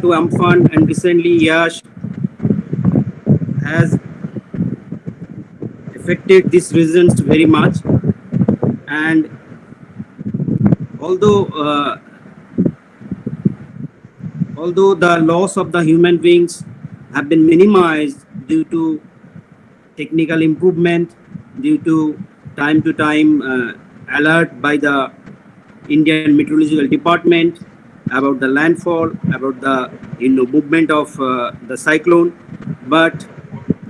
to Amphan and recently Yash has affected these regions very much. And although although the loss of the human beings have been minimized due to technical improvement, due to time alert by the Indian Meteorological Department about the landfall, about the movement of the cyclone, but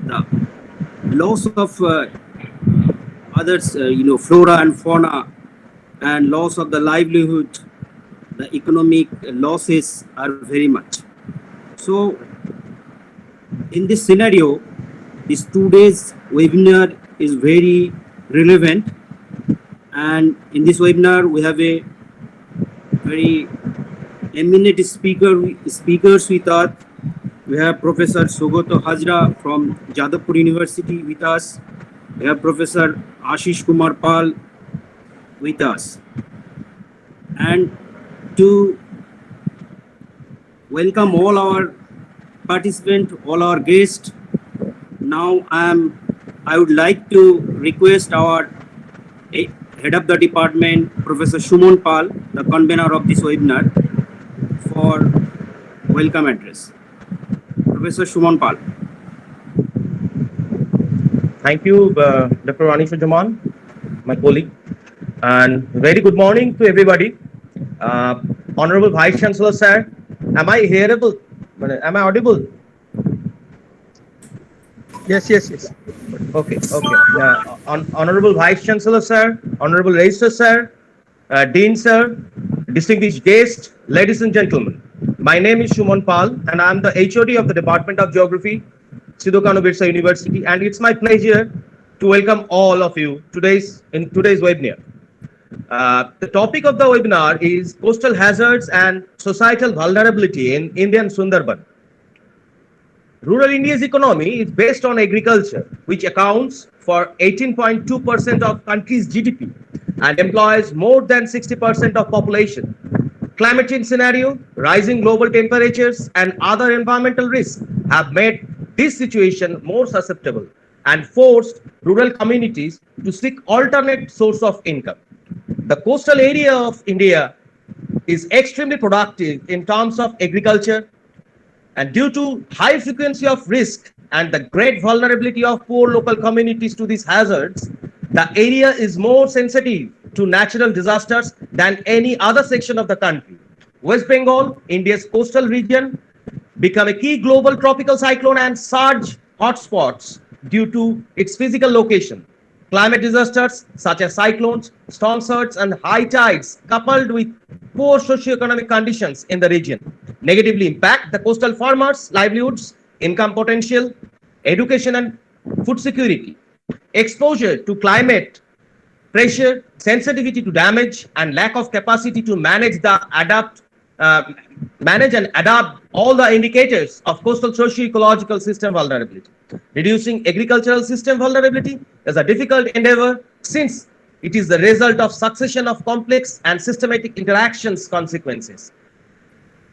the loss of others, flora and fauna, and loss of the livelihood, the economic losses are very much. So, in this scenario, this today's webinar is very relevant, and in this webinar we have a very eminent speakers with us. We have Professor Sugoto Hajra from Jadavpur University with us. We have Professor Ashish Kumar Pal with us. And to welcome all our participants, all our guests, now I would like to request our head of the department, Professor Shumon Pal, the convener of this webinar, for welcome address. Professor Shumon Pal. Thank you, Dr. Ranishujaman, my colleague, and very good morning to everybody. Honorable Vice Chancellor, sir, am I hearable? Am I audible? Yes. Okay. Honorable Vice Chancellor, sir, Honorable Registrar, sir, Dean, sir, distinguished guests, ladies and gentlemen. My name is Shumon Pal, and I am the HOD of the Department of Geography, Sidho-Kanho-Birsha University, and it's my pleasure to welcome all of you in today's webinar. The topic of the webinar is coastal hazards and societal vulnerability in Indian Sundarban. Rural India's economy is based on agriculture, which accounts for 18.2% of country's GDP and employs more than 60% of population. Climate change scenario, rising global temperatures, and other environmental risks have made this situation more susceptible and forced rural communities to seek alternate source of income. The coastal area of India is extremely productive in terms of agriculture, and due to high frequency of risk and the great vulnerability of poor local communities to these hazards, the area is more sensitive to natural disasters than any other section of the country. West Bengal, India's coastal region, become a key global tropical cyclone and surge hotspots due to its physical location. Climate disasters such as cyclones, storm surge, and high tides, coupled with poor socioeconomic conditions in the region, negatively impact the coastal farmers' livelihoods, income potential, education, and food security. Exposure to climate pressure, sensitivity to damage, and lack of capacity to manage and adapt all the indicators of coastal socio-ecological system vulnerability. Reducing agricultural system vulnerability is a difficult endeavor since it is the result of succession of complex and systematic interactions consequences.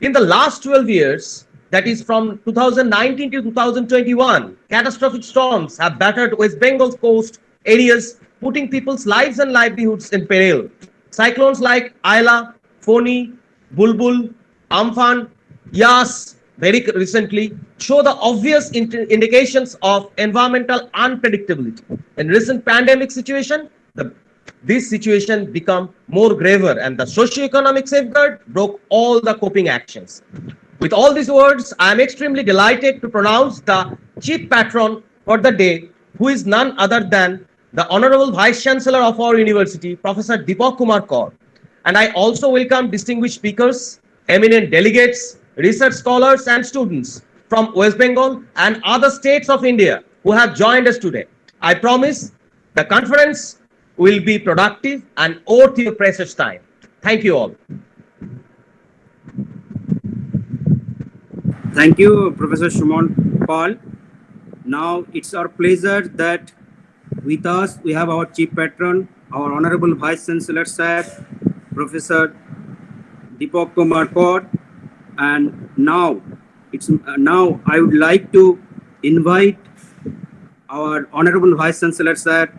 In the last 12 years, that is from 2019 to 2021, catastrophic storms have battered West Bengal's coast areas, putting people's lives and livelihoods in peril. Cyclones like Ayla, Foni, Bulbul, Amphan, Yas, very recently, show the obvious indications of environmental unpredictability. In recent pandemic situation, this situation become more graver, and the socio-economic safeguard broke all the coping actions. With all these words, I am extremely delighted to pronounce the chief patron for the day, who is none other than the Honorable Vice Chancellor of our university, Professor Deepak Kumar Kaur. And I also welcome distinguished speakers, eminent delegates, research scholars, and students from West Bengal and other states of India who have joined us today. I promise the conference will be productive and worth your precious time. Thank you all. Thank you, Professor Shumon Pal. Now it's our pleasure that with us we have our chief patron, our Honorable Vice Chancellor, Sir, Professor Deepak Kumar Kaur, And now I would like to invite our Honorable Vice Chancellor Sir,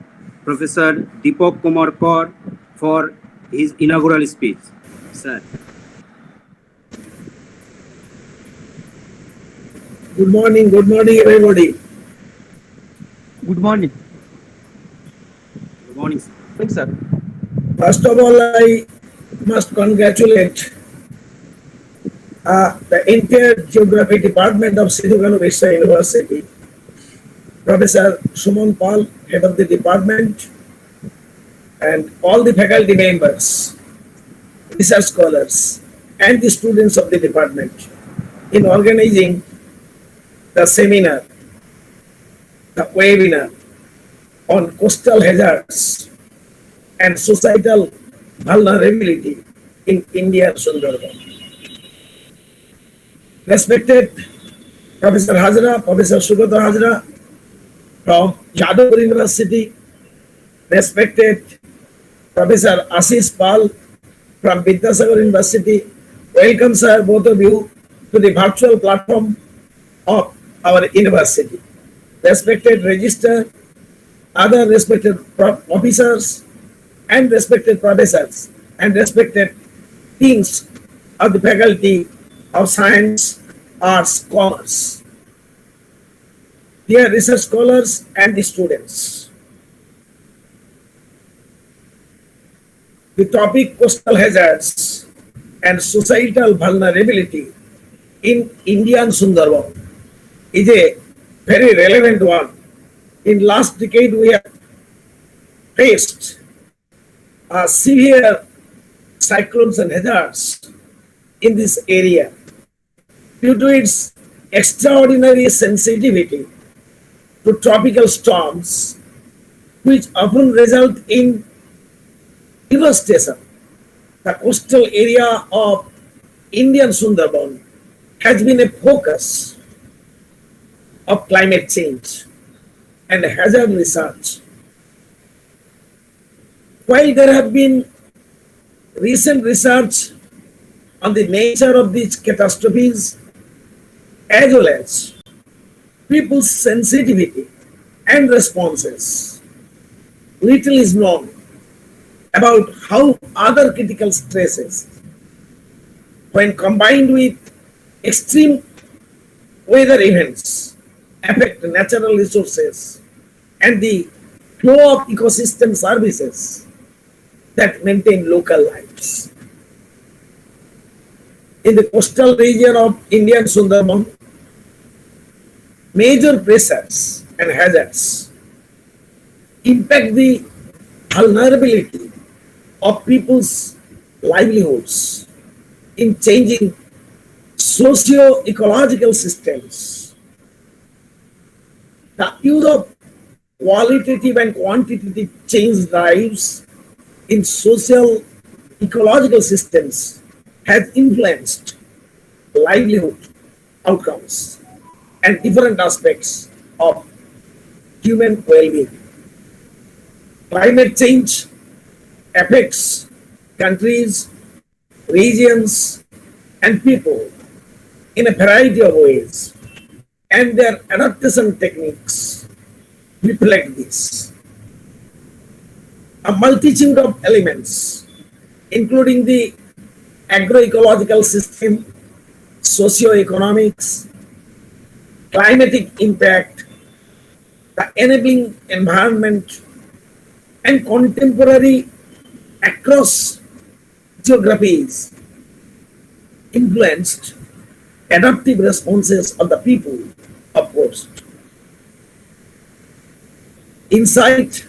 Professor Deepak Kumar Kaur, for his inaugural speech. Sir. Good morning, everybody. Good morning. Good morning, sir. Thanks, sir. First of all, I must congratulate the entire Geography Department of Sidho-Kanho-Birsha University, Professor Suman Pal, head of the department, and all the faculty members, research scholars, and the students of the department in organizing the seminar, the webinar on coastal hazards and societal vulnerability in Indian Sundarban. Respected Professor Hazra, Professor Sugata Hazra from Jadavpur University, respected Professor Ashish Pal from Vidyasagar University. Welcome, sir, both of you, to the virtual platform of our university. Respected Register, other respected officers, and respected professors, and respected deans of the Faculty of Science, Arts, Commerce, dear research scholars and the students. The topic coastal hazards and societal vulnerability in Indian Sundarban is a very relevant one. In last decade, we have faced severe cyclones and hazards in this area due to its extraordinary sensitivity to tropical storms, which often result in devastation. The coastal area of Indian Sundarban has been a focus of climate change and hazard research. While there have been recent research on the nature of these catastrophes, as well as people's sensitivity and responses, little is known about how other critical stresses, when combined with extreme weather events, affect natural resources and the flow of ecosystem services that maintain local lives. In the coastal region of Indian Sundarban, major pressures and hazards impact the vulnerability of people's livelihoods in changing socio-ecological systems. The use of qualitative and quantitative change drives in social ecological systems has influenced livelihood outcomes and different aspects of human well-being. Climate change affects countries, regions, and people in a variety of ways, and their adaptation techniques reflect this. A multitude of elements, including the agroecological system, socioeconomics, climatic impact, the enabling environment, and contemporary across geographies influenced adaptive responses of the people, of course. Insight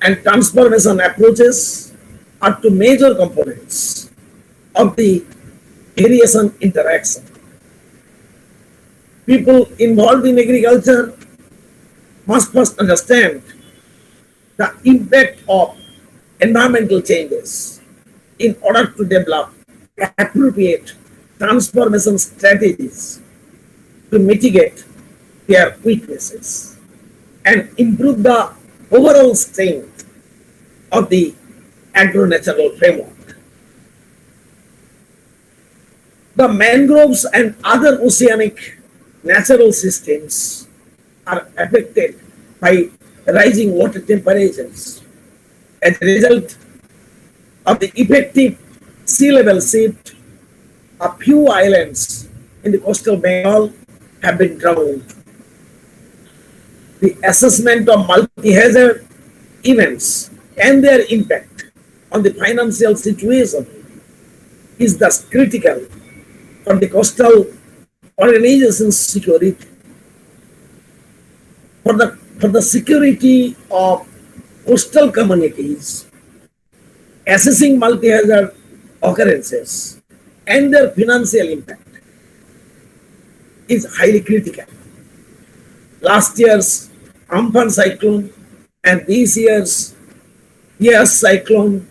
and transformation approaches are two major components of the variation interaction. People involved in agriculture must first understand the impact of environmental changes in order to develop appropriate transformation strategies to mitigate their weaknesses and improve the overall strength of the agro-natural framework. The mangroves and other oceanic natural systems are affected by rising water temperatures. As a result of the effective sea level shift, a few islands in the coastal Bengal have been drowned. The assessment of multi-hazard events and their impact on the financial situation is thus critical for the coastal organization's security. For the security of coastal communities, assessing multi-hazard occurrences and their financial impact is highly critical. Last year's Amphan cyclone and this year's cyclone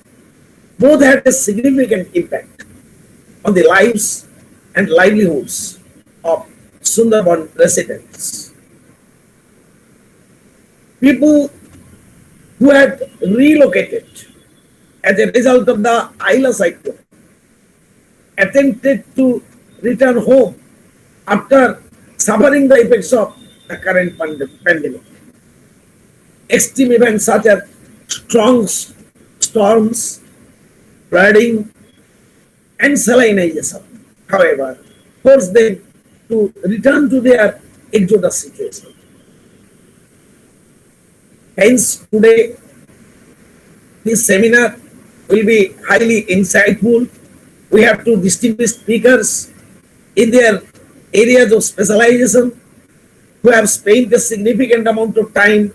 both had a significant impact on the lives and livelihoods of Sundarban residents. People who had relocated as a result of the Ayla cyclone attempted to return home after suffering the effects of the current pandemic. Extreme events such as strong storms, flooding, and salinization, however, forced them to return to their exodus situation. Hence, today, this seminar will be highly insightful. We have two distinguished speakers in their areas of specialization who have spent a significant amount of time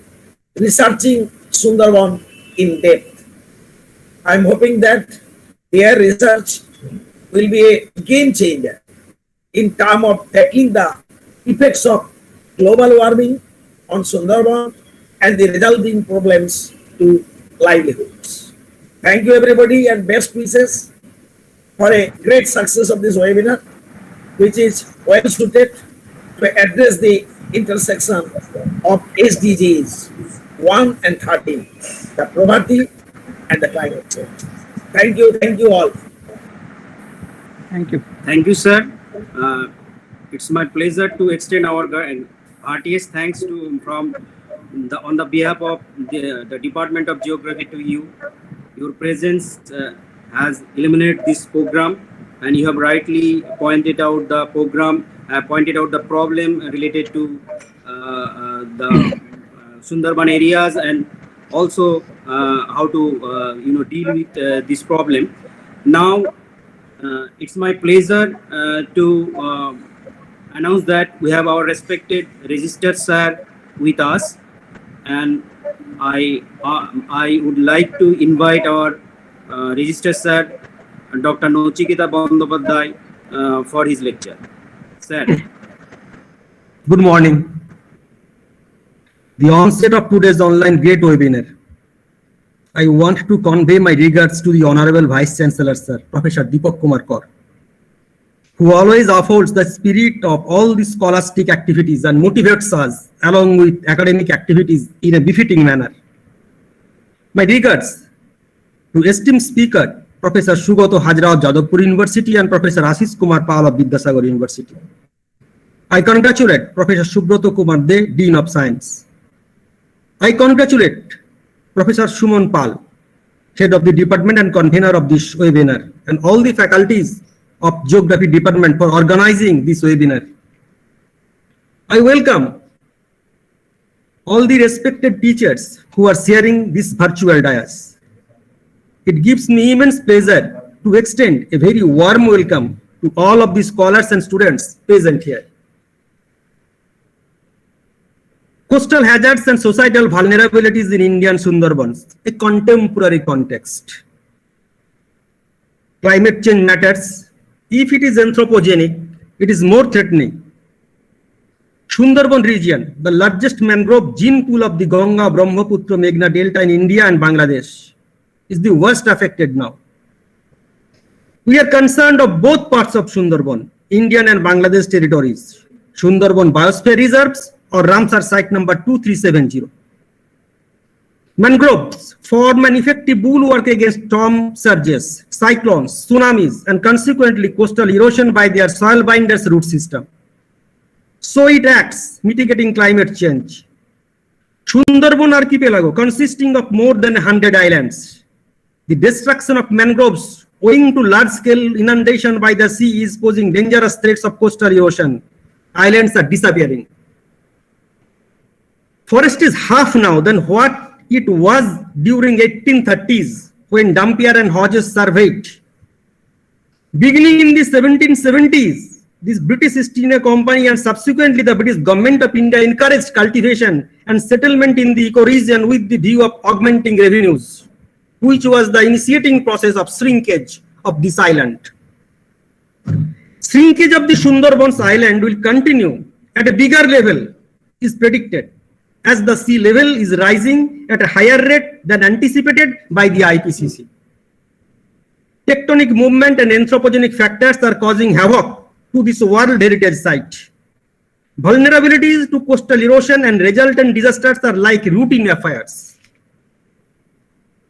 researching Sundarban in depth. I am hoping that their research will be a game changer in terms of tackling the effects of global warming on Sundarban and the resulting problems to livelihoods. Thank you everybody and best wishes for a great success of this webinar, which is well suited to address the intersection of SDGs 1 and 13, the poverty and the climate change. Thank you all. Thank you. Thank you, sir. It's my pleasure to extend our heartiest thanks to on the behalf of the Department of Geography to you. Your presence has illuminated this program, and you have rightly pointed out the problem related to the Sundarban areas, and also how to deal with this problem. Now, it's my pleasure to announce that we have our respected registered sir with us, and I would like to invite our registered sir, Dr. Nauchiketa Bandopadhyay, for his lecture. Sir. Good morning. The onset of today's online GREAT webinar, I want to convey my regards to the Honorable Vice Chancellor, Sir, Professor Deepak Kumar Kaur, who always upholds the spirit of all the scholastic activities and motivates us along with academic activities in a befitting manner. My regards to esteemed speaker, Professor Sugato Hajra of Jadavpur University and Professor Ashish Kumar Pal of Vidyasagar University. I congratulate Professor Subroto Kumar De, Dean of Science. I congratulate Professor Shumon Pal, Head of the Department and Convener of this webinar, and all the faculties of Geography Department for organizing this webinar. I welcome all the respected teachers who are sharing this virtual dais. It gives me immense pleasure to extend a very warm welcome to all of the scholars and students present here. Coastal hazards and societal vulnerabilities in Indian Sundarbans, a contemporary context. Climate change matters. If it is anthropogenic, it is more threatening. Sundarban region, the largest mangrove gene pool of the Ganga, Brahmaputra, Meghna Delta in India and Bangladesh, is the worst affected now. We are concerned of both parts of Sundarban, Indian and Bangladesh territories, Sundarban Biosphere Reserves or Ramsar Site number 2370. Mangroves form an effective bulwark against storm surges, cyclones, tsunamis, and consequently coastal erosion by their soil binders root system. So it acts mitigating climate change. Sundarban archipelago consisting of more than 100 islands. The destruction of mangroves owing to large-scale inundation by the sea is posing dangerous threats of coastal erosion. Islands are disappearing. Forest is half now than what it was during 1830s when Dampier and Hodges surveyed. Beginning in the 1770s, this British East India Company and subsequently the British Government of India encouraged cultivation and settlement in the ecoregion with the view of augmenting revenues, which was the initiating process of shrinkage of this island. Shrinkage of the Sundarbans island will continue at a bigger level is predicted as the sea level is rising at a higher rate than anticipated by the IPCC. Tectonic movement and anthropogenic factors are causing havoc to this World Heritage Site. Vulnerabilities to coastal erosion and resultant disasters are like routine affairs.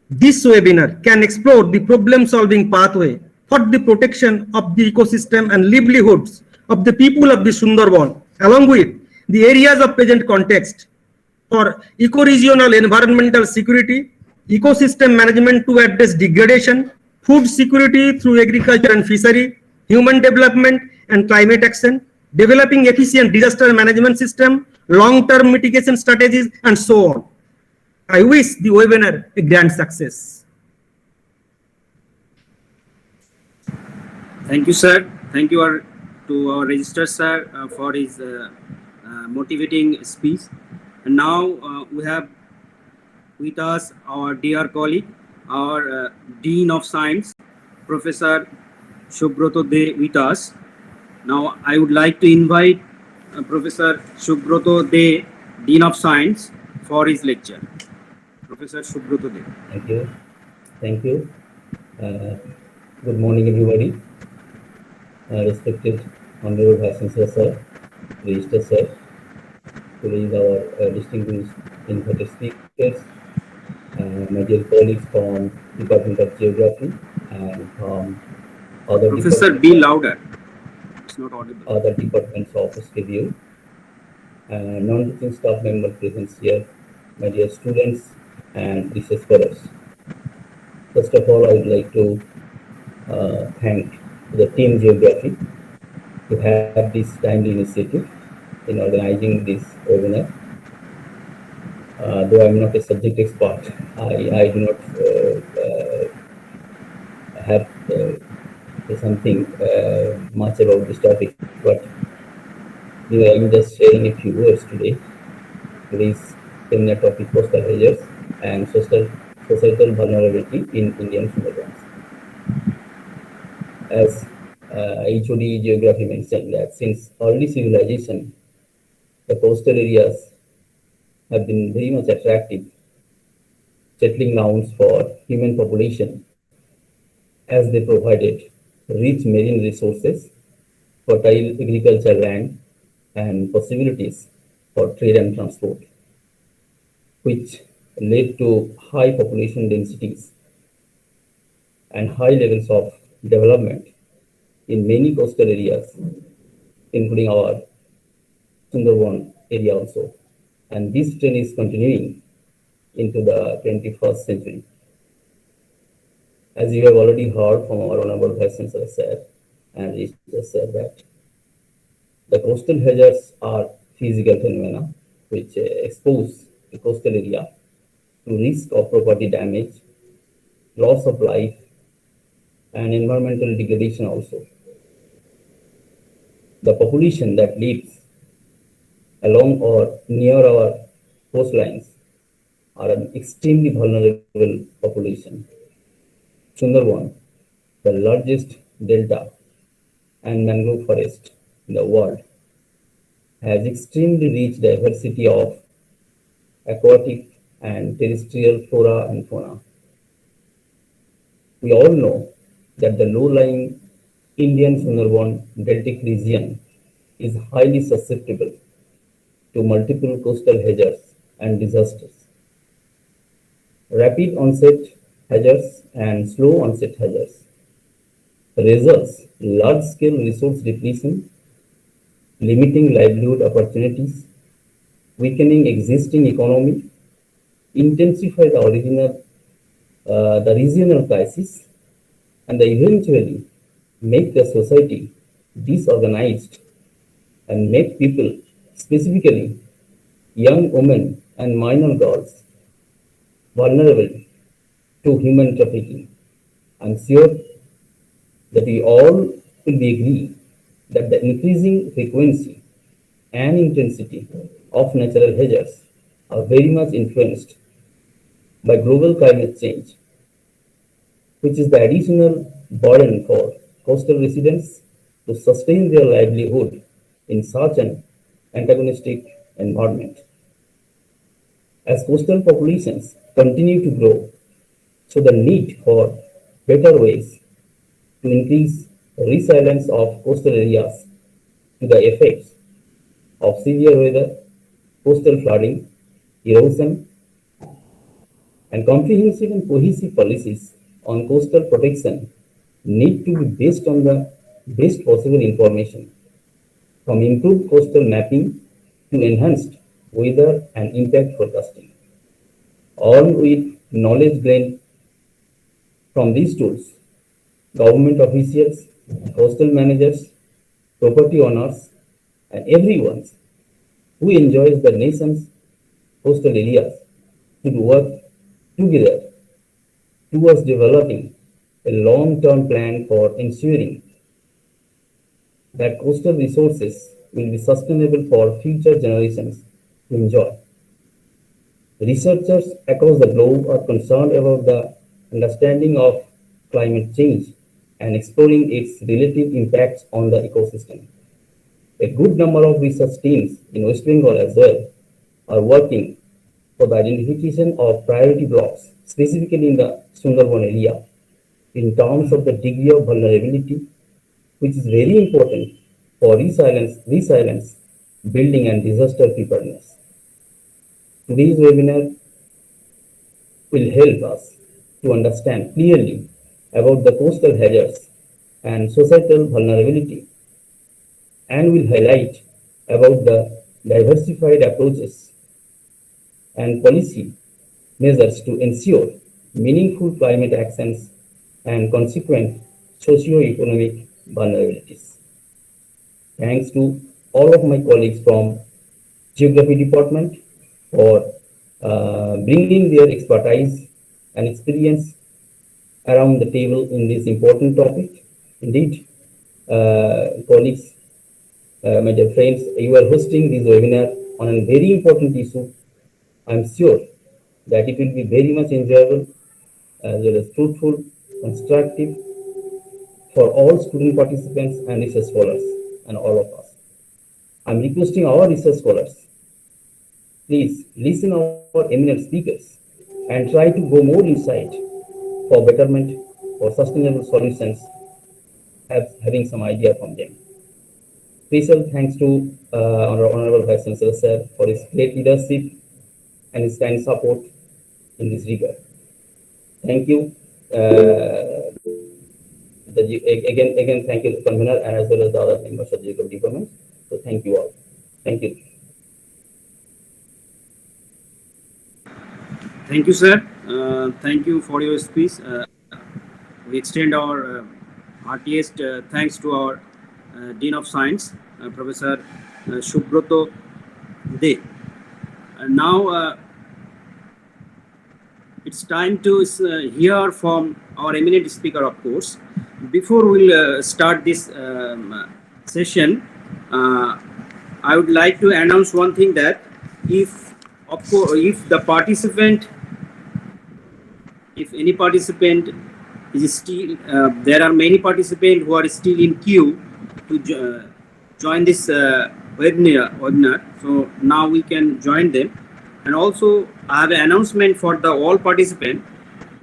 This webinar can explore the problem-solving pathway for the protection of the ecosystem and livelihoods of the people of the Sundarban, along with the areas of present context for ecoregional environmental security, ecosystem management to address degradation, food security through agriculture and fishery, human development and climate action, developing efficient disaster management system, long-term mitigation strategies, and so on. I wish the webinar a grand success. Thank you, sir. Thank you to our registrar sir for his motivating speech. And now we have with us our dear colleague, our Dean of Science, Professor Subroto De with us. Now I would like to invite Professor Subroto De, Dean of Science, for his lecture. Professor Subroto De. Thank you. Thank you. Good morning, everybody. Respected Honorable Vice Chancellor Sir, Registrar Sir, today is our distinguished invited speakers, my dear colleagues from Department of Geography and from other Professor, be louder. It's not audible. Other departments of schedule, non-teaching staff member present here, my dear students and research scholars. First of all, I would like to thank the team Geography to have this timely initiative in organizing this webinar. Though I'm not a subject expert, I do not have something much about this topic, but I'm just sharing a few words today. Today's seminar topic: coastal hazards and societal vulnerability in Indian Sundarban. As HOD Geography mentioned that since early civilization, the coastal areas have been very much attractive settling grounds for human population as they provided rich marine resources, fertile agricultural land, and possibilities for trade and transport, which led to high population densities and high levels of development in many coastal areas, including our Sundarban area also. And this trend is continuing into the 21st century. As you have already heard from our Honorable Vice Chancellor Sir and Registrar Sir that the coastal hazards are physical phenomena which expose the coastal area to risk of property damage, loss of life, and environmental degradation also. The population that lives along or near our coastlines are an extremely vulnerable population. Sundarban, the largest delta and mangrove forest in the world, has extremely rich diversity of aquatic and terrestrial flora and fauna. We all know that the low-lying Indian Sundarban deltic region is highly susceptible to multiple coastal hazards and disasters. Rapid onset hazards and slow onset hazards results large-scale resource depletion, limiting livelihood opportunities, weakening existing economy, intensify the regional crisis, and eventually make the society disorganized and make people, specifically young women and minor girls, vulnerable to human trafficking. I'm sure that we all will be agree that the increasing frequency and intensity of natural hazards are very much influenced by global climate change, which is the additional burden for coastal residents to sustain their livelihood in such an antagonistic environment. As coastal populations continue to grow, so the need for better ways to increase resilience of coastal areas to the effects of severe weather, coastal flooding, erosion, and comprehensive and cohesive policies on coastal protection need to be based on the best possible information, from improved coastal mapping to enhanced weather and impact forecasting. Armed with knowledge gained from these tools, government officials, coastal managers, property owners, and everyone who enjoys the nation's coastal areas should work together towards developing a long-term plan for ensuring that coastal resources will be sustainable for future generations to enjoy. Researchers across the globe are concerned about the understanding of climate change and exploring its relative impacts on the ecosystem. A good number of research teams in West Bengal as well are working for the identification of priority blocks, specifically in the Sundarban area, in terms of the degree of vulnerability, which is very important for resilience building, and disaster preparedness. Today's webinar will help us to understand clearly about the coastal hazards and societal vulnerability, and will highlight about the diversified approaches and policy measures to ensure meaningful climate actions and consequent socio-economic vulnerabilities. Thanks to all of my colleagues from Geography Department for bringing their expertise and experience around the table in this important topic. Indeed, colleagues, my dear friends, you are hosting this webinar on a very important issue. I'm sure that it will be very much enjoyable as well as fruitful, constructive for all student participants and research scholars and all of us. I'm requesting our research scholars, please listen our eminent speakers and try to go more inside for betterment, for sustainable solutions, having some idea from them. Special thanks to our Honorable Vice Chancellor Sir for his great leadership and his kind support in this regard. Thank you. Again, thank you, convener, and as well as the other members of the department. So thank you all. Thank you. Thank you, sir. Thank you for your speech. We extend our heartiest thanks to our Dean of Science, Professor Subroto De. Now it's time to hear from our eminent speaker, of course. Before we'll start this session, I would like to announce one thing, that if any participant is still, there are many participants who are still in queue to join this webinar. So now we can join them. And also I have an announcement for the all participants,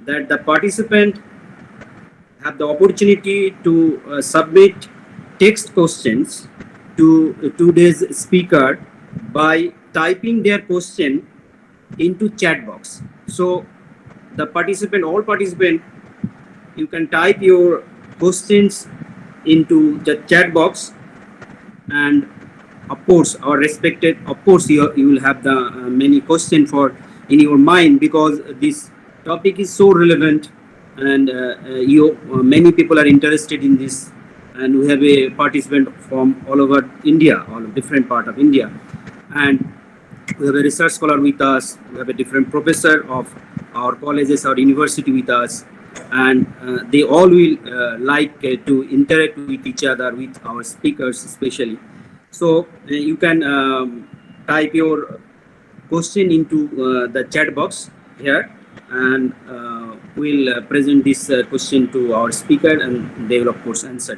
that the participant have the opportunity to submit text questions to today's speaker by typing their question into chat box. So the all participant, you can type your questions into the chat box, and of course our respected, of course you will have the many questions for in your mind, because this topic is so relevant, and many people are interested in this, and we have a participant from all over India, all different part of India, and we have a research scholar with us, we have a different professor of our colleges or university with us, and they all will like to interact with each other, with our speakers especially. So you can type your question into the chat box here, and we'll present this question to our speaker, and they will of course answer.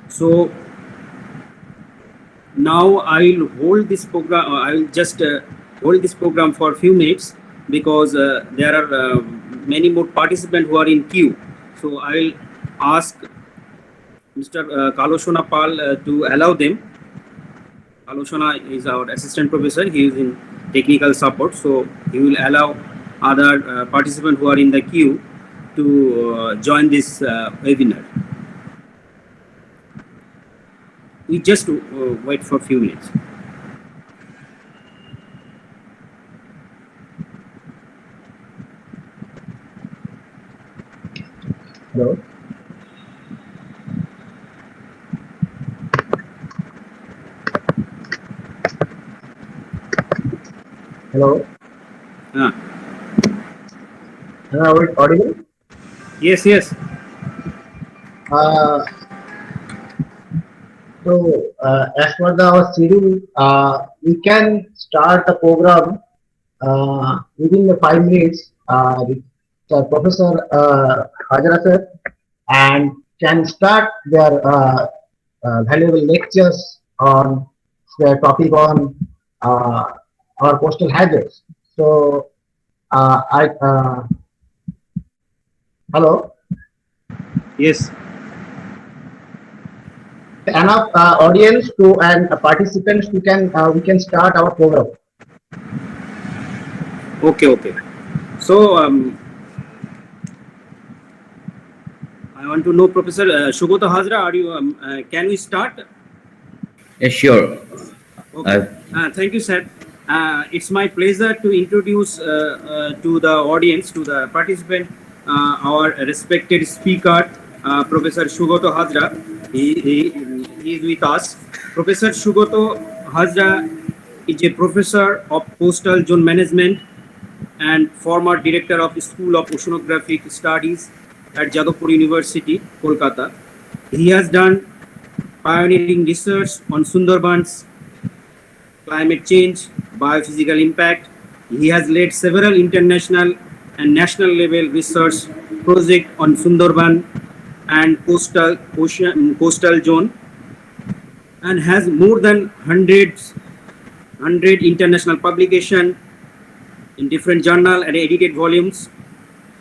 So now I will hold this program. I will just hold this program for a few minutes, because there are many more participants who are in queue. So I will ask Mr. Kaloshona Pal to allow them. Kaloshona is our assistant professor. He is in technical support, so he will allow other participants who are in the queue to join this webinar. We just wait for a few minutes. Hello. Hello. Ah. Am I audible? Yes, yes. So, as per our schedule, we can start the program within the 5 minutes with Professor Hajra sir, and can start their valuable lectures on the topic on our coastal hazards. So, hello. Yes. Enough audience to and participants we can start our program. Okay. So I want to know, Professor Shugota Hazra, are you? Can we start? Yeah, sure. Okay. Thank you, sir. It's my pleasure to introduce to the audience, to the participant, our respected speaker, Professor Sugoto Hazra. He is with us. Professor Sugoto Hazra is a professor of coastal zone management and former director of School of Oceanographic Studies at Jadavpur University, Kolkata. He has done pioneering research on Sundarbans, climate change, biophysical impact. He has led several international and national level research projects on Sundarban and coastal zone, and has more than 100 international publications in different journal and edited volumes.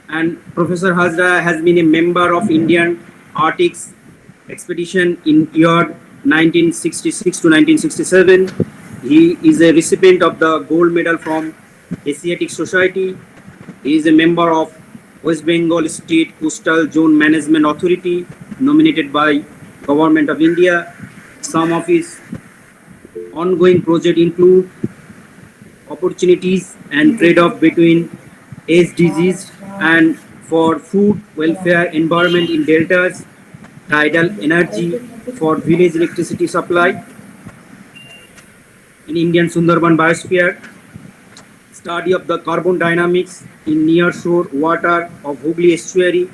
And Professor Hazra has been a member of Indian Arctic expedition in year 1966 to 1967. He is a recipient of the gold medal from Asiatic Society. He is a member of West Bengal State Coastal Zone Management Authority, nominated by Government of India. Some of his ongoing projects include opportunities and trade-off between SDGs and for food, welfare, environment in deltas, tidal energy for village electricity supply, in Indian Sundarban biosphere, study of the carbon dynamics in near-shore water of Hooghly estuary,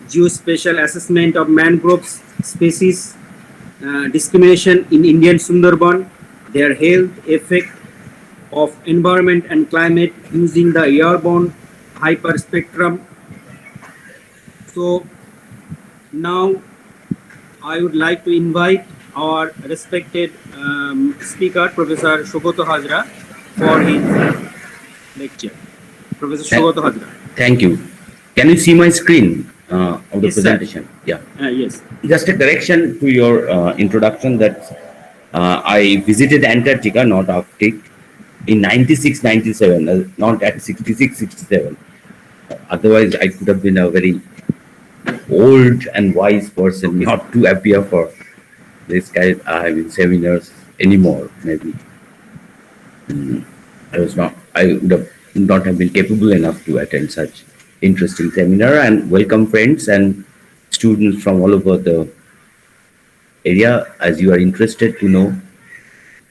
geospatial assessment of mangroves species, discrimination in Indian Sundarban, their health effect of environment and climate using the airborne hyperspectrum. So now I would like to invite our respected speaker, Professor Sugoto Hazra, for his lecture. Professor Sugoto Hazra. Thank you. Can you see my screen of the Yes, sir. presentation? Yeah. Yes. Just a correction to your introduction that I visited Antarctica, not Arctic, in 96, 97, not at 66, 67. Otherwise, I could have been a very old and wise person not to appear for this kind seminars anymore. Maybe I would not have been capable enough to attend such interesting seminar. And welcome friends and students from all over the area, as you are interested to know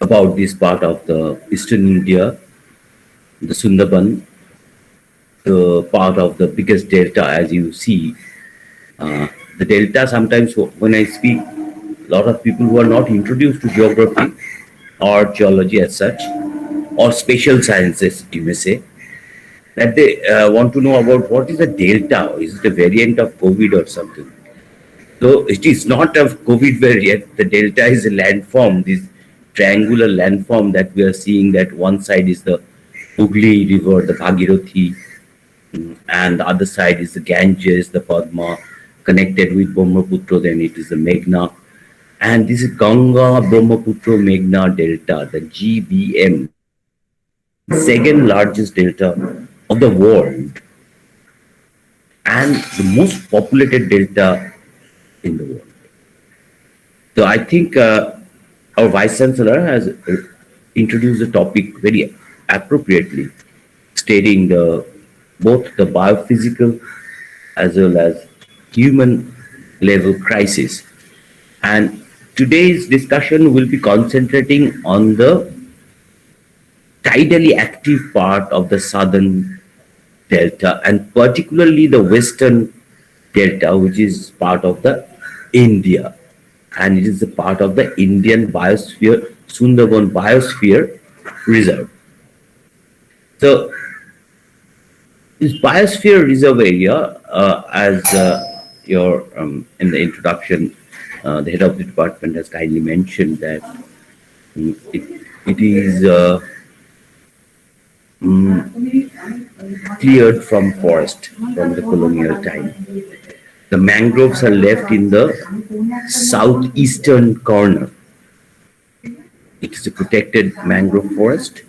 about this part of the eastern India, the Sundarban, the part of the biggest delta. As you see, the delta, sometimes when I speak, a lot of people who are not introduced to geography or geology as such, or spatial sciences, you may say, that they want to know about what is a delta. Is it a variant of COVID or something? So it is not a COVID variant. The delta is a landform, this triangular landform that we are seeing, that one side is the Hooghly River, the Bhagirathi, and the other side is the Ganges, the Padma, connected with Brahmaputra, then it is the Meghna. And this is Ganga Brahmaputra Meghna Delta, the GBM, second largest delta of the world and the most populated delta in the world. So I think our Vice Chancellor has introduced the topic very appropriately, stating both the biophysical as well as human level crisis. And today's discussion will be concentrating on the tidally active part of the southern delta, and particularly the western delta, which is part of the India, and it is a part of the Indian Biosphere, Sundarban Biosphere Reserve. So this Biosphere Reserve area, as your in the introduction, the head of the department has kindly mentioned that it is cleared from forest from the colonial time. The mangroves are left in the southeastern corner. It is a protected mangrove forest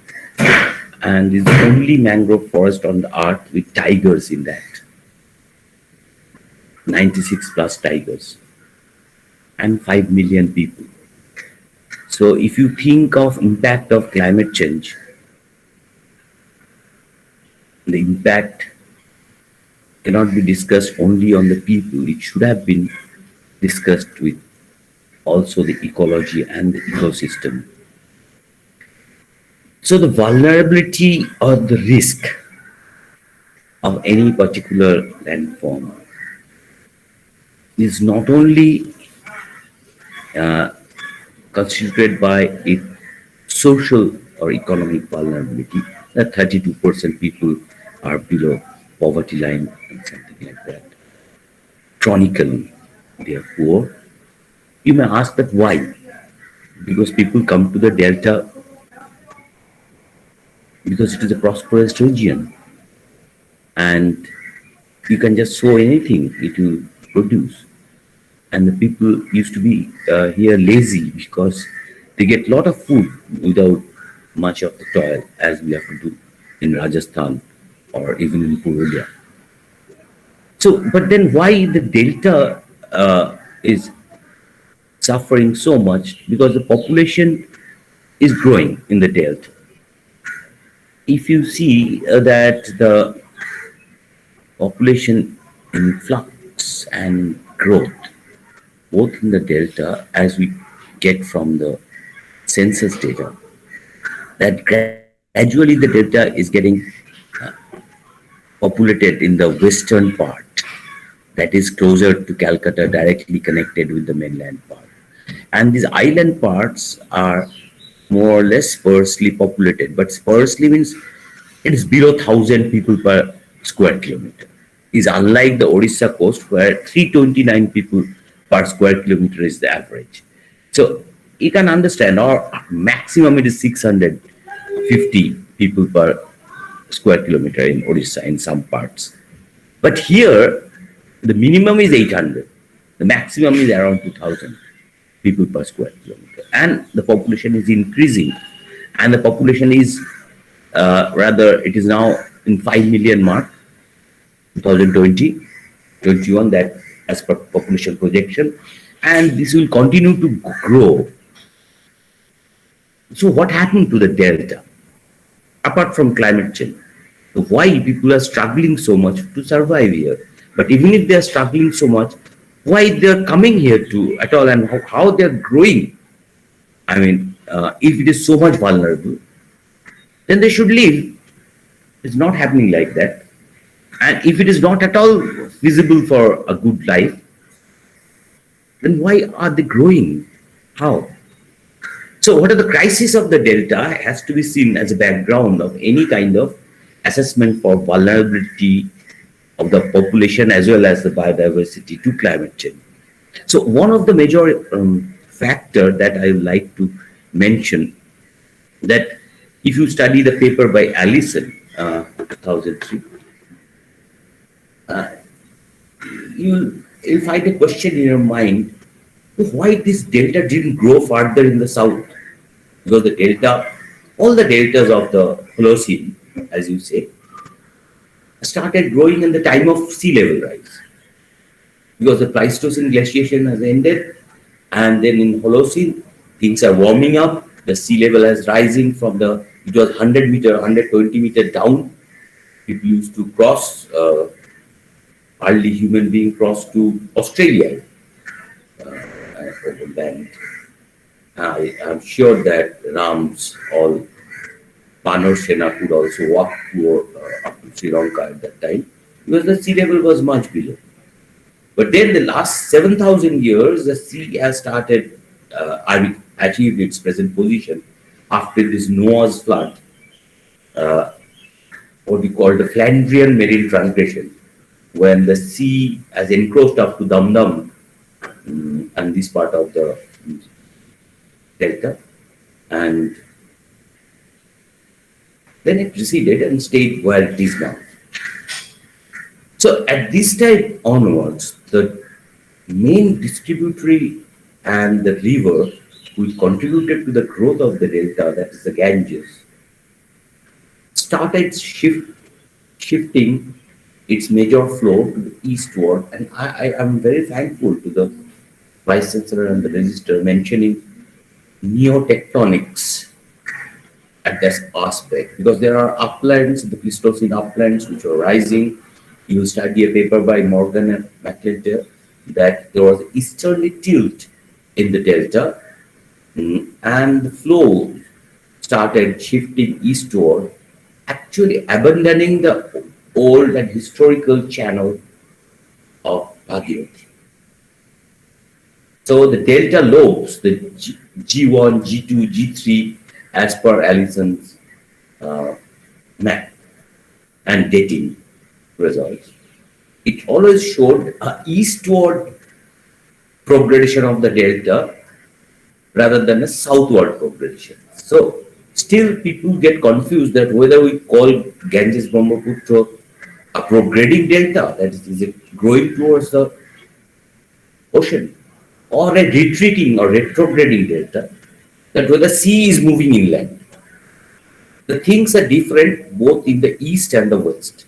and is the only mangrove forest on the earth with tigers in that. 96 plus tigers and 5 million people. So if you think of impact of climate change, the impact cannot be discussed only on the people. It should have been discussed with also the ecology and the ecosystem. So the vulnerability or the risk of any particular landform is not only constituted by its social or economic vulnerability, that 32% people are below poverty line and something like that. Chronically, they are poor. You may ask that why? Because people come to the delta because it is a prosperous region and you can just sow anything, it will produce. And the people used to be here lazy because they get a lot of food without much of the toil, as we have to do in Rajasthan or even in Purulia. So, but then why the delta is suffering so much? Because the population is growing in the delta. If you see that the population in flux and growth, both in the delta, as we get from the census data, that gradually the delta is getting populated in the western part, that is closer to Calcutta, directly connected with the mainland part. And these island parts are more or less sparsely populated, but sparsely means it is below 1,000 people per square kilometer. Is unlike the Orissa coast where 329 people per square kilometer is the average. So you can understand our maximum it is 650 people per square kilometer in Orissa in some parts. But here the minimum is 800. The maximum is around 2,000 people per square kilometer. And the population is increasing. And the population is it is now in 5 million mark, 2020, 21, that as per population projection, and this will continue to grow. So what happened to the delta? Apart from climate change, why people are struggling so much to survive here? But even if they are struggling so much, why they are coming here to at all, and how they are growing? I mean, if it is so much vulnerable, then they should leave. It's not happening like that. And if it is not at all feasible for a good life, then why are they growing? How? So what are the crises of the delta has to be seen as a background of any kind of assessment for vulnerability of the population as well as the biodiversity to climate change. So one of the major factor that I would like to mention, that if you study the paper by Allison, 2003, you'll find a question in your mind, why this delta didn't grow further in the south? Because the delta, all the deltas of the Holocene, as you say, started growing in the time of sea level rise. Because the Pleistocene glaciation has ended, and then in Holocene, things are warming up, the sea level is rising from the, it was 100 meter, 120 meter down. People used to cross, early human being crossed to Australia. Overland. I am sure that Rams or Panor Sena could also walk up to Sri Lanka at that time, because the sea level was much below. But then the last 7,000 years, the sea has started, achieved its present position after this Noah's flood, what we call the Flandrian marine transgression, when the sea has encroached up to Dum Dum and this part of the delta, and then it receded and stayed where it is now. So at this time onwards, the main distributary and the river which contributed to the growth of the delta, that is the Ganges, started shifting its major flow to the eastward, and I am very thankful to the Vice Chancellor and the Register mentioning neotectonics at this aspect, because there are uplands, the Pleistocene uplands, which are rising. You will study a paper by Morgan and McClintock that there was easterly tilt in the delta, and the flow started shifting eastward, actually abandoning the old and historical channel of Bhagirathi. So the delta lobes, the G1, G2, G3, as per Allison's map and dating results, it always showed an eastward progression of the delta rather than a southward progression. So still people get confused that whether we call Ganges Brahmaputra a prograding delta, that is it growing towards the ocean, or a retreating or retrograding delta, that where the sea is moving inland. The things are different both in the east and the west.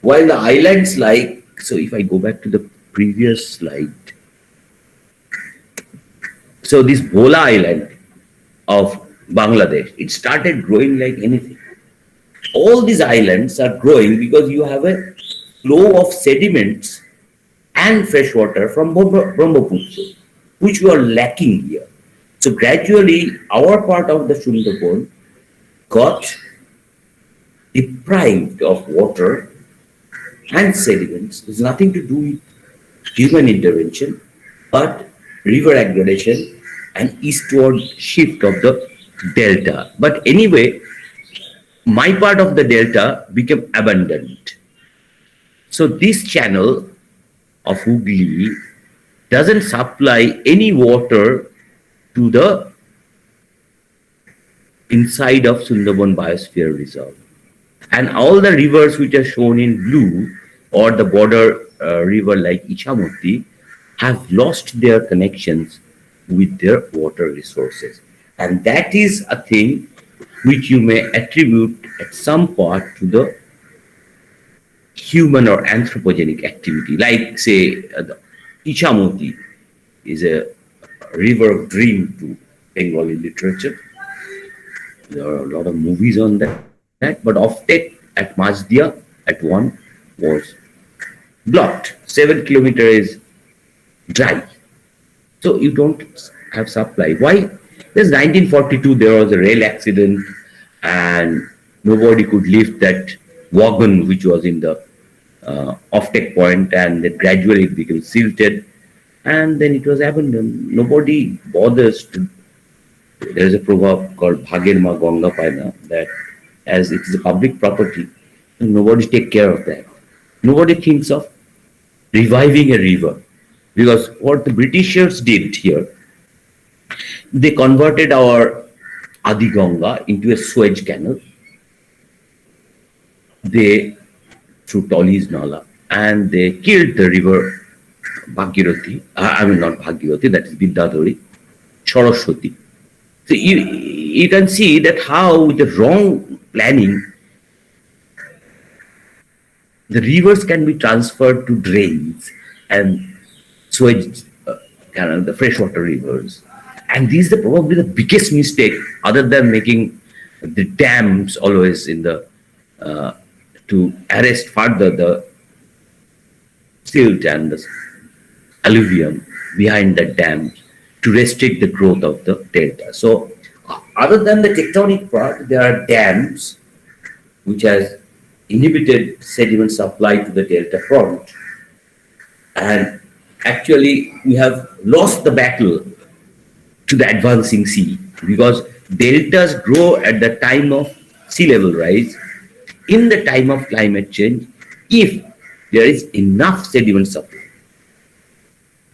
While the islands like, so if I go back to the previous slide, so this Bhola island of Bangladesh, it started growing like anything. All these islands are growing because you have a flow of sediments and fresh water from Brahmaputra, which we are lacking here. So gradually, our part of the Sundarban got deprived of water and sediments. There's nothing to do with human intervention, but river aggradation and eastward shift of the delta. But anyway, my part of the delta became abundant. So this channel of Hooghly doesn't supply any water to the inside of Sundarban Biosphere Reserve. And all the rivers which are shown in blue, or the border river like Ichamoti, have lost their connections with their water resources. And that is a thing which you may attribute at some part to the human or anthropogenic activity, like say Ichamoti is a river of dream to Bengali literature. There are a lot of movies on that, but offtake at Majdia at one was blocked. 7 kilometers is dry. So you don't have supply. Why? There's 1942, there was a rail accident and nobody could lift that wagon which was in the offtake point, and then gradually it became silted and then it was abandoned. Nobody bothers to. There is a proverb called Bhager Ma Ganga Paina, that as it is a public property, nobody take care of that. Nobody thinks of reviving a river, because what the Britishers did here, they converted our Adi Ganga into a sewage canal. They through Tolly's Nala, and they killed the river Bhagirathi. I mean, not Bhagirathi, that is Vidyadhari, Saraswati. So you can see that how with the wrong planning, the rivers can be transferred to drains and sewage canal, the freshwater rivers. And this is probably the biggest mistake, other than making the dams always in the to arrest further the silt and the alluvium behind the dams to restrict the growth of the delta. So other than the tectonic part, there are dams which has inhibited sediment supply to the delta front. And actually we have lost the battle to the advancing sea, because deltas grow at the time of sea level rise, in the time of climate change, if there is enough sediment supply.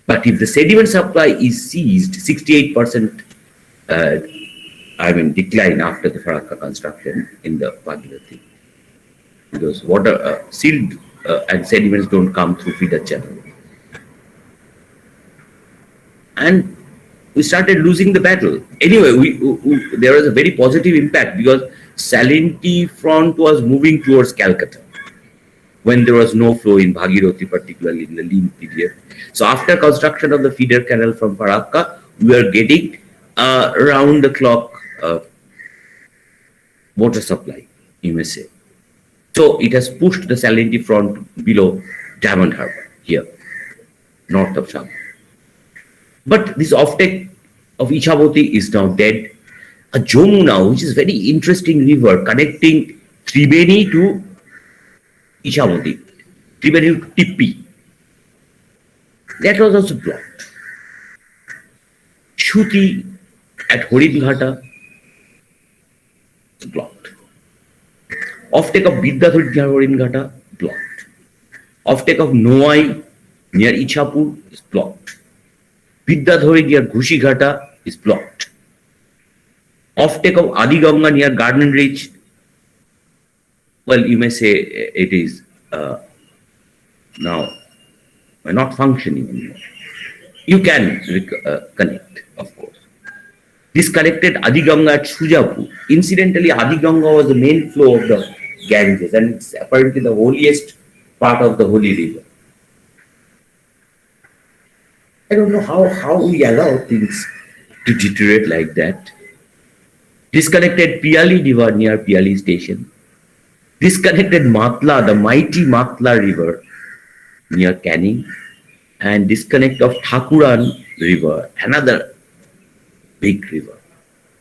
But if the sediment supply is seized, 68% decline after the Farakka construction in the Bhagirathi, because water, silt and sediments don't come through feeder channel. And we started losing the battle. Anyway, there was a very positive impact, because salinity front was moving towards Calcutta when there was no flow in Bhagirathi, particularly in the lean period. So after construction of the feeder canal from Farakka, we were getting round the clock water supply, you may say. So it has pushed the salinity front below Diamond Harbour here, north of Sham. But this offtake of Ichaboti is now dead. A Jamuna, which is very interesting river connecting Tribeni to Ichaboti, Tribeni to Tippi, that was also blocked. Shuti at Horinghata is blocked. Offtake of Vidyadhari near Horinghata, blocked. Offtake of Noai near Ichapur is blocked. Vidyadhari near Ghushigata is blocked. Offtake of Adi Ganga near Garden Reach, well, you may say it is now not functioning anymore. You can connect, of course. Disconnected Adi Ganga at Shujapur. Incidentally, Adi Ganga was the main flow of the Ganges, and it's apparently the holiest part of the holy river. I don't know how we allow things to deteriorate like that. Disconnected Piali Diva near Piali station. Disconnected Matla, the mighty Matla river near Canning. And disconnect of Thakuran river, another big river,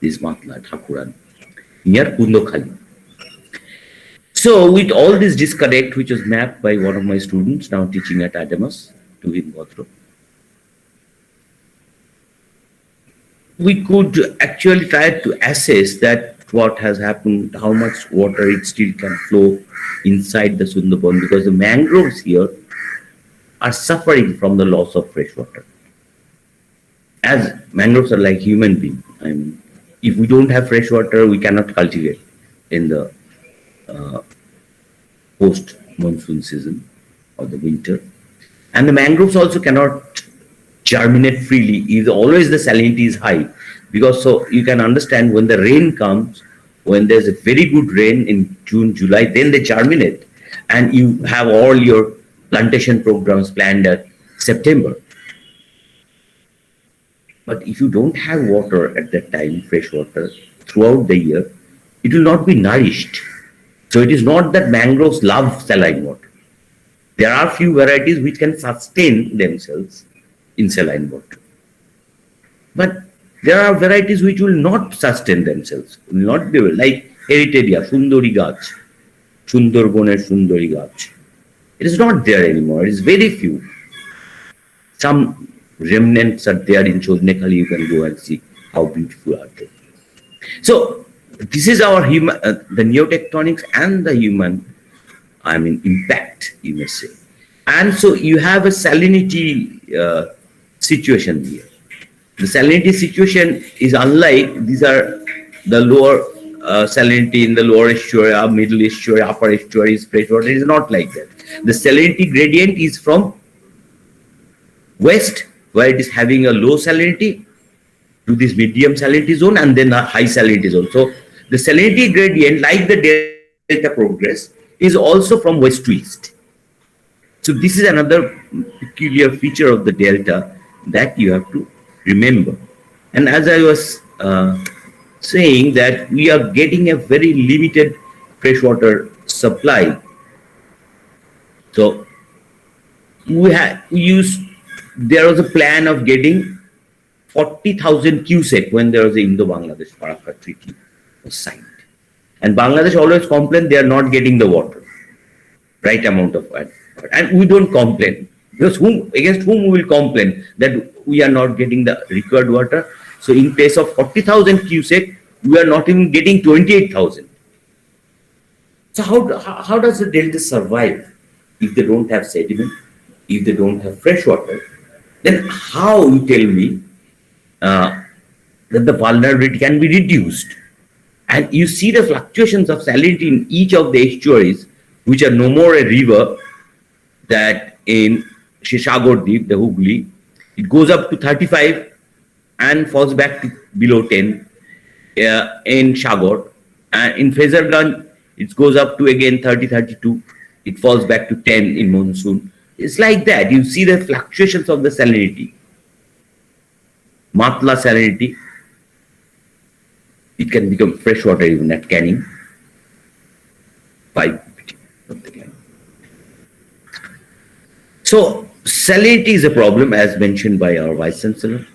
this Matla, Thakuran, near Kundokhali. So with all this disconnect, which was mapped by one of my students now teaching at Adamas, to him Bhadra, we could actually try to assess that what has happened, how much water it still can flow inside the Sundarban, because the mangroves here are suffering from the loss of fresh water. As mangroves are like human beings. I mean, if we don't have fresh water, we cannot cultivate in the post-monsoon season or the winter. And the mangroves also cannot germinate freely if always the salinity is high. Because so you can understand, when the rain comes, when there's a very good rain in June, July, then they germinate. And you have all your plantation programs planned at September. But if you don't have water at that time, fresh water, throughout the year, it will not be nourished. So it is not that mangroves love saline water. There are few varieties which can sustain themselves in saline water. But there are varieties which will not sustain themselves, will not be able, like Heritaria, Sundari Gach, Sundarbaner Sundari Gach. It is not there anymore. It is very few. Some remnants are there in Chodnekhali. You can go and see how beautiful are they. So this is our human, the neotectonics and the human, impact, you may say. And so you have a salinity situation here. The salinity situation is unlike, these are the lower salinity in the lower estuary, middle estuary, upper estuary is freshwater. It is not like that. The salinity gradient is from west, where it is having a low salinity, to this medium salinity zone, and then a high salinity zone. So the salinity gradient, like the delta progress, is also from west to east. So this is another peculiar feature of the delta that you have to remember. And as I was saying, that we are getting a very limited freshwater supply. So there was a plan of getting 40,000 cubic when there was the Indo-Bangladesh Farakka Treaty was signed. And Bangladesh always complained they are not getting the water, right amount of water. And we don't complain, because against whom we will complain that we are not getting the required water? So in place of 40,000 cubic, we are not even getting 28,000. So how does the delta survive if they don't have sediment, if they don't have fresh water? Then how, you tell me, that the vulnerability can be reduced? And you see the fluctuations of salinity in each of the estuaries, which are no more a river, that in Shishagordeep, the Hooghly, it goes up to 35 and falls back to below 10 in Shagor. And in Fezerganj, it goes up to again 30, 32. It falls back to 10 in monsoon. It's like that. You see the fluctuations of the salinity. Matla salinity, it can become freshwater even at canning. 5 something like. So salinity is a problem, as mentioned by our Vice Chancellor,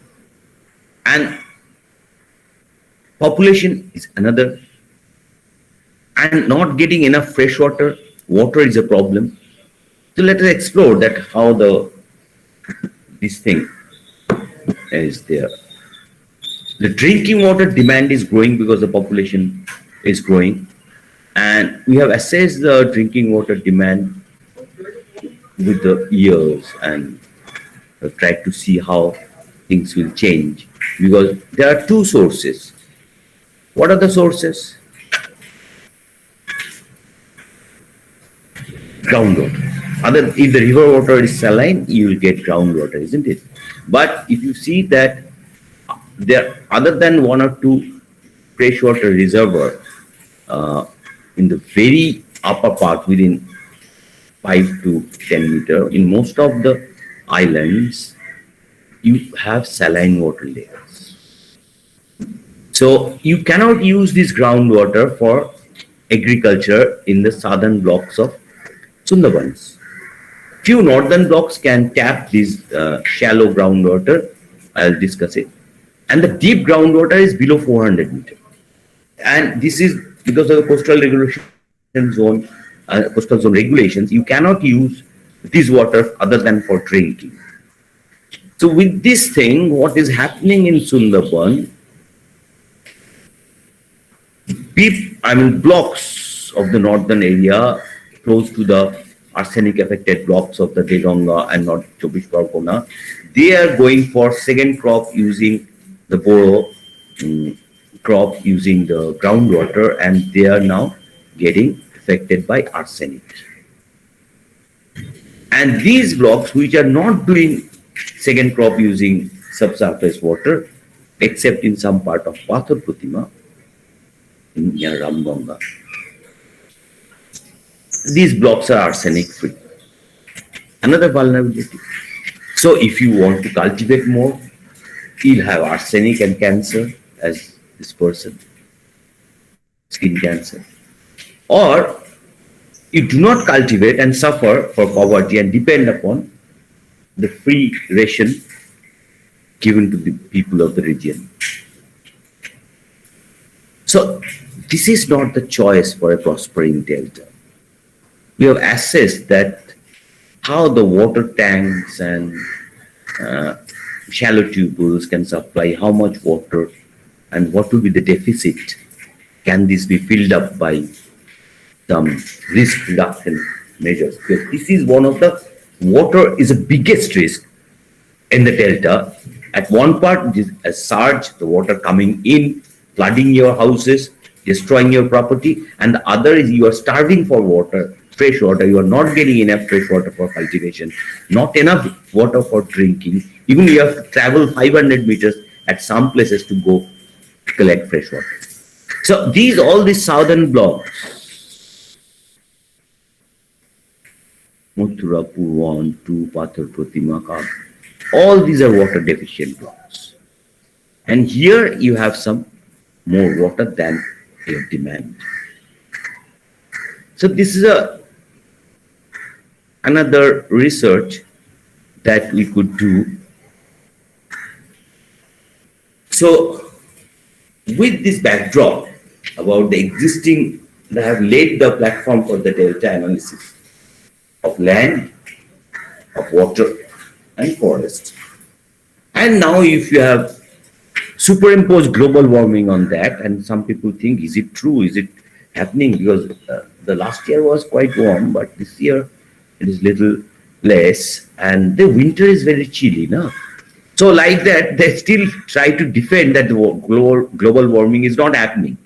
and population is another, and not getting enough fresh water is a problem. So let us explore that how this thing is there. The drinking water demand is growing because the population is growing, and we have assessed the drinking water demand with the years and tried to see how things will change, because there are two sources. What are the sources? Groundwater. If the river water is saline, you will get groundwater, isn't it? But if you see that there, other than one or two freshwater reservoir in the very upper part within 5 to 10 meter, in most of the islands, you have saline water layers. So you cannot use this groundwater for agriculture in the southern blocks of Sundarbans. Few northern blocks can tap this shallow groundwater. I'll discuss it. And the deep groundwater is below 400 meters. And this is because of the coastal regulation zone, coastal zone regulations. You cannot use this water other than for drinking. So with this thing, what is happening in Sundarban, blocks of the northern area close to the arsenic affected blocks of the Dedonga and North Chobish Pargona, they are going for second crop using the boro crop using the groundwater, and they are now getting affected by arsenic. And these blocks which are not doing second crop using subsurface water, except in some part of Pathar Pratima, near Ramganga, these blocks are arsenic free. Another vulnerability. So if you want to cultivate more, He'll have arsenic and cancer as this person, skin cancer. Or you do not cultivate and suffer for poverty and depend upon the free ration given to the people of the region. So this is not the choice for a prospering delta. We have assessed that how the water tanks and shallow tubules can supply how much water and what will be the deficit. Can this be filled up by some risk reduction measures? Because this is one of the, water is the biggest risk in the delta. At one part, it is a surge, the water coming in, flooding your houses, destroying your property, and the other is you are starving for water, fresh water. You are not getting enough fresh water for cultivation, not enough water for drinking. Even you have to travel 500 meters at some places to go to collect fresh water. So all these southern blocks, Mathura, Purwan, 2, Pathar, Pratima, Kab, all these are water deficient blocks. And here you have some more water than your demand. So this is another research that we could do. So with this backdrop about the existing, I have laid the platform for the delta analysis of land, of water and forest. And now if you have superimposed global warming on that, and some people think, is it true? Is it happening? Because the last year was quite warm, but this year it is little less, and the winter is very chilly now. So like that, they still try to defend that the global warming is not happening.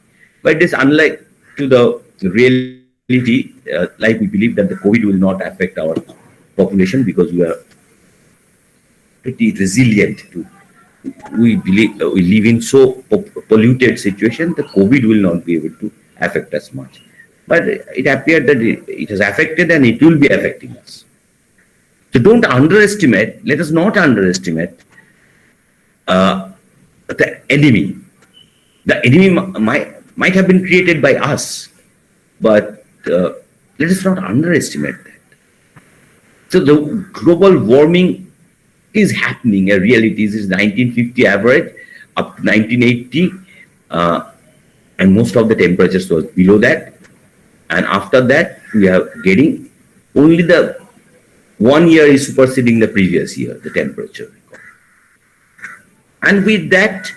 But it is unlike to the reality, like we believe that the COVID will not affect our population because we are pretty resilient to, we believe we live in so polluted situation, the COVID will not be able to affect us much. But it appeared that it has affected and it will be affecting us. So don't underestimate, let us not underestimate the enemy. The enemy might have been created by us, but let us not underestimate that. So the global warming is happening. A reality is 1950 average up to 1980, and most of the temperatures was below that. And after that, we are getting only the 1 year is superseding the previous year, the temperature. And with that,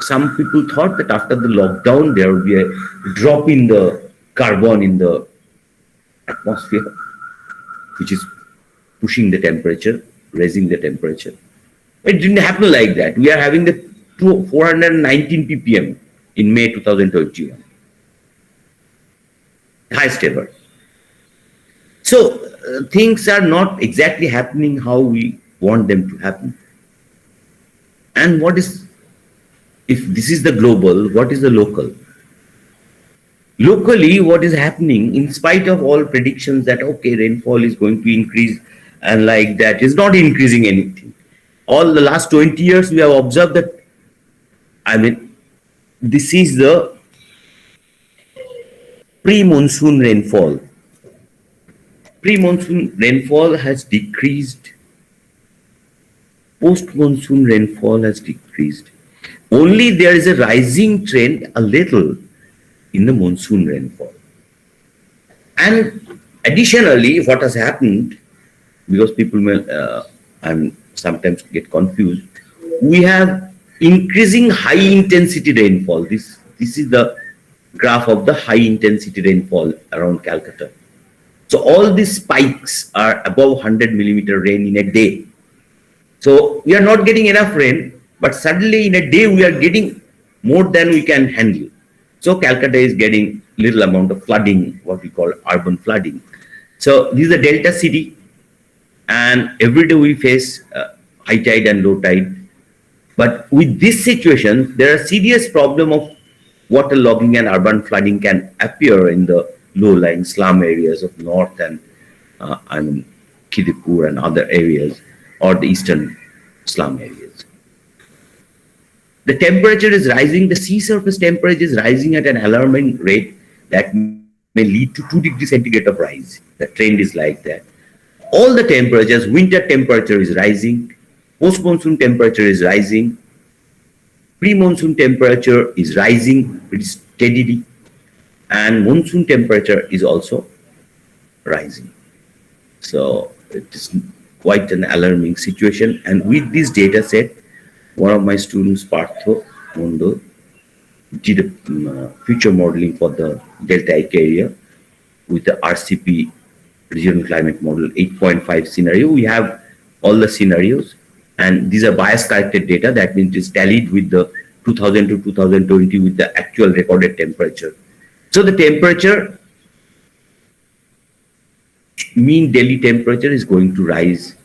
some people thought that after the lockdown, there would be a drop in the carbon in the atmosphere, which is pushing the temperature, raising the temperature. It didn't happen like that. We are having the 419 ppm in May 2021. Highest ever. So things are not exactly happening how we want them to happen. And what is, if this is the global, what is the local? Locally, what is happening, in spite of all predictions that, okay, rainfall is going to increase and like that, is not increasing anything. All the last 20 years, we have observed that, I mean, this is the pre-monsoon rainfall. Pre-monsoon rainfall has decreased. Post-monsoon rainfall has decreased. Only there is a rising trend a little in the monsoon rainfall. And additionally, what has happened, because people may sometimes get confused, we have increasing high intensity rainfall. This is the graph of the high intensity rainfall around Calcutta. So all these spikes are above 100 millimeter rain in a day. So we are not getting enough rain, but suddenly in a day we are getting more than we can handle. So Calcutta is getting little amount of flooding, what we call urban flooding. So this is a delta city, and every day we face high tide and low tide. But with this situation, there are serious problem of water logging and urban flooding can appear in the low-lying slum areas of north and Khidipur and other areas, or the eastern slum areas. The temperature is rising, the sea surface temperature is rising at an alarming rate that may lead to 2 degrees centigrade of rise. The trend is like that. All the temperatures, winter temperature is rising, post-monsoon temperature is rising, pre-monsoon temperature is rising pretty steadily, and monsoon temperature is also rising. So it is quite an alarming situation. And with this data set, one of my students, Partho Mondo, did a future modeling for the deltaic area with the RCP regional climate model 8.5 scenario. We have all the scenarios, and these are bias corrected data. That means it's tallied with the 2000 to 2020 with the actual recorded temperature. So the temperature, mean daily temperature is going to rise.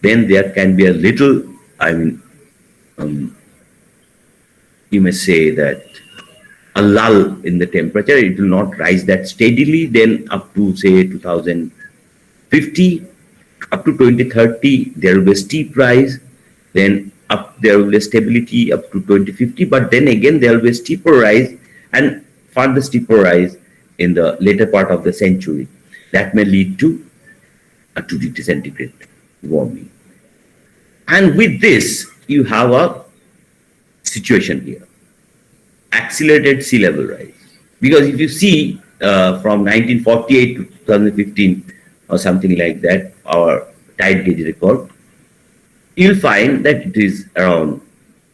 Then there can be a little, you may say that a lull in the temperature. It will not rise that steadily. Then up to say 2050, up to 2030, there will be a steep rise. Then there will be a stability up to 2050. But then again, there will be a steeper rise and further steeper rise in the later part of the century. That may lead to a 2 degree centigrade warming. And with this, you have a situation here. Accelerated sea level rise. Because if you see from 1948 to 2015 or something like that, our tide gauge record, you'll find that it is around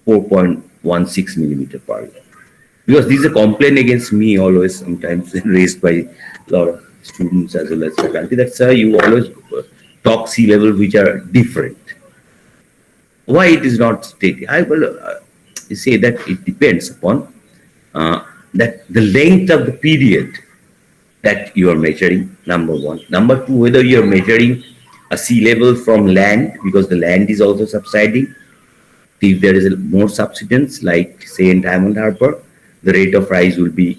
4.16 millimeter per year. Because this is a complaint against me always, sometimes raised by a lot of students as well as faculty, that sir, you always talk sea level which are different. Why it is not steady? I will say that it depends upon that the length of the period that you are measuring, number one. Number two, whether you are measuring a sea level from land, because the land is also subsiding. If there is more subsidence, like say in Diamond Harbour, the rate of rise will be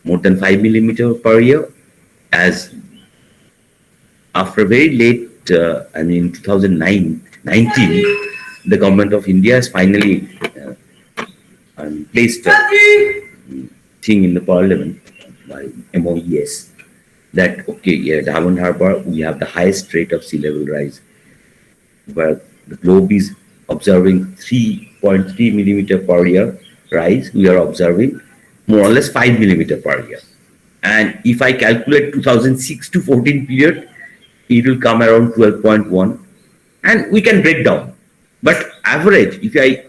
more than 5 millimeter per year. As after very late, 2019, the government of India has finally placed a thing in the parliament by MOES that, okay, yeah, Diamond Harbour, we have the highest rate of sea level rise, where the globe is observing 3.3 millimeter per year rise. We are observing more or less 5 millimeter per year. And if I calculate 2006 to 14 period, it will come around 12.1, and we can break down. But average, if I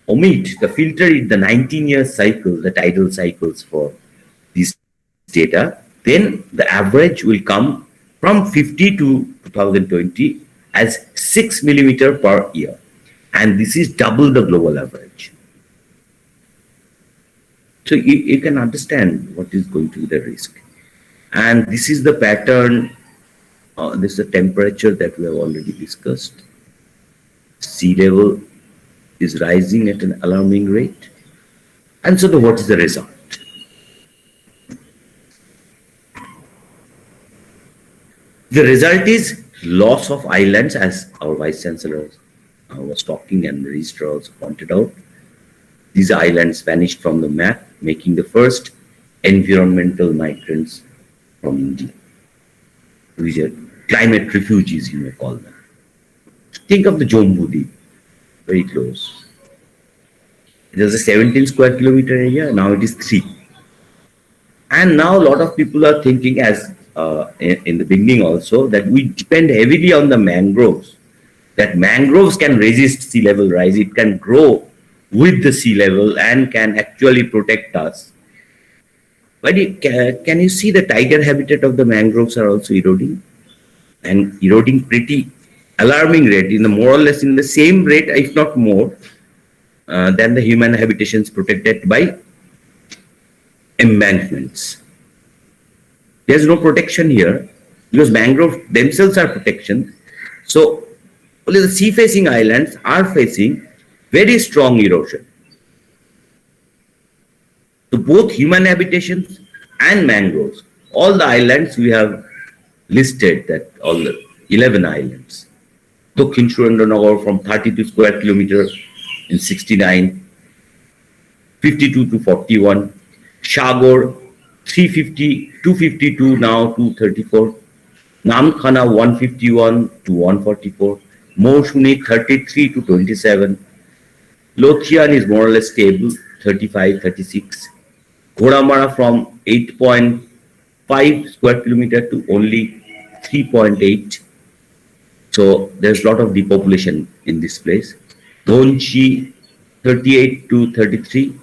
omit the filter in the 19-year cycle, the tidal cycles for this data, then the average will come from 50 to 2020 as 6 millimeter per year. And this is double the global average. So you can understand what is going to be the risk. And this is the pattern, this is the temperature that we have already discussed. Sea level is rising at an alarming rate. And so what is the result? The result is loss of islands, as our Vice Chancellor was talking and the Registrar also pointed out. These islands vanished from the map, making the first environmental migrants from India, which are climate refugees, you may call them. Think of the Jambu Deep, very close. It was a 17 square kilometer area, now it is 3. And now a lot of people are thinking, as in the beginning also, that we depend heavily on the mangroves, that mangroves can resist sea level rise, it can grow with the sea level and can actually protect us. But can you see the tiger habitat of the mangroves are also eroding, and eroding pretty alarming rate, in the more or less in the same rate, if not more, than the human habitations protected by embankments. There's no protection here because mangroves themselves are protection. So only the sea-facing islands are facing very strong erosion. So both human habitations and mangroves, all the islands we have listed, that all the 11 islands. Dakshin Surendra Nagar from 32 square kilometers in 69, 52 to 41, Shagor 350, 252 now 234, Namkhana 151 to 144, Moshuni 33 to 27, Lothian is more or less stable 35, 36, Ghodamara from 8.5 square kilometer to only 3.8. So there's a lot of depopulation in this place. Donchi 38 to 33,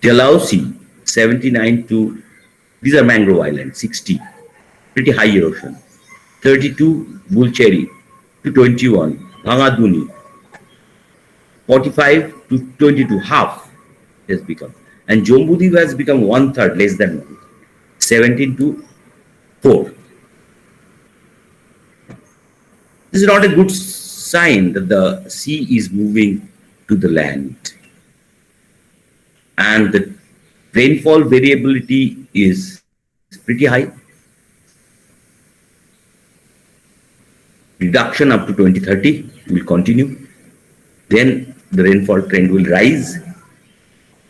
Dalhousie 79 to, these are mangrove islands, 60, pretty high erosion. 32, Bulcheri to 21, Bhangaduni 45 to 22, half has become. And Jambudip has become 1/3, less than 1, 17 to 4. This is not a good sign that the sea is moving to the land. And the rainfall variability is pretty high. Reduction up to 2030 will continue. Then the rainfall trend will rise.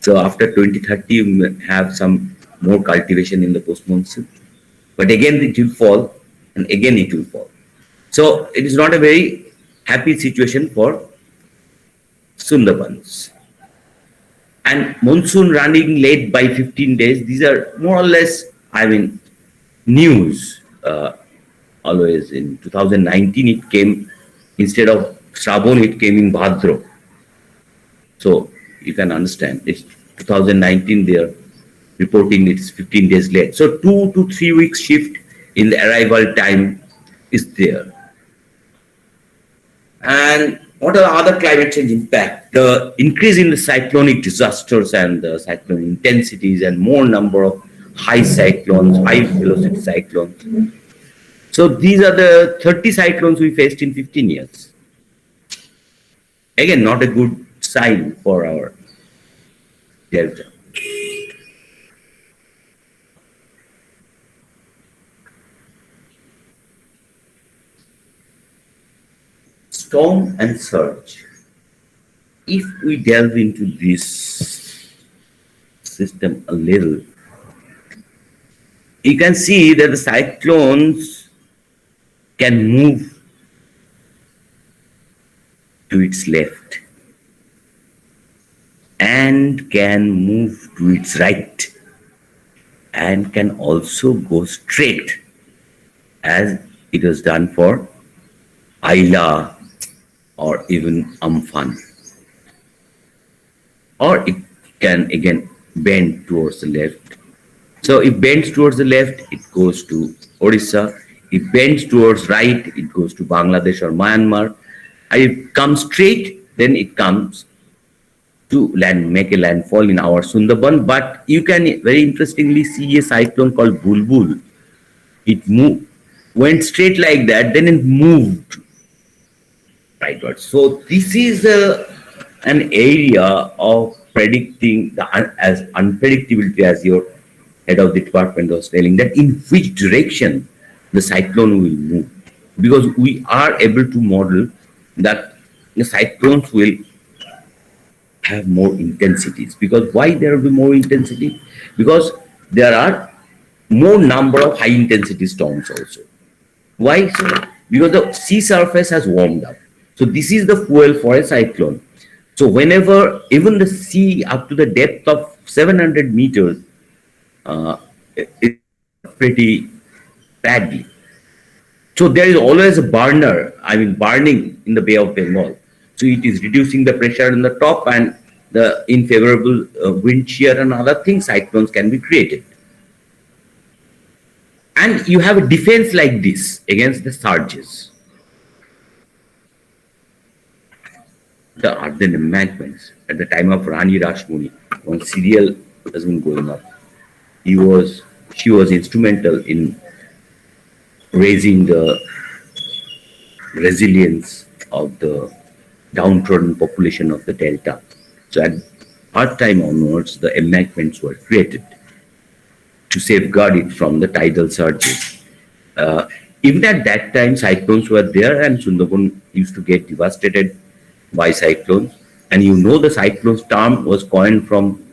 So after 2030, we will have some more cultivation in the post-monsoon. But again, it will fall, and again it will fall. So it is not a very happy situation for Sundarbans. And monsoon running late by 15 days, these are more or less, news. Always in 2019, it came, instead of Shravan, it came in Bhadra. So you can understand, it's 2019, they are reporting it's 15 days late. So 2 to 3 weeks shift in the arrival time is there. And what are the other climate change impact? The increase in the cyclonic disasters and the cyclone intensities and more number of high cyclones, high velocity cyclones. So these are the 30 cyclones we faced in 15 years. Again, not a good sign for our delta. Storm and surge. If we delve into this system a little, you can see that the cyclones can move to its left and can move to its right and can also go straight, as it was done for Ayla or even Amphan. Or it can again bend towards the left. So if bends towards the left, it goes to Orissa. If bends towards right, it goes to Bangladesh or Myanmar. And if it comes straight, then it comes to land, make a landfall in our Sundarban. But you can very interestingly see a cyclone called Bulbul. It went straight like that, then it moved rightwards. So this is an area of predicting as unpredictability, as your head of the department was telling, that in which direction the cyclone will move. Because we are able to model that the cyclones will have more intensities. Because why there will be more intensity? Because there are more number of high intensity storms also. Why so? Because the sea surface has warmed up. So this is the fuel for a cyclone. So whenever even the sea up to the depth of 700 meters is pretty badly. So there is always a burning in the Bay of Bengal. So it is reducing the pressure on the top, and the unfavorable wind shear and other things, cyclones can be created. And you have a defense like this against the surges. The earthen embankments at the time of Rani Rashmuni, when serial has been going up, she was instrumental in raising the resilience of the downtrodden population of the delta. So at our time onwards, the embankments were created to safeguard it from the tidal surges. Even at that time, cyclones were there, and Sundarban used to get devastated by cyclones. And you know the cyclones term was coined from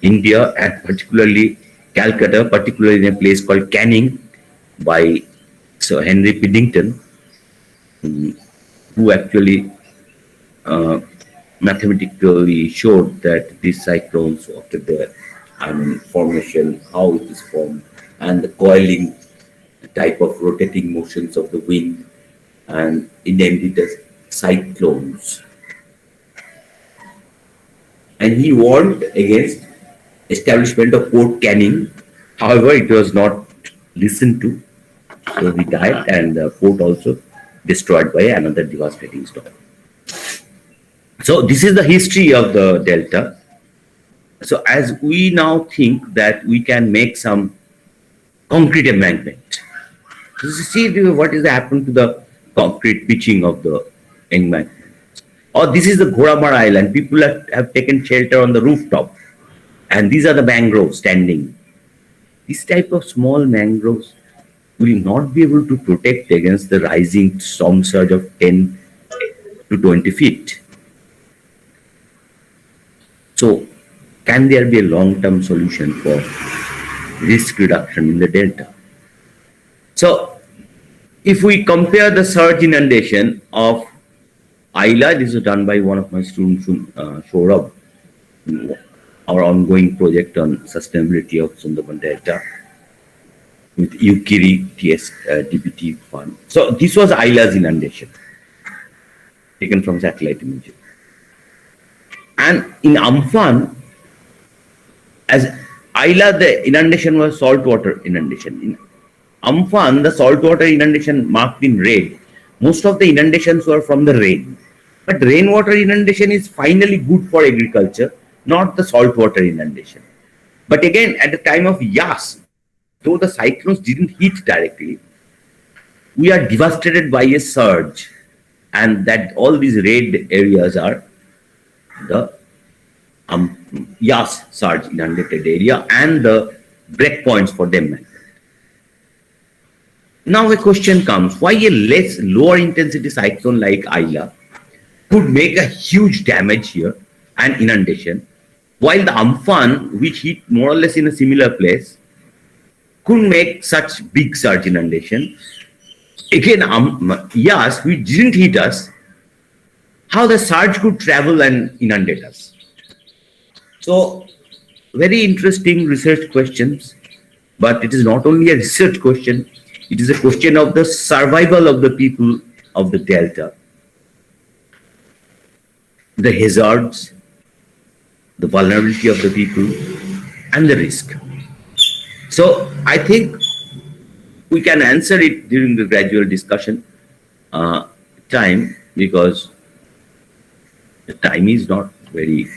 India, and particularly Calcutta, particularly in a place called Canning by Sir Henry Piddington, who actually mathematically showed that these cyclones, after their formation, how it is formed, and the coiling type of rotating motions of the wind, and he named it as cyclones. And he warned against establishment of Port Canning. However, it was not listened to, so he died, and the port also destroyed by another devastating storm. So this is the history of the delta. So as we now think that we can make some concrete embankment. So see what is happened to the concrete pitching of the embankment. Or this is the Ghoramar Island. People have taken shelter on the rooftop. And these are the mangroves standing. This type of small mangroves will not be able to protect against the rising storm surge of 10 to 20 feet. So, can there be a long-term solution for risk reduction in the delta? So, if we compare the surge inundation of Ayla, this is done by one of my students, Saurabh, our ongoing project on sustainability of Sundarban Delta with UKIRI DPT fund. So this was Ayla's inundation taken from satellite images. And in Amphan, as Ayla, the inundation was saltwater inundation. In Amphan, the saltwater inundation marked in red. Most of the inundations were from the rain. But rainwater inundation is finally good for agriculture, not the saltwater inundation. But again, at the time of Yas, though the cyclones didn't hit directly, we are devastated by a surge, and that all these red areas are the Yas surge inundated area and the breakpoints for them. Now a question comes, why a lower intensity cyclone like Ayla could make a huge damage here and inundation, while the Amphan, which hit more or less in a similar place, couldn't make such big surge inundation. Again, Yas, which didn't hit us, how the surge could travel and inundate us. So, very interesting research questions, but it is not only a research question, it is a question of the survival of the people of the delta, the hazards, the vulnerability of the people, and the risk. So I think we can answer it during the gradual discussion time, because the time is not very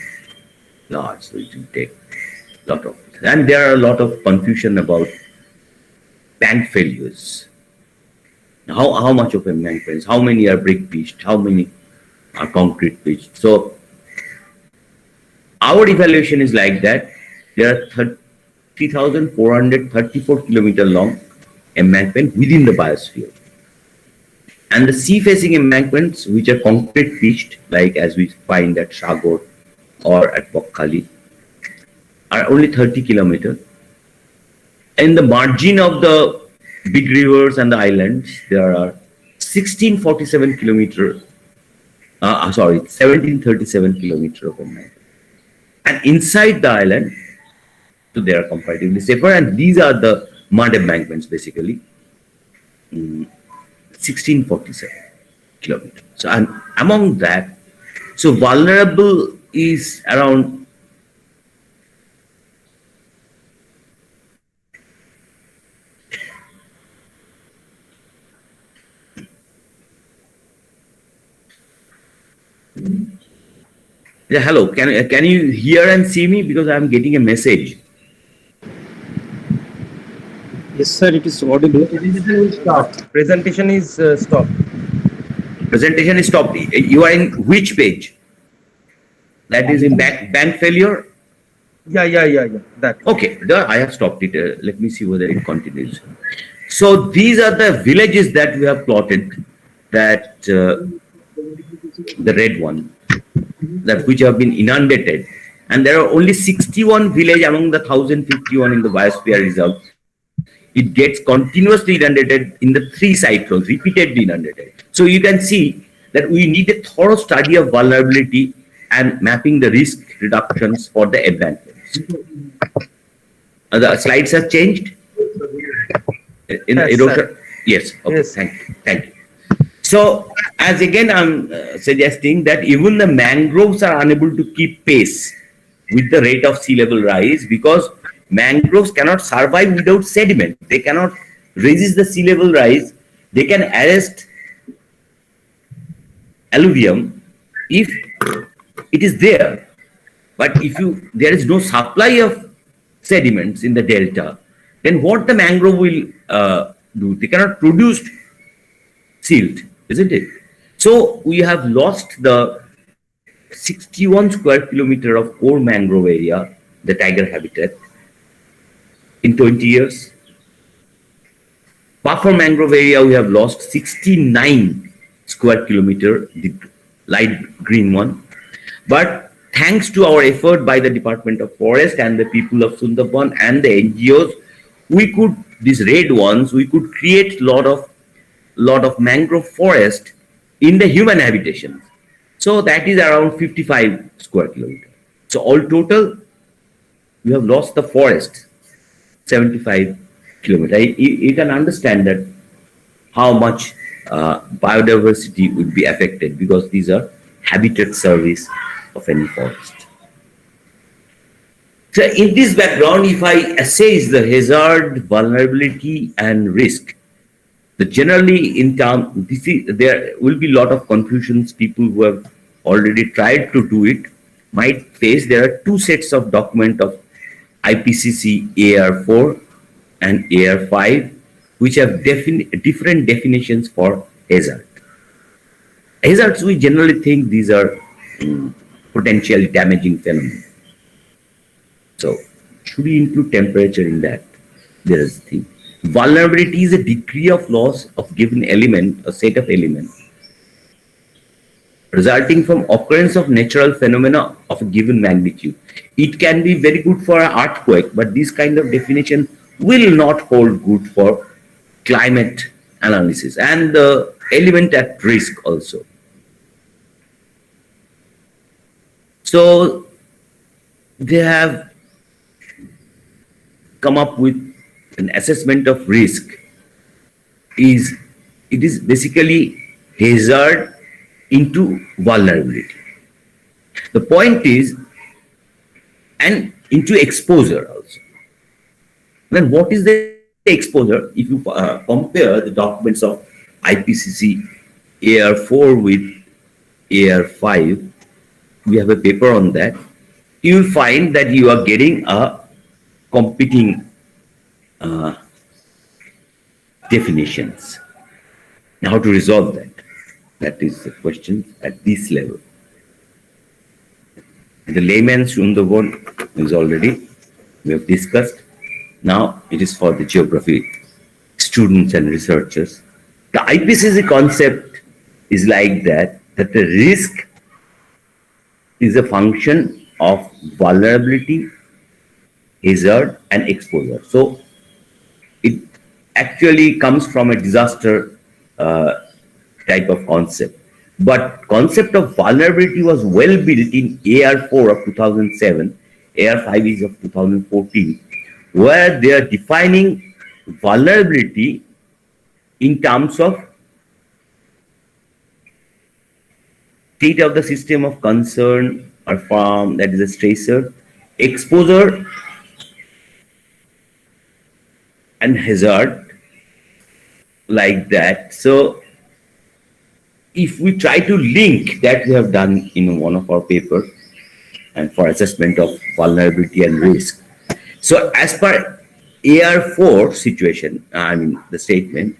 large, so it will take a lot of, and there are a lot of confusion about bank failures. How much of embankments, how many are brick pitched, how many are concrete pitched. So our evaluation is like that. There are 3,434 kilometer long embankment within the biosphere. And the sea facing embankments, which are concrete pitched, like as we find at Shagor or at Bokhali, are only 30 kilometers. In the margin of the big rivers and the islands, there are 1647 kilometer, 1737 kilometer of embankment. And inside the island, so they are comparatively safer, and these are the mud embankments basically, 1647 kilometers. So, and among that, so vulnerable is around yeah, hello. Can you hear and see me, because I am getting a message? Yes, sir, it is audible. Presentation is stopped. Presentation is stopped. You are in which page? That is in bank failure. Yeah. That. Okay, there I have stopped it. Let me see whether it continues. So these are the villages that we have plotted. That the red one. that which have been inundated, and there are only 61 villages among the 1051 in the biosphere reserve. It gets continuously inundated in the 3 cyclones, repeatedly inundated. So you can see that we need a thorough study of vulnerability and mapping the risk reductions for the embankments. The slides have changed? In Yes, erosion? sir. Yes. Okay. Yes. Thank you. Thank you. So, as again, I'm suggesting that even the mangroves are unable to keep pace with the rate of sea level rise, because mangroves cannot survive without sediment. They cannot resist the sea level rise. They can arrest alluvium if it is there. But if there is no supply of sediments in the delta, then what the mangrove will do? They cannot produce silt, isn't it? So we have lost the 61 square kilometer of core mangrove area, the tiger habitat, in 20 years. Buffer mangrove area, we have lost 69 square kilometer, the light green one. But thanks to our effort by the Department of Forest and the people of Sundarban and the NGOs, these red ones, we could create lot of mangrove forest in the human habitation. So that is around 55 square kilometers. So all total, we have lost the forest 75 kilometers. You can understand that how much biodiversity would be affected, because these are habitat service of any forest. So in this background, if I assess the hazard, vulnerability, and risk, generally in term, there will be a lot of confusions. People who have already tried to do it might face. There are 2 sets of document of IPCC AR4 and AR5, which have different definitions for hazard. Hazards, we generally think these are potentially damaging phenomena. So, should we include temperature in that? There is the thing. Vulnerability is a degree of loss of given element, a set of elements, resulting from occurrence of natural phenomena of a given magnitude. It can be very good for an earthquake, but this kind of definition will not hold good for climate analysis and the element at risk also. So they have come up with an assessment of risk. It is basically hazard into vulnerability. The point is, and into exposure also. Then what is the exposure? If you compare the documents of IPCC AR4 with AR5, we have a paper on that. You will find that you are getting a competing definitions. Now, how to resolve that? That is the question at this level. The layman's Sundarban is already, we have discussed. Now it is for the geography students and researchers. The IPCC concept is like that the risk is a function of vulnerability, hazard, and exposure. So it actually comes from a disaster type of concept. But concept of vulnerability was well built in AR4 of 2007, AR5 is of 2014, where they are defining vulnerability in terms of state of the system of concern or farm, that is a stressor, exposure, and hazard, like that. So if we try to link that, we have done in one of our papers and for assessment of vulnerability and risk. So as per AR4 situation, I mean the statement,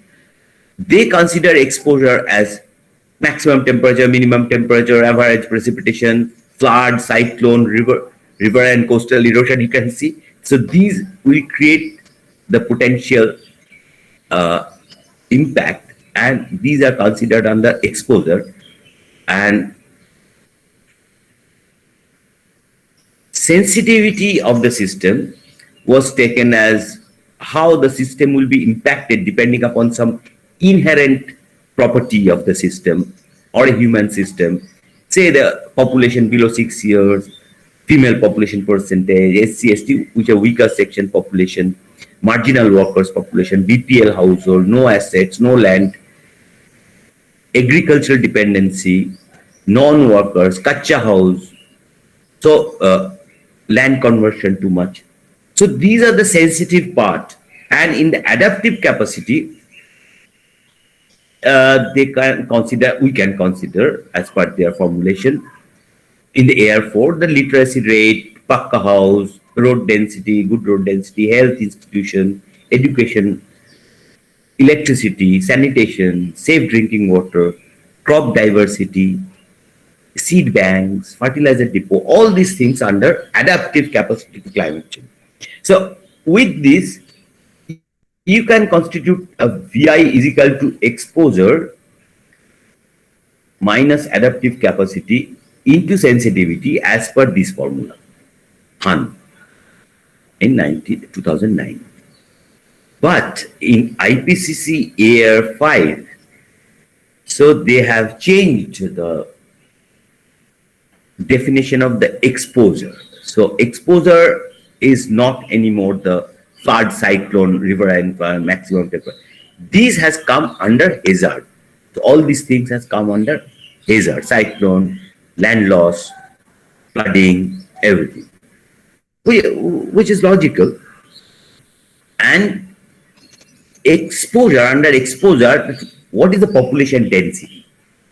they consider exposure as maximum temperature, minimum temperature, average precipitation, flood, cyclone, river and coastal erosion, you can see. So these will create the potential impact, and these are considered under exposure. And sensitivity of the system was taken as how the system will be impacted depending upon some inherent property of the system or a human system. Say the population below 6 years, female population percentage, SC, ST, which are weaker section population, marginal workers population, BPL household, no assets, no land, agricultural dependency, non-workers, kacha house, so land conversion too much. So these are the sensitive part. And in the adaptive capacity, we can consider as per their formulation, in the air for the literacy rate, pakka house, road density, good road density, health institution, education, electricity, sanitation, safe drinking water, crop diversity, seed banks, fertilizer depot, all these things under adaptive capacity to climate change. So with this, you can constitute a VI is equal to exposure minus adaptive capacity into sensitivity as per this formula, Han, in 2009. But in IPCC AR 5, so they have changed the definition of the exposure. So exposure is not anymore the flood, cyclone, river and maximum temperature. This has come under hazard. So all these things has come under hazard, cyclone, land loss, flooding, everything, which is logical. And exposure, under exposure, what is the population density?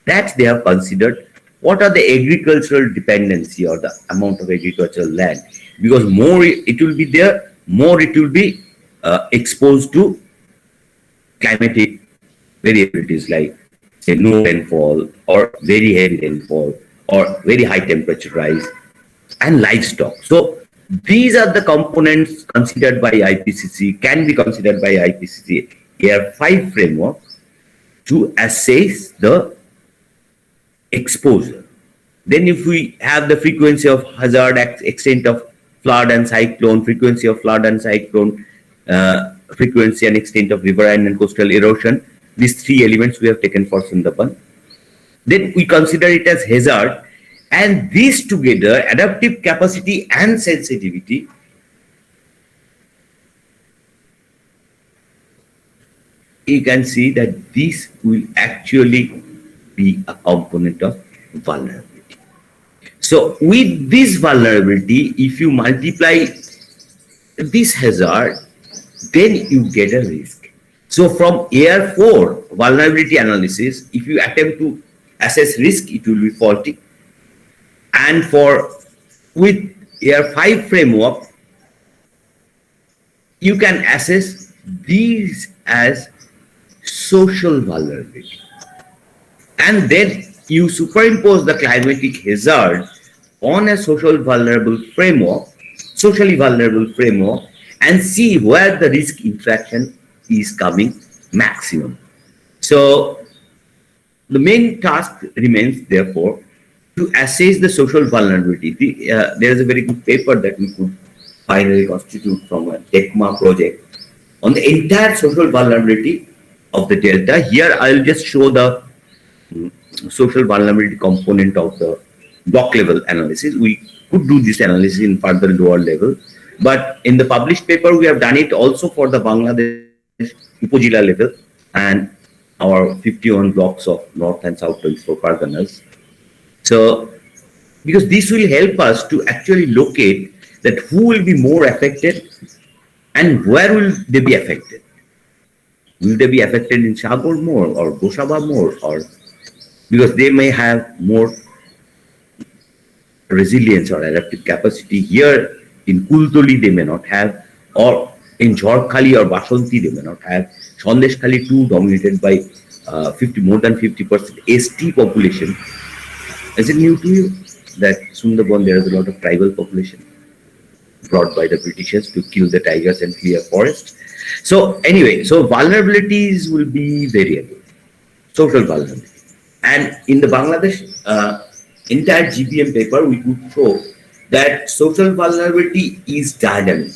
That they have considered. What are the agricultural dependency or the amount of agricultural land? Because more it will be there, more it will be exposed to climatic variabilities like say no rainfall or very heavy rainfall or very high temperature rise and livestock. So these are the components considered by IPCC, can be considered by IPCC Air 5 framework to assess the exposure. Then if we have the frequency of hazard, extent of flood and cyclone, frequency of flood and cyclone, frequency and extent of riverine and coastal erosion, these three elements we have taken for Sundarban. Then we consider it as hazard, and these together, adaptive capacity and sensitivity, you can see that this will actually be a component of vulnerability. So with this vulnerability, if you multiply this hazard, then you get a risk. So from AR 4 vulnerability analysis, if you attempt to assess risk, it will be faulty. And with AR 5 framework, you can assess these as social vulnerability. And then you superimpose the climatic hazard on a socially vulnerable framework, and see where the risk interaction is coming maximum. So the main task remains, therefore, to assess the social vulnerability. There is a very good paper that we could finally constitute from a TECMA project on the entire social vulnerability of the delta. Here I'll just show the social vulnerability component of the block level analysis. We could do this analysis in further lower level, but in the published paper we have done it also for the Bangladesh Upazila level and our 51 blocks of North and South 24 Parganas. So because this will help us to actually locate that who will be more affected and where will they be affected. Will they be affected in Shagor more or Goshaba more, or because they may have more resilience or adaptive capacity. Here in Kultoli they may not have, or in Jharkhali or Basanti they may not have. Sandeshkhali too, dominated by more than 50% ST population. Is it new to you that Sundarban there is a lot of tribal population brought by the Britishers to kill the tigers and clear forest? So anyway, so vulnerabilities will be variable, social vulnerability. And in the Bangladesh entire GBM paper, we could show that social vulnerability is dynamic.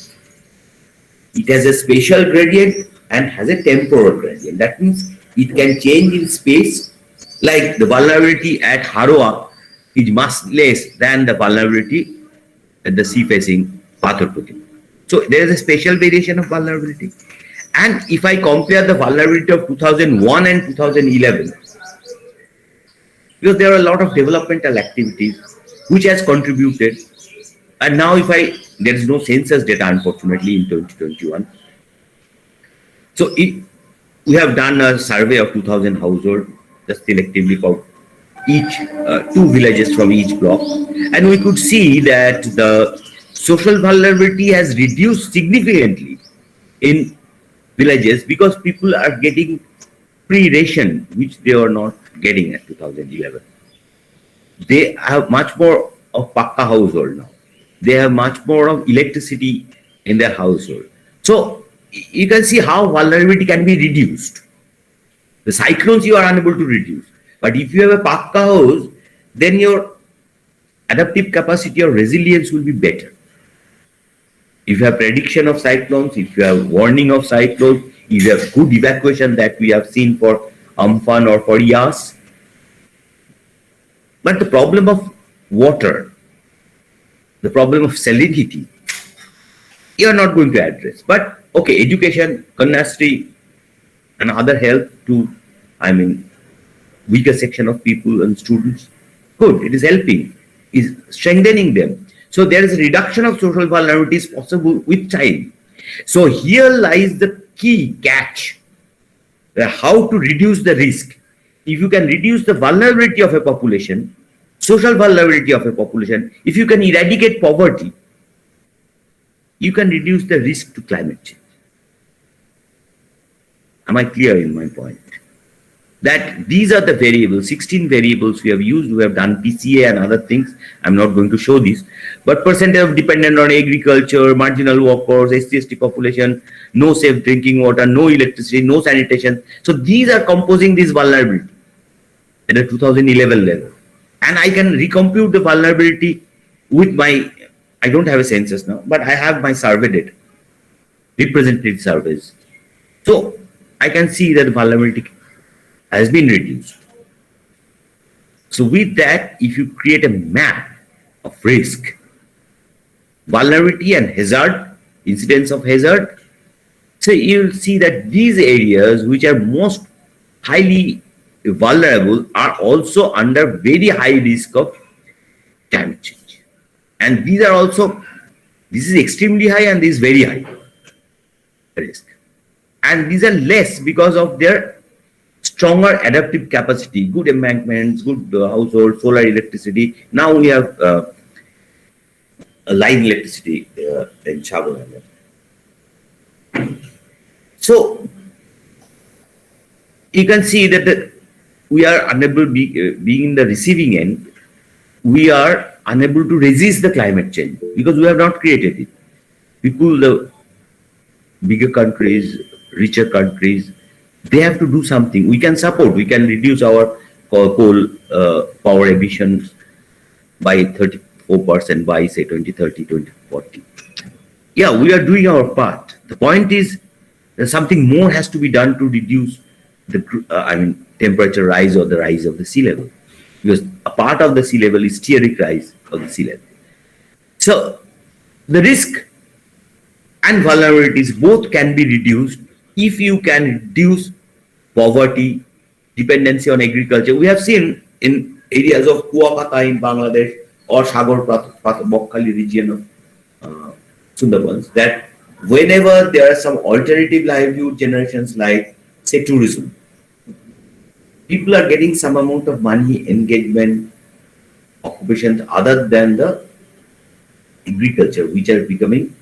It has a spatial gradient and has a temporal gradient. That means it can change in space, like the vulnerability at Haroa is much less than the vulnerability at the sea facing Pathurputi. So there is a spatial variation of vulnerability. And if I compare the vulnerability of 2001 and 2011, because there are a lot of developmental activities which has contributed. And now there is no census data unfortunately in 2021. So we have done a survey of 2,000 households, just selectively for each, 2 villages from each block. And we could see that the social vulnerability has reduced significantly in villages because people are getting free ration, which they were not getting at 2011. They have much more of Pakka household now. They have much more of electricity in their household. So you can see how vulnerability can be reduced. The cyclones you are unable to reduce. But if you have a Pakka house, then your adaptive capacity or resilience will be better. If you have prediction of cyclones, if you have warning of cyclones, if you have good evacuation that we have seen for Amphan or for Yas. But the problem of water, the problem of salinity, you are not going to address. But okay, education, Kanasri, and other help to, weaker section of people and students, good, it is helping, is strengthening them. So there is a reduction of social vulnerabilities possible with time. So here lies the key catch, how to reduce the risk. If you can reduce the vulnerability of a population, social vulnerability of a population, if you can eradicate poverty, you can reduce the risk to climate change. Am I clear in my point? That these are the variables, 16 variables we have used. We have done PCA and other things. I'm not going to show this. But percentage of dependent on agriculture, marginal workers, SC/ST population, no safe drinking water, no electricity, no sanitation. So these are composing this vulnerability at a 2011 level. And I can recompute the vulnerability with I don't have a census now, but I have my survey data, representative surveys. So I can see that vulnerability has been reduced. So with that, if you create a map of risk, vulnerability and hazard, incidence of hazard, so you'll see that these areas which are most highly vulnerable are also under very high risk of climate change. And these are also, this is extremely high and this is very high risk. And these are less because of their stronger adaptive capacity, good embankments, good household, solar electricity. Now we have line electricity in Chhagoland. So you can see that we are unable, being in the receiving end, we are unable to resist the climate change because we have not created it. People, the bigger countries, richer countries, they have to do something. We can support, we can reduce our coal power emissions by 34% by say 2030, 2040. Yeah, we are doing our part. The point is that something more has to be done to reduce the temperature rise or the rise of the sea level, because a part of the sea level is steric rise of the sea level. So the risk and vulnerabilities both can be reduced if you can reduce poverty, dependency on agriculture. We have seen in areas of Kuapata in Bangladesh or Sagar Bokhali region of Sundarbans that whenever there are some alternative livelihood generations like say tourism, people are getting some amount of money, engagement, occupations other than the agriculture, which are becoming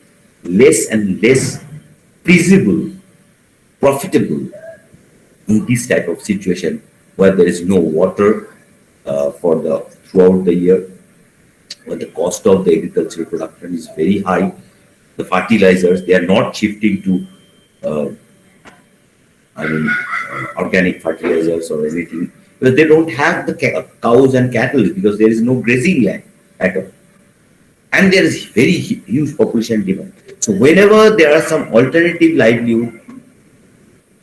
less and less feasible, profitable in this type of situation where there is no water throughout the year, where the cost of the agricultural production is very high. The fertilizers, they are not shifting to organic fertilizers or anything, because they don't have the cows and cattle, because there is no grazing land at all. and there is very huge population demand. So whenever there are some alternative livelihood,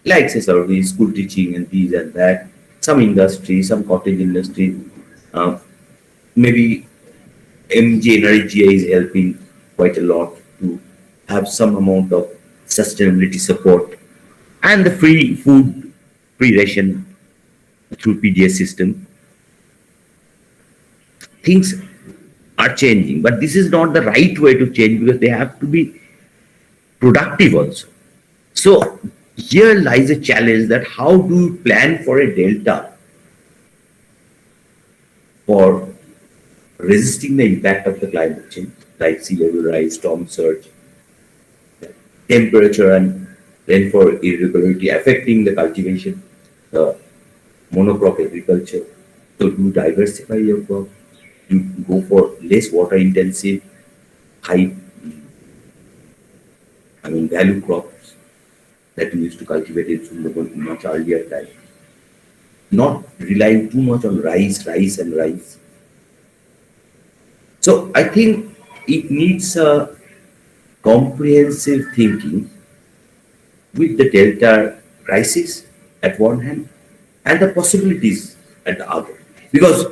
like say service, school teaching, and these and that, some industry, some cottage industry, uh, maybe MG Energy is helping quite a lot to have some amount of sustainability support, and the free food, free ration through PDS system. Things are changing, but this is not the right way to change because they have to be productive also. So here lies a challenge that how do you plan for a delta for resisting the impact of the climate change, like sea level rise, storm surge, temperature and rainfall irregularity affecting the cultivation, the monocrop agriculture. So to diversify your crop, you go for less water intensive, high, value crops that we used to cultivate in Sundarban in much earlier time. Not relying too much on rice. So I think it needs a comprehensive thinking with the delta crisis at one hand and the possibilities at the other. Because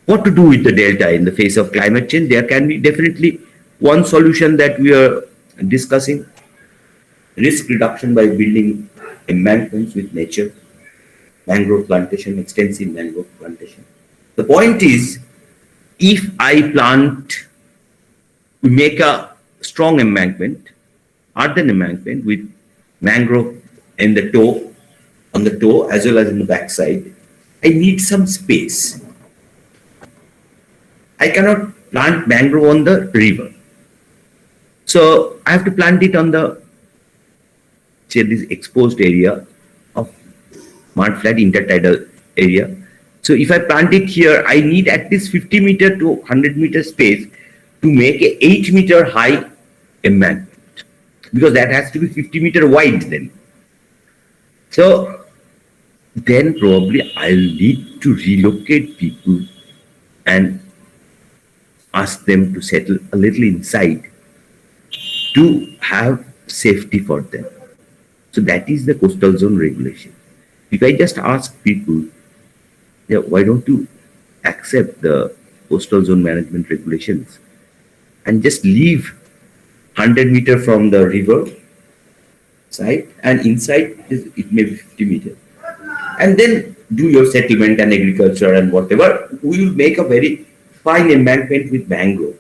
what to do with the delta in the face of climate change? There can be definitely one solution that we are discussing: risk reduction by building embankments with nature, mangrove plantation, extensive mangrove plantation. The point is, if I make a strong embankment, earthen embankment with mangrove in the toe, on the toe as well as in the backside, I need some space. I cannot plant mangrove on the river. So I have to plant it on the, say, this exposed area of mudflat intertidal area. So if I plant it here, I need at least 50 meter to 100 meter space to make a 8 meter high embankment, because that has to be 50 meter wide then. So then probably I'll need to relocate people and ask them to settle a little inside to have safety for them. So that is the coastal zone regulation. If I just ask people, yeah, why don't you accept the coastal zone management regulations and just leave 100 meter from the river side, and inside it may be 50 meters, and then do your settlement and agriculture and whatever. We will make a very fine embankment with mangrove.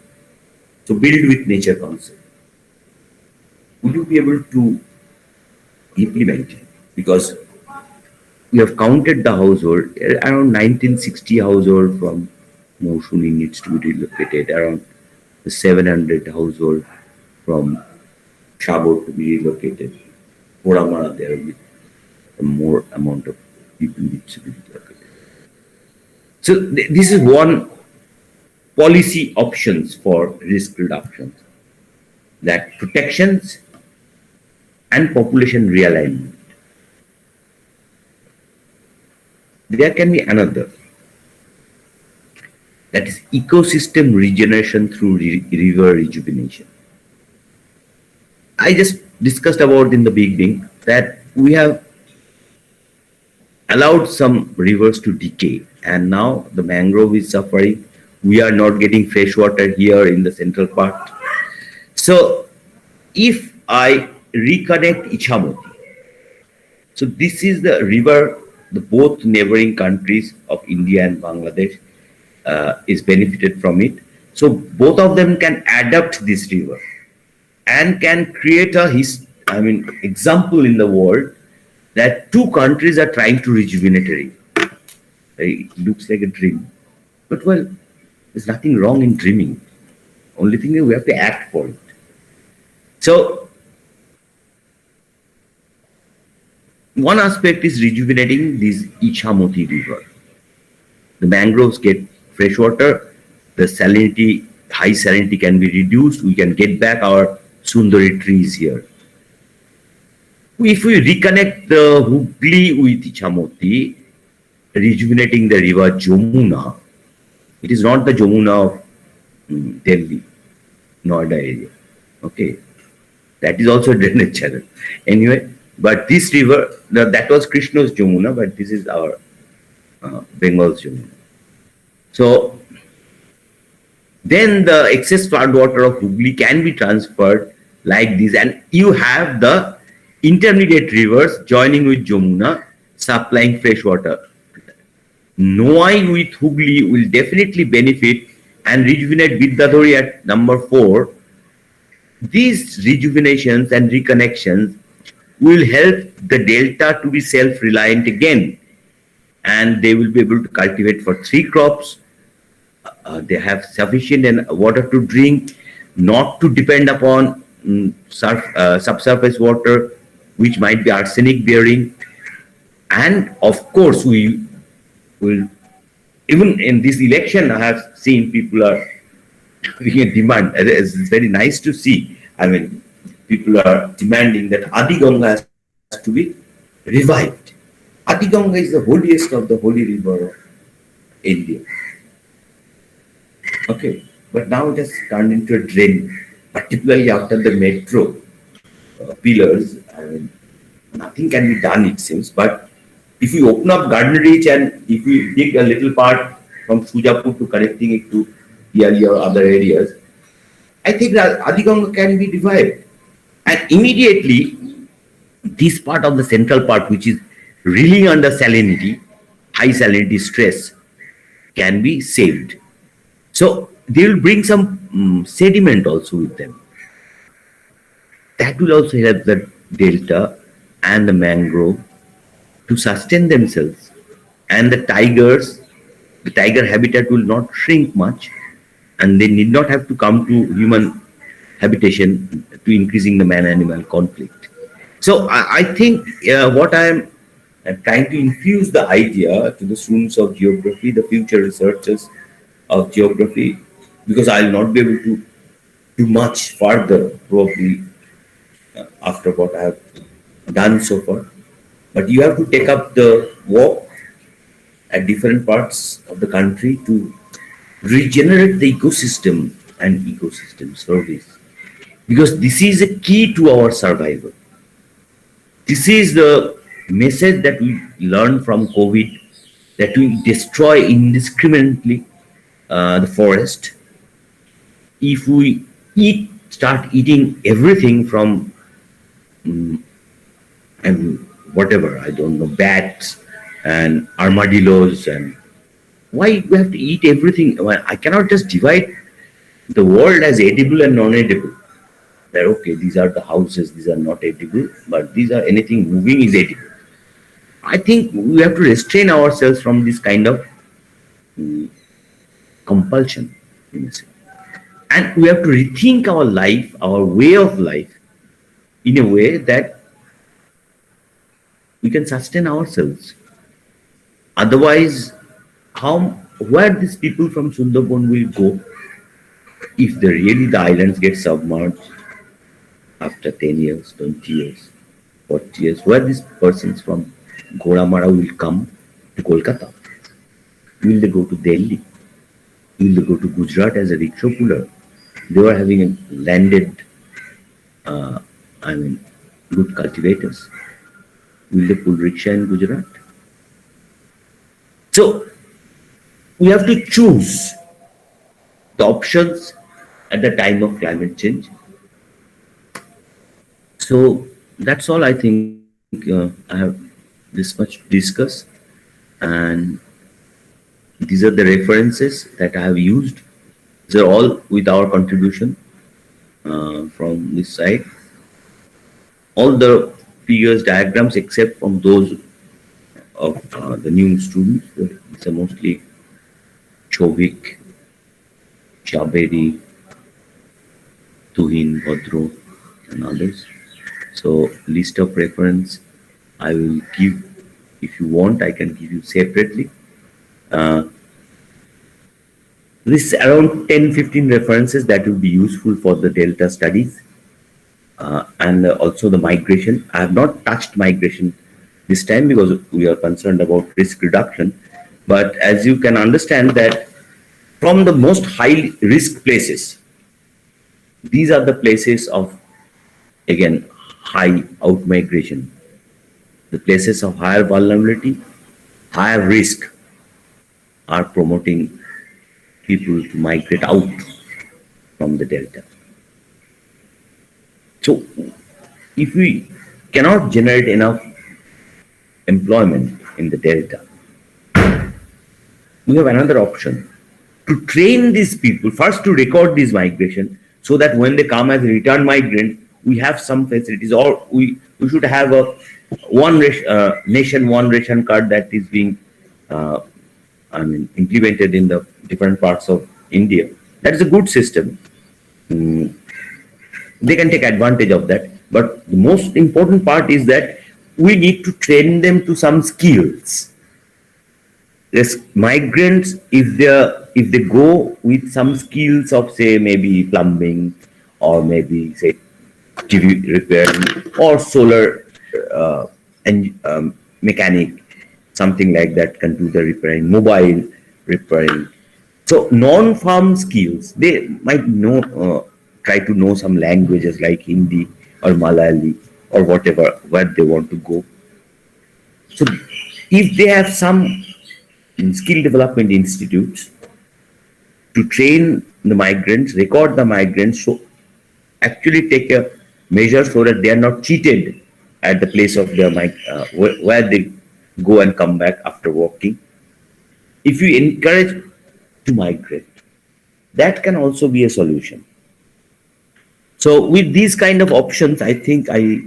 So build with nature concept. Would you be able to implement it? Because we have counted the household, around 1960 household from Moshuni needs to be relocated, around 700 household from Shabot to be relocated. Poramara there with a more amount of people needs to be relocated. So this is one policy options for risk reductions, that protections and population realignment. There can be another, that is ecosystem regeneration through river rejuvenation. I just discussed about in the beginning that we have allowed some rivers to decay, and now the mangrove is suffering. We are not getting fresh water here in the central part. So if I reconnect Ichamoti, so this is the river, the both neighboring countries of India and Bangladesh is benefited from it. So both of them can adapt this river and can create a example in the world that two countries are trying to rejuvenate a river. It looks like a dream, but well, there's nothing wrong in dreaming. Only thing is we have to act for it. So one aspect is rejuvenating this Ichamoti river. The mangroves get fresh water, the salinity, high salinity can be reduced, we can get back our Sundari trees here. If we reconnect the Hooghly with Ichamoti, rejuvenating the river Jamuna, it is not the Jamuna of Delhi, Noida area. Okay, that is also a drainage channel. Anyway, but this river, that was Krishna's Jamuna, but this is our Bengal's Jamuna. So then the excess floodwater of Hooghly can be transferred like this, and you have the intermediate rivers joining with Jamuna, supplying fresh water. Noai with Hooghly will definitely benefit and rejuvenate Vidyadhari at number 4. These rejuvenations and reconnections will help the delta to be self-reliant again, and they will be able to cultivate for 3 crops. They have sufficient water to drink, not to depend upon subsurface water, which might be arsenic bearing. And of course, we will, even in this election, I have seen people are having a demand. It's very nice to see. I mean, people are demanding that Adi Ganga has to be revived. Adi Ganga is the holiest of the holy river of India. Okay, but now it has turned into a drain, particularly after the metro pillars. I mean, nothing can be done, it seems. But if we open up Garden Reach and if we dig a little part from Sujapur to connecting it to Yali or other areas, I think that Adi Ganga can be revived. And immediately, this part of the central part, which is really under salinity, high salinity stress, can be saved. So they will bring some sediment also with them. That will also help the delta and the mangrove to sustain themselves. And the tiger habitat will not shrink much, and they need not have to come to human habitation to increasing the man-animal conflict. So I think what I am trying to infuse the idea to the students of geography, the future researchers of geography, because I will not be able to do much further probably after what I have done so far. But you have to take up the walk at different parts of the country to regenerate the ecosystem and ecosystem service, because this is a key to our survival. This is the message that we learned from COVID, that we destroy indiscriminately the forest. If we start eating everything from and whatever, I don't know, bats and armadillos, and why we have to eat everything? Well, I cannot just divide the world as edible and non-edible. That okay, these are the houses, these are not edible, but these are anything moving is edible. I think we have to restrain ourselves from this kind of compulsion, you may say. And we have to rethink our life, our way of life, in a way that we can sustain ourselves. Otherwise, where these people from Sundarban will go if the islands get submerged after 10 years, 20 years, 40 years? Where these persons from Goramara will come to Kolkata? Will they go to Delhi? Will they go to Gujarat as a rickshaw puller? They were having a landed, good cultivators. Will they pull rickshaw in Gujarat? So, we have to choose the options at the time of climate change. So, that's all I think I have this much to discuss. And these are the references that I have used. These are all with our contribution from this side. All the figures, diagrams, except from those of the new students, these are mostly Chovik, Chaberi, Tuhin, Bhadro, and others. So, list of reference I will give. If you want, I can give you separately. This is around 10-15 references that will be useful for the delta studies and also the migration. I have not touched migration this time because we are concerned about risk reduction. But as you can understand that from the most high risk places. These are the places of, again, high out migration, the places of higher vulnerability, higher risk are promoting people to migrate out from the delta. So if we cannot generate enough employment in the delta, we have another option to train these people, first to record this migration, so that when they come as a return migrant, we have some facilities, or we should have a nation, one ration card that is being implemented in the different parts of India. That is a good system. They can take advantage of that. But the most important part is that we need to train them to some skills. Yes, migrants, if they go with some skills of, say, maybe plumbing, or maybe, say, TV repairing, or solar mechanic, something like that, computer repairing, mobile repairing. So non-farm skills, they might know, try to know some languages like Hindi or Malayali or whatever, where they want to go. So if they have some skill development institutes to train the migrants, record the migrants, so actually take a measure so that they are not cheated at the place of their where they go and come back after working. If you encourage to migrate, that can also be a solution. So with these kind of options, I think I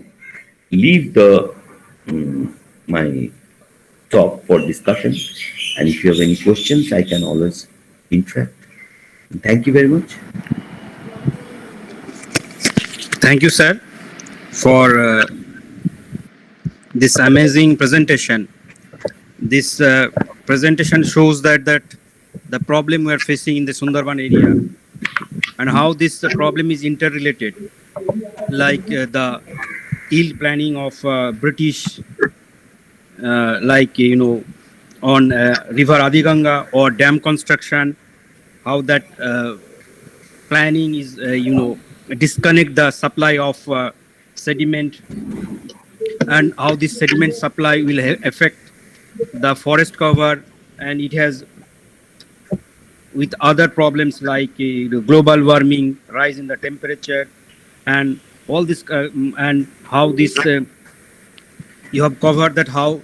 leave the my talk for discussion. And if you have any questions, I can always interact. And thank you very much. Thank you, sir, for this amazing presentation. This presentation shows that the problem we are facing in the Sundarban area and how this problem is interrelated, like the ill planning of British, on river Adiganga or dam construction, how that planning is, disconnect the supply of sediment, and how this sediment supply will affect the forest cover, and it has with other problems like global warming, rise in the temperature, and all this, and how this you have covered that how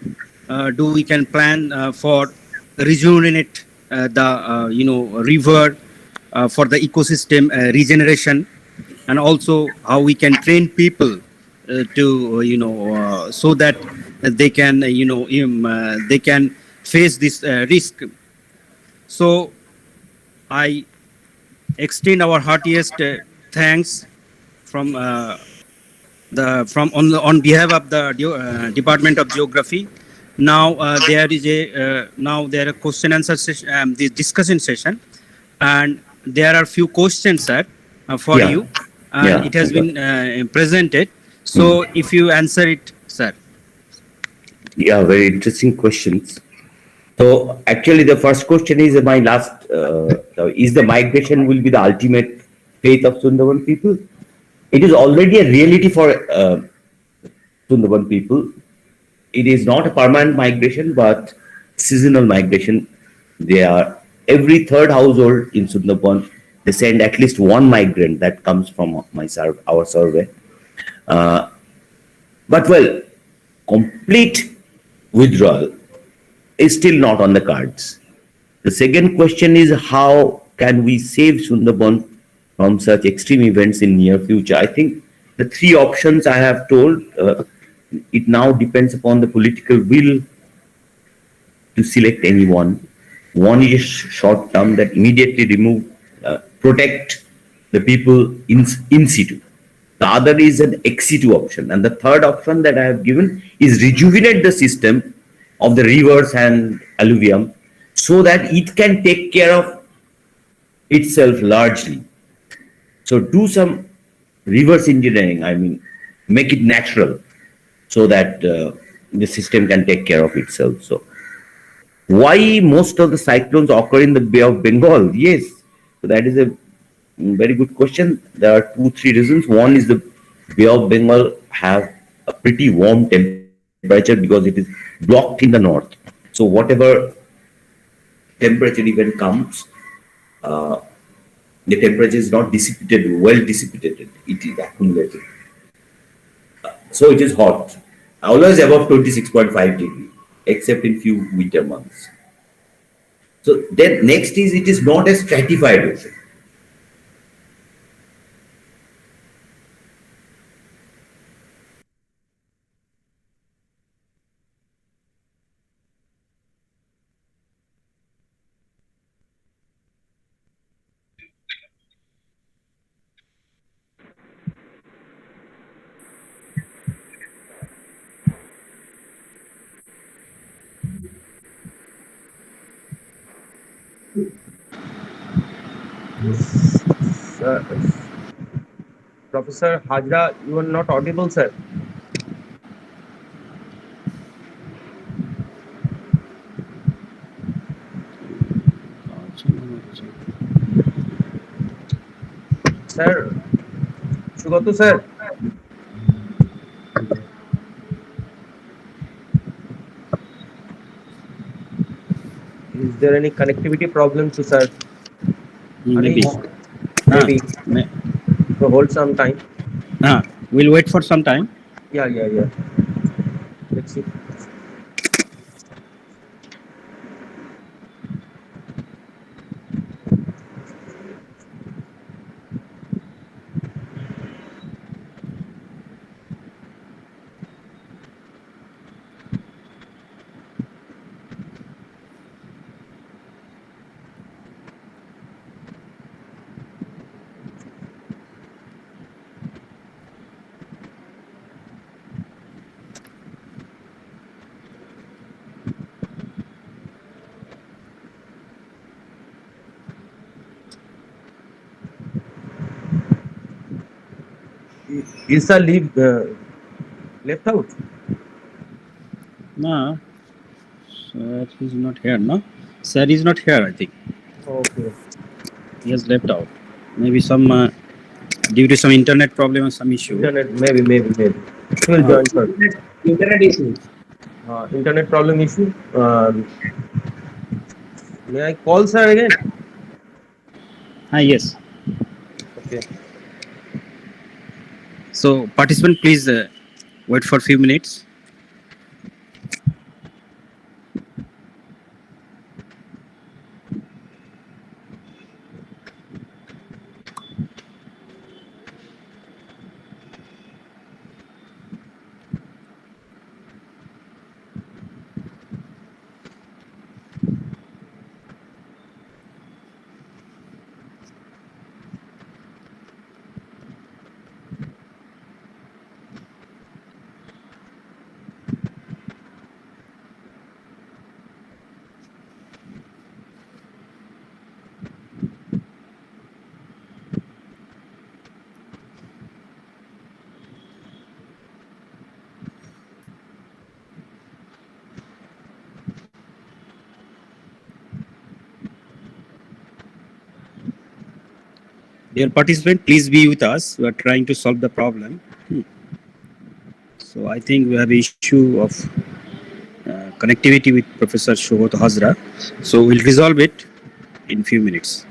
do we can plan for rejuvenate the river for the ecosystem regeneration, and also how we can train people to so that they can they can face this risk. So I extend our heartiest thanks from on behalf of the Department of Geography. Now there is a question answer session, the discussion session, and there are few questions, sir, for you, and it has been presented. So if you answer it, sir. Yeah, very interesting questions. So actually, the first question is my last. Is the migration will be the ultimate fate of Sundarban people? It is already a reality for Sundarban people. It is not a permanent migration, but seasonal migration. They are every third household in Sundarban. They send at least one migrant that comes from our survey. But well, complete withdrawal is still not on the cards. The second question is how can we save Sundarban from such extreme events in near future? I think the three options I have told, it now depends upon the political will to select any one. One is short term, that immediately protect the people in situ. The other is an ex situ option. And the third option that I have given is rejuvenate the system of the rivers and alluvium so that it can take care of itself largely. So do some reverse engineering, I mean, make it natural so that the system can take care of itself. So Why most of the cyclones occur in the Bay of Bengal? Yes, so that is a very good question. There are two, three reasons. One is the Bay of Bengal have a pretty warm temperature because it is blocked in the north. So whatever temperature even comes, uh, the temperature is not dissipated, well dissipated. It is accumulated. So it is hot, always above 26.5 degree, except in few winter months. So then next is it is not a stratified ocean. Sir, Professor Hajra, you are not audible, sir. Sir, Sugatu, sir. Is there any connectivity problem to sir? Maybe. Maybe. May- So hold some time. We'll wait for some time. Yeah. Let's see. Is sir left out? No, sir is not here, no? Sir is not here, I think. Okay. He has left out. Maybe some due to some internet problem or some issue. Internet, maybe. He will join first. Internet issue. Internet problem issue. May I call sir again? Yes. Okay. So participant, please wait for a few minutes. Dear participant, please be with us. We are trying to solve the problem. So I think we have issue of connectivity with Professor Shobhot Hazra. So we'll resolve it in few minutes.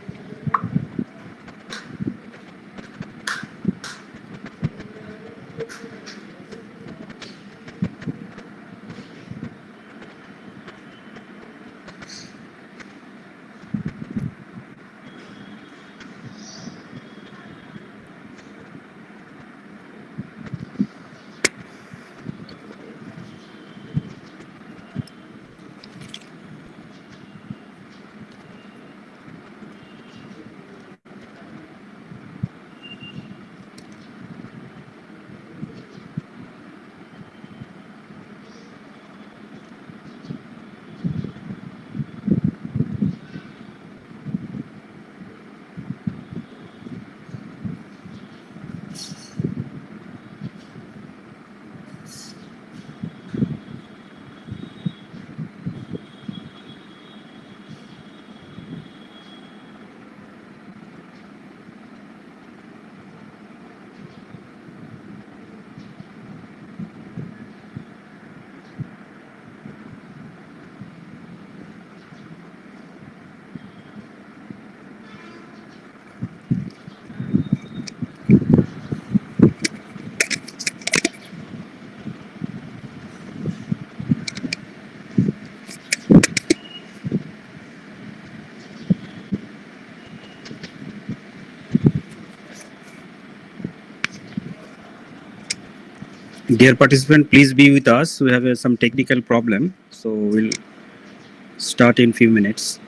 Dear participant, please be with us. We have some technical problem, so we'll start in few minutes.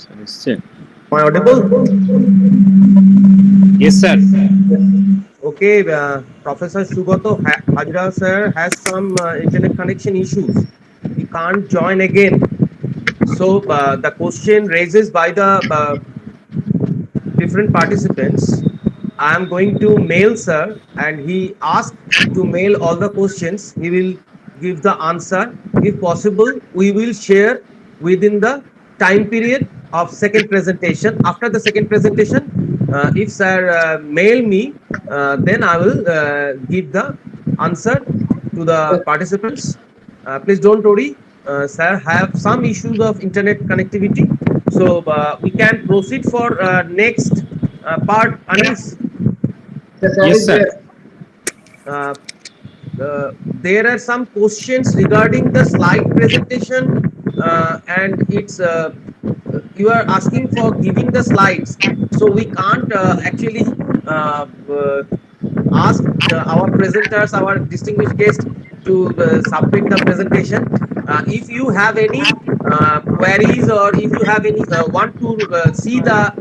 Am Am I audible? Yes, sir. Okay, Professor Sugato Hajra sir has some internet connection issues. He can't join again. So the question raises by the different participants. I am going to mail sir, and he asked to mail all the questions. He will give the answer. If possible, we will share within the time period of second presentation. After the second presentation, if sir mail me, then I will give the answer to the participants. Please don't worry. Sir have some issues of internet connectivity, so we can proceed for next part. Anis, Yes, sir. uh, there are some questions regarding the slide presentation, and it's you are asking for giving the slides, so we can't actually ask our presenters, our distinguished guests, to submit the presentation. If you have any queries, or if you have any want to see the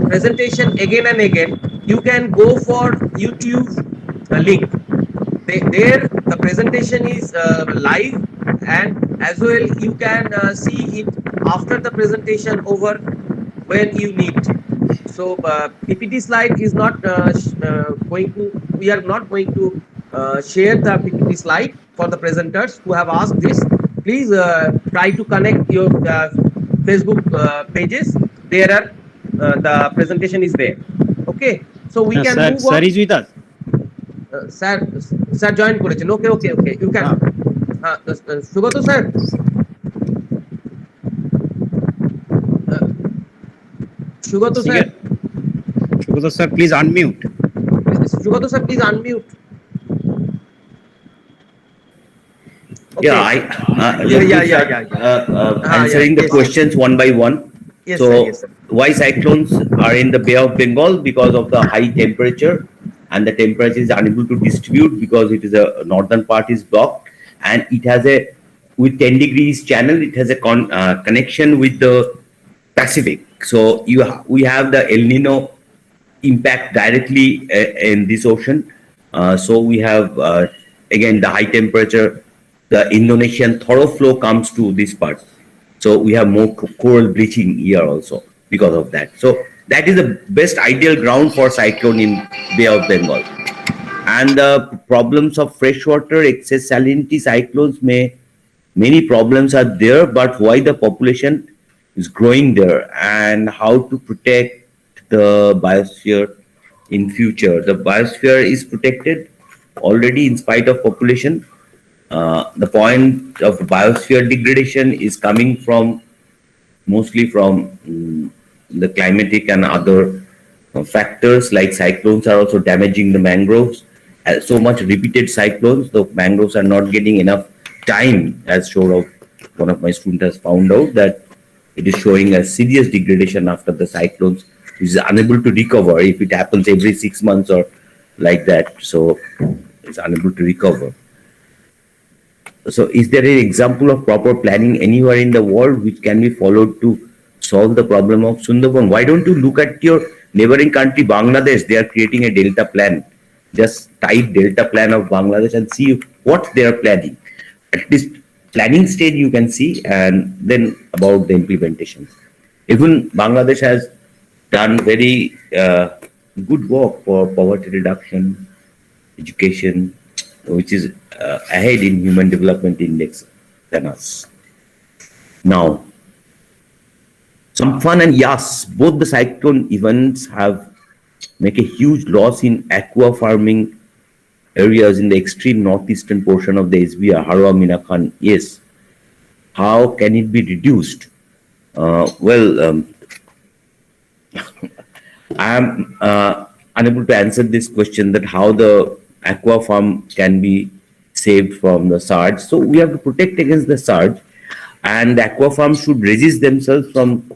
presentation again and again, you can go for YouTube link. There the presentation is live, and as well you can see it after the presentation over when you need. So PPT slide is not going to, we are not going to share the PPT slide for the presenters who have asked this. Please try to connect your Facebook pages. There are the presentation is there. Okay, so we can Sir, move sir on. is with us. Sir join করেছেন। Okay okay okay, you can. Sugata sir, Sugata sir, Shubhata sir, please unmute. Sugata sir please unmute. Yeah, answering the questions one by one. Yes, So, sir, yes, sir. why cyclones are in the Bay of Bengal? Because of the high temperature, and the temperature is unable to distribute because it is a northern part is blocked, and it has a, with 10 degrees channel, it has a connection with the Pacific. So we have the El Nino impact directly in this ocean. So we have again the high temperature, the Indonesian thorough flow comes to this part. So we have more coral bleaching here also because of that. So that is the best ideal ground for cyclone in Bay of Bengal. And the problems of freshwater, excess salinity, cyclones many problems are there, but why the population is growing there, and how to protect the biosphere in future. The biosphere is protected already in spite of population. The point of biosphere degradation is coming from mostly from the climatic and other factors, like cyclones are also damaging the mangroves. So much repeated cyclones, the mangroves are not getting enough time, as shown of one of my students has found out that it is showing a serious degradation after the cyclones, which is unable to recover if it happens every 6 months or like that. So it's unable to recover. So is there an example of proper planning anywhere in the world which can be followed to solve the problem of Sundarban? Why don't you look at your neighboring country, Bangladesh? They are creating a delta plan. Just type delta plan of Bangladesh and see what they are planning. At least planning stage you can see, and then about the implementation. Even Bangladesh has done very good work for poverty reduction, education, which is ahead in Human Development Index than us. Now, some fun and yes, both the cyclone events have make a huge loss in aqua farming areas in the extreme northeastern portion of the SBR, Harwa Minakhan. Yes. How can it be reduced? I am unable to answer this question that how the aqua farm can be saved from the surge. So we have to protect against the surge, and the aqua farms should resist themselves from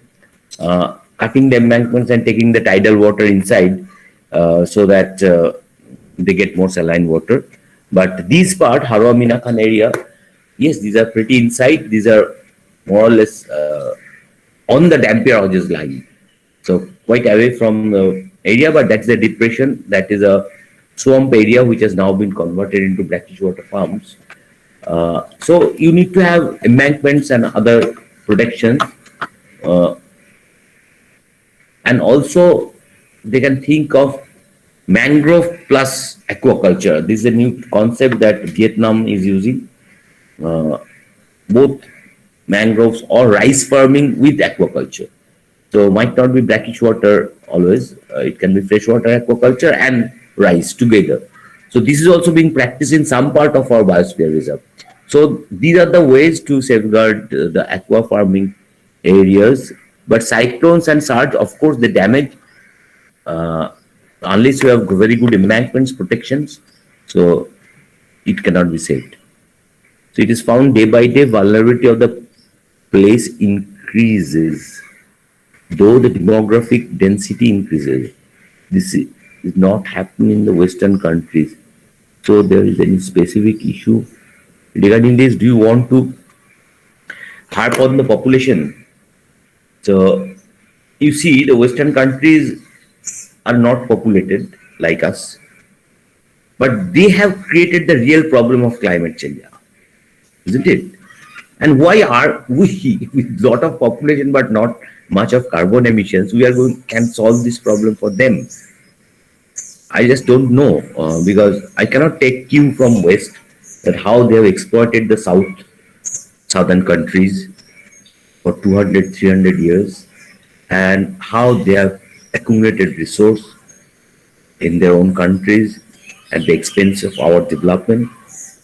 cutting the embankments and taking the tidal water inside so that they get more saline water. But this part, Harwa Minakhan area, yes, these are pretty inside. These are more or less on the Dampier Hodges line. So quite away from the area, but that's a depression. That is a swamp area which has now been converted into brackish water farms. So you need to have embankments and other protections. And also they can think of mangrove plus aquaculture. This is a new concept that Vietnam is using. Both mangroves or rice farming with aquaculture. So might not be brackish water always. It can be freshwater aquaculture and rice together. So this is also being practiced in some part of our biosphere reserve. So these are the ways to safeguard the aqua farming areas. But cyclones and surge, of course, the damage, unless you have very good embankments, protections, so it cannot be saved. So it is found day by day vulnerability of the place increases, though the demographic density increases. This is not happening in the Western countries. So there is any specific issue regarding this. Do you want to harp on the population? So you see, the Western countries are not populated like us, but they have created the real problem of climate change, isn't it? And why are we, with lot of population but not much of carbon emissions, we are can solve this problem for them? I just don't know, because I cannot take cue from West that how they have exploited the southern countries for 200, 300 years, and how they have accumulated resource in their own countries at the expense of our development.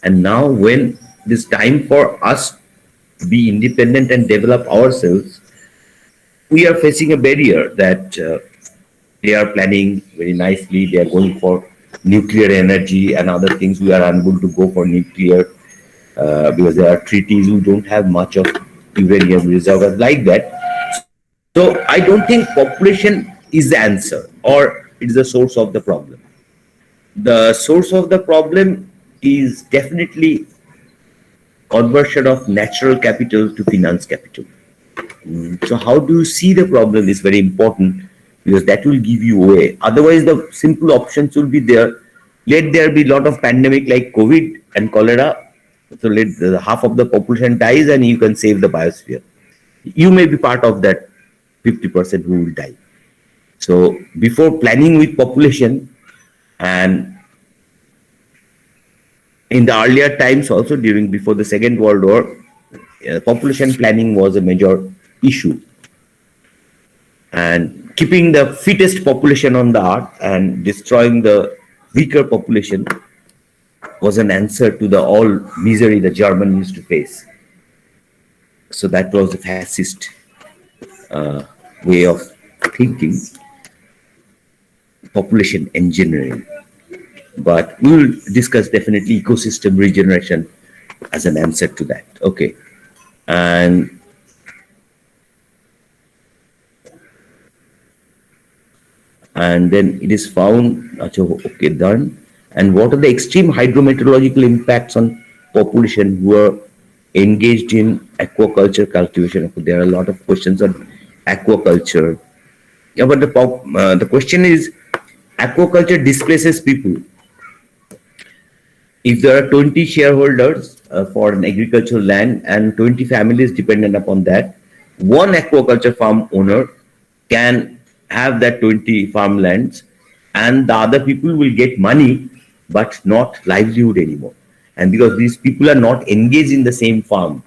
And now when it is time for us to be independent and develop ourselves, we are facing a barrier that they are planning very nicely. They are going for nuclear energy and other things. We are unable to go for nuclear because there are treaties. We don't have much of uranium reservoirs like that. So I don't think population is the answer or it is the source of the problem. The source of the problem is definitely conversion of natural capital to finance capital. So how do you see the problem is very important, because that will give you away. Otherwise, the simple options will be there. Let there be a lot of pandemic like COVID and cholera. So let half of the population dies and you can save the biosphere. You may be part of that 50% who will die. So before planning with population, and in the earlier times also before the Second World War, population planning was a major issue. And keeping the fittest population on the earth and destroying the weaker population was an answer to the all misery the German used to face. So that was the fascist way of thinking, population engineering. But we will discuss definitely ecosystem regeneration as an answer to that. Okay. And then it is found, okay, done. And what are the extreme hydrometeorological impacts on population who are engaged in aquaculture cultivation? There are a lot of questions on aquaculture. Yeah, but the question is, aquaculture displaces people. If there are 20 shareholders for an agricultural land and 20 families dependent upon that, one aquaculture farm owner can have that 20 farmlands, and the other people will get money but not livelihood anymore. And because these people are not engaged in the same farm,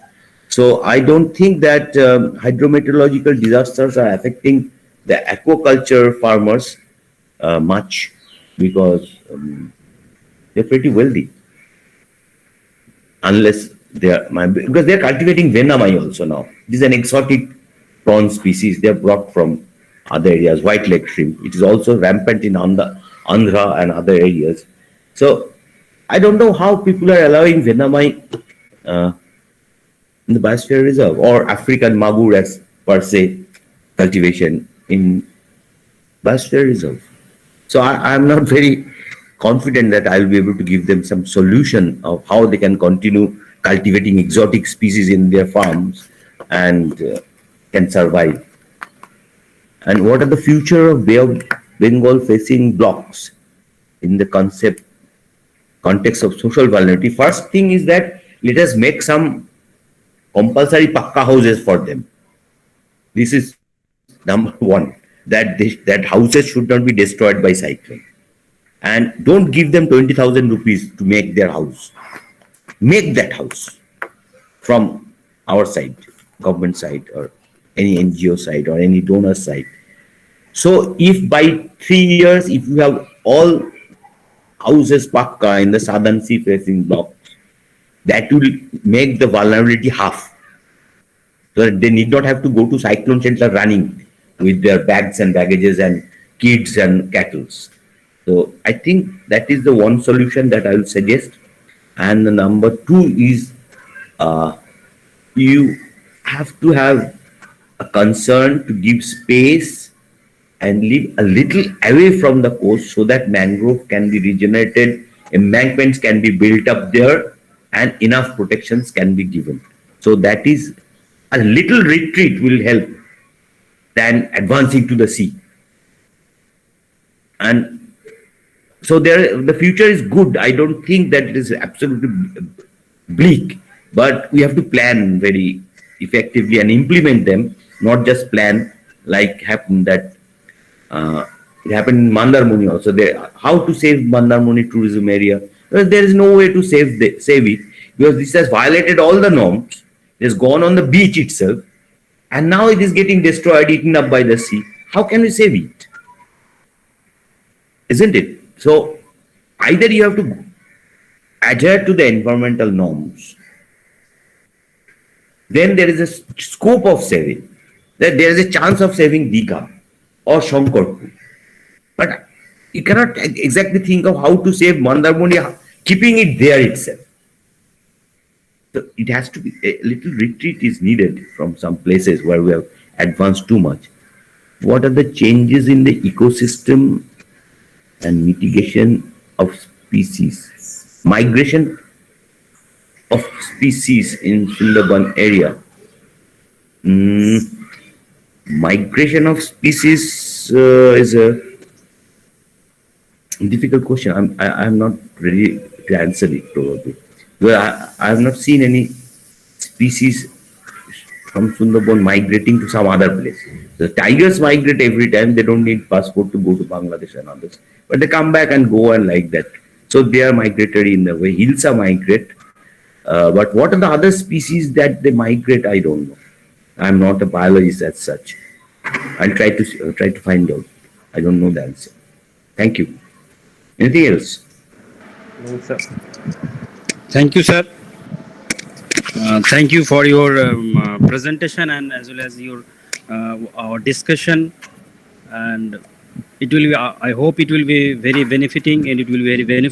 So I don't think that hydrometeorological disasters are affecting the aquaculture farmers much, because they're pretty wealthy, unless because they're cultivating Venamai also now. This is an exotic prawn species. They're brought from other areas, white leg shrimp. It is also rampant in Andhra and other areas. So I don't know how people are allowing Venamai in the Biosphere Reserve, or African magur as per se cultivation in Biosphere Reserve. So I'm not very confident that I'll be able to give them some solution of how they can continue cultivating exotic species in their farms and can survive. And what are the future of Bay of Bengal facing blocks in the context of social vulnerability? First thing is that let us make some compulsory pakka houses for them. This is number one, that houses should not be destroyed by cyclone. And don't give them 20,000 rupees to make their house. Make that house from our side, government side, or any NGO side, or any donor side. So if by 3 years, if you have all houses pakka in the southern sea facing blocks, that will make the vulnerability half. So that they need not have to go to cyclone shelter running with their bags and baggages and kids and cattle. So I think that is the one solution that I will suggest. And the number two is you have to have a concern to give space and live a little away from the coast so that mangrove can be regenerated, embankments can be built up there, and enough protections can be given. So that is a little retreat will help than advancing to the sea. And so the future is good. I don't think that it is absolutely bleak, but we have to plan very effectively and implement them, not just plan like happened that it happened in Mandarmuni also. How to save Mandarmuni tourism area? Well, there is no way to save it, because this has violated all the norms. It has gone on the beach itself, and now it is getting destroyed, eaten up by the sea. How can we save it? Isn't it? So either you have to adhere to the environmental norms, then there is a scope of saving. That there is a chance of saving Digha or Shankarpur. But you cannot exactly think of how to save Mandarmuni, keeping it there itself. So it has to be a little retreat is needed from some places where we have advanced too much. What are the changes in the ecosystem and mitigation of species? Migration of species in Sundarban area. Migration of species is a difficult question. I'm not ready to answer it probably. Well, I have not seen any species from Sundarban migrating to some other place. The tigers migrate every time. They don't need passport to go to Bangladesh and others. But they come back and go and like that. So they are migratory in the way. Hilsa migrate. But what are the other species that they migrate? I don't know. I'm not a biologist as such. I'll try to find out. I don't know the answer. Thank you. Anything else? No, sir. Thank you, sir. Thank you for your presentation and as well as your our discussion. And it will be, I hope it will be very benefiting, and it will be very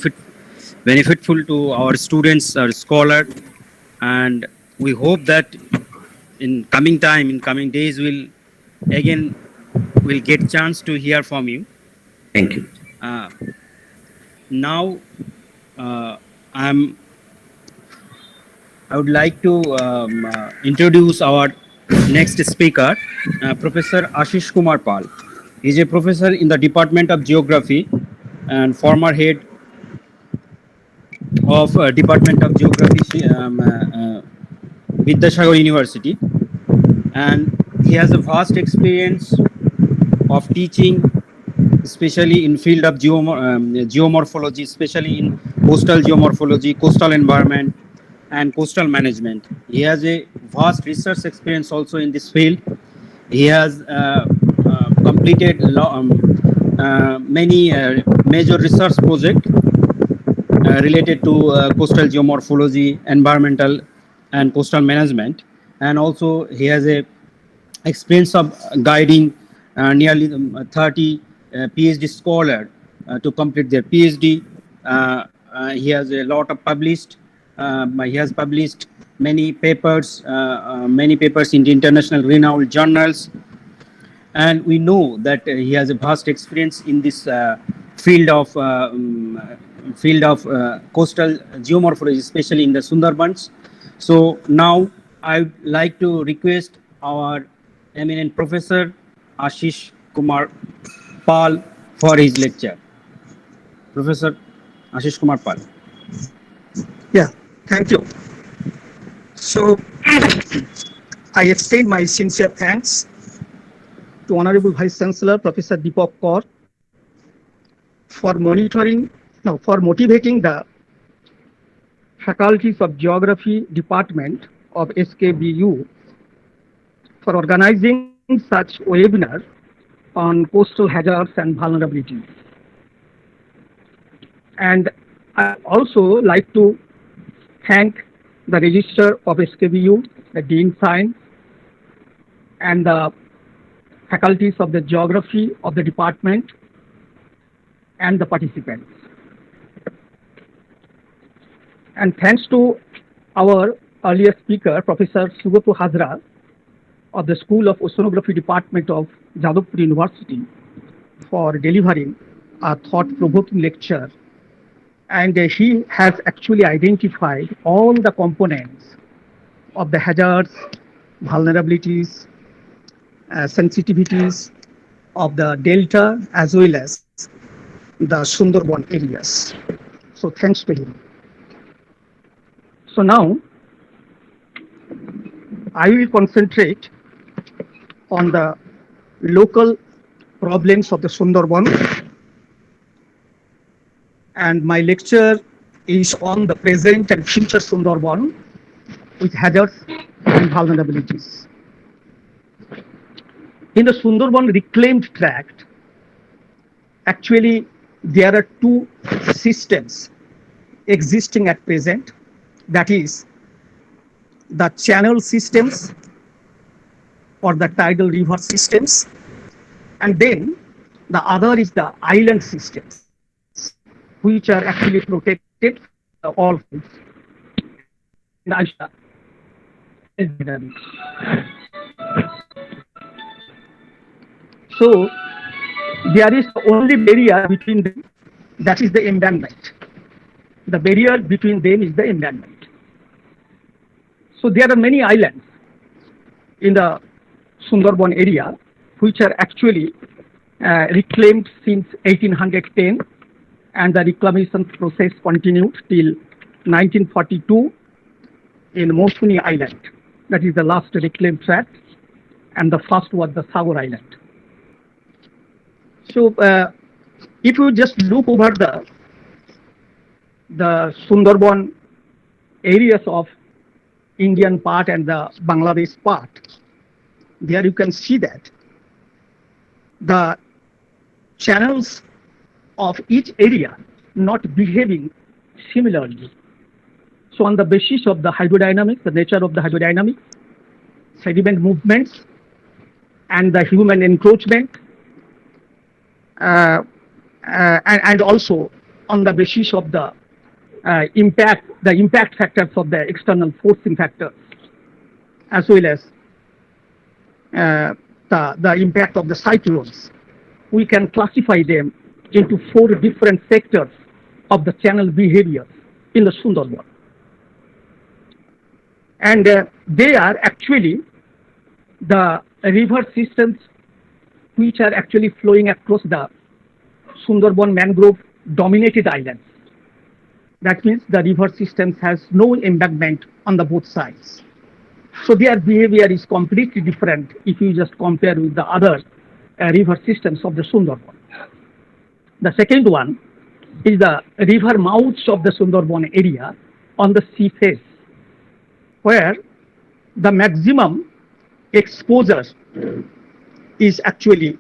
benefitful to our students, our scholars. And we hope that in coming days, we'll get chance to hear from you. Thank you. Now, I would like to introduce our next speaker, Professor Ashish Kumar Pal. He is a professor in the Department of Geography and former head of Department of Geography, Vidyasagar University, and he has a vast experience of teaching, especially in field of geomorphology, especially in coastal geomorphology, coastal environment, and coastal management. He has a vast research experience also in this field. He has completed many major research projects related to coastal geomorphology, environmental, and coastal management. And also, he has a experience of guiding nearly 30 PhD scholars to complete their PhD. He has a lot of published. He has published many papers in the international renowned journals, and we know that he has a vast experience in this field of coastal geomorphology, especially in the Sundarbans. So now I would like to request our eminent professor Ashish Kumar Pal for his lecture. Professor Ashish Kumar Pal. Yeah, thank you. So I extend my sincere thanks to Honorable Vice Chancellor Professor Deepak Kaur for motivating the faculties of Geography Department of SKBU for organizing such webinar on coastal hazards and vulnerabilities. And I also like to thank the Registrar of SKBU, the Dean Science, and the faculties of the Geography of the department, and the participants. And thanks to our earlier speaker, Professor Sugatu Hazra of the School of Oceanography Department of Jadavpur University, for delivering a thought-provoking lecture. And he has actually identified all the components of the hazards, vulnerabilities, sensitivities of the delta as well as the Sundarban areas. So thanks to him. So now I will concentrate on the local problems of the Sundarban, and my lecture is on the present and future Sundarban with hazards and vulnerabilities. In the Sundarban reclaimed tract, actually there are two systems existing at present, that is the channel systems or the tidal river systems, and then the other is the island systems, which are actually protected from all foods. So there is only barrier between them, that is the embankment. The barrier between them is the embankment. So there are many islands in the Sundarban area which are actually reclaimed since 1810, and the reclamation process continued till 1942 in Mosuni Island. That is the last reclaimed tract, and the first was the Sagar Island. So if you just look over the Sundarban areas of Indian part and the Bangladesh part, there you can see that the channels of each area not behaving similarly. So on the basis of the hydrodynamics, the nature of the hydrodynamics, sediment movements, and the human encroachment, and also on the basis of the impact factors of the external forcing factors, as well as the impact of the cyclones, we can classify them into 4 different sectors of the channel behavior in the Sundarban. And they are actually the river systems which are actually flowing across the Sundarban mangrove dominated islands. That means the river systems has no embankment on the both sides. So their behavior is completely different if you just compare with the other river systems of the Sundarban. The second one is the river mouths of the Sundarban area on the sea face, where the maximum exposure is actually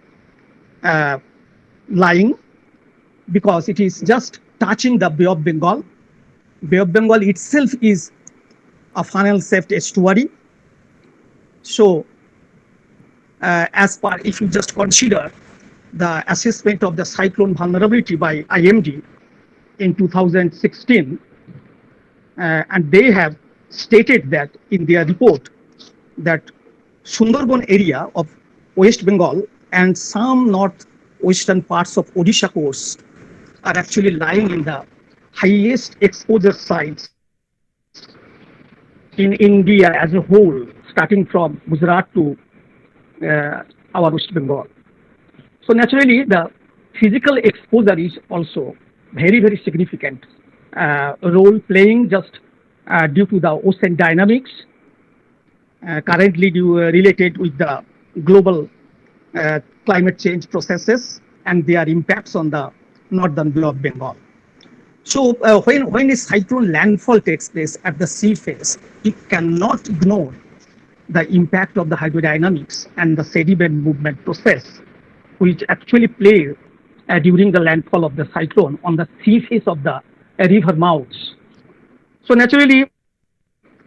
lying, because it is just touching the Bay of Bengal. Bay of Bengal itself is a funnel-shaped estuary. So, as per, if you just consider the assessment of the cyclone vulnerability by IMD in 2016, and they have stated that in their report that Sundarban area of West Bengal and some northwestern parts of Odisha coast are actually lying in the highest exposure sites in India as a whole, starting from Gujarat to our West Bengal. So naturally, the physical exposure is also very, very significant role playing, just due to the ocean dynamics currently related with the global climate change processes and their impacts on the northern Bay of Bengal. So when a cyclone landfall takes place at the sea face, it cannot ignore the impact of the hydrodynamics and the sediment movement process, which actually play during the landfall of the cyclone on the sea face of the river mouths. So naturally,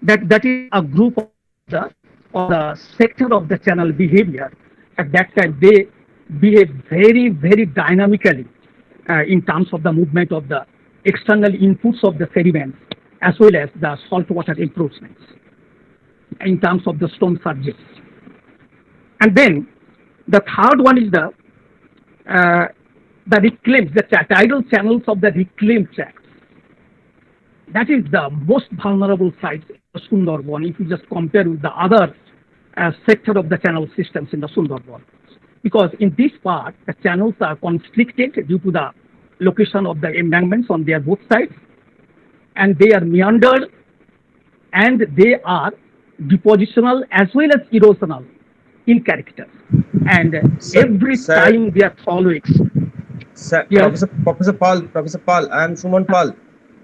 that is a group of the sector of the channel behavior. At that time, they behave very, very dynamically in terms of the movement of the external inputs of the sediments, as well as the saltwater encroachments in terms of the storm surges. And then the third one is the reclaimed, the tidal channels of the reclaimed tracts. That is the most vulnerable sites in the Sundarban if you just compare with the other sector of the channel systems in the Sundarban. Because in this part, the channels are constricted due to the location of the embankments on their both sides, and they are meandered, and they are depositional as well as erosional in character. And every time they are following. Sir, Yes. Professor Pal, I am Suman Pal.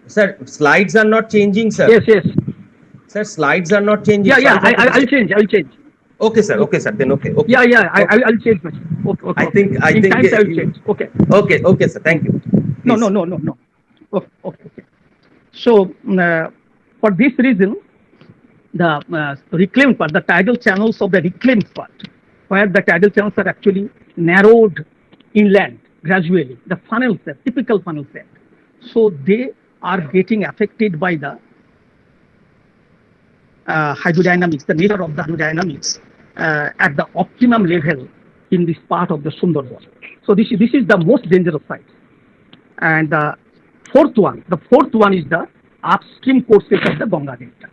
Sir, slides are not changing, sir. Yes, yes. Sir, slides are not changing. Yeah, I'll change. Okay, sir. Then okay. Yeah, I'll change. Okay. I think in times I will change. Okay. Okay, sir. Thank you. No. Please. Okay. So for this reason, the reclaimed part, the tidal channels of the reclaimed part, where the tidal channels are actually narrowed inland gradually, the funnel set, typical funnel set. So they are getting affected by the hydrodynamics, the nature of the hydrodynamics at the optimum level in this part of the Sundarban. So this is the most dangerous site. And the fourth one is the upstream courses of the Ganga Delta.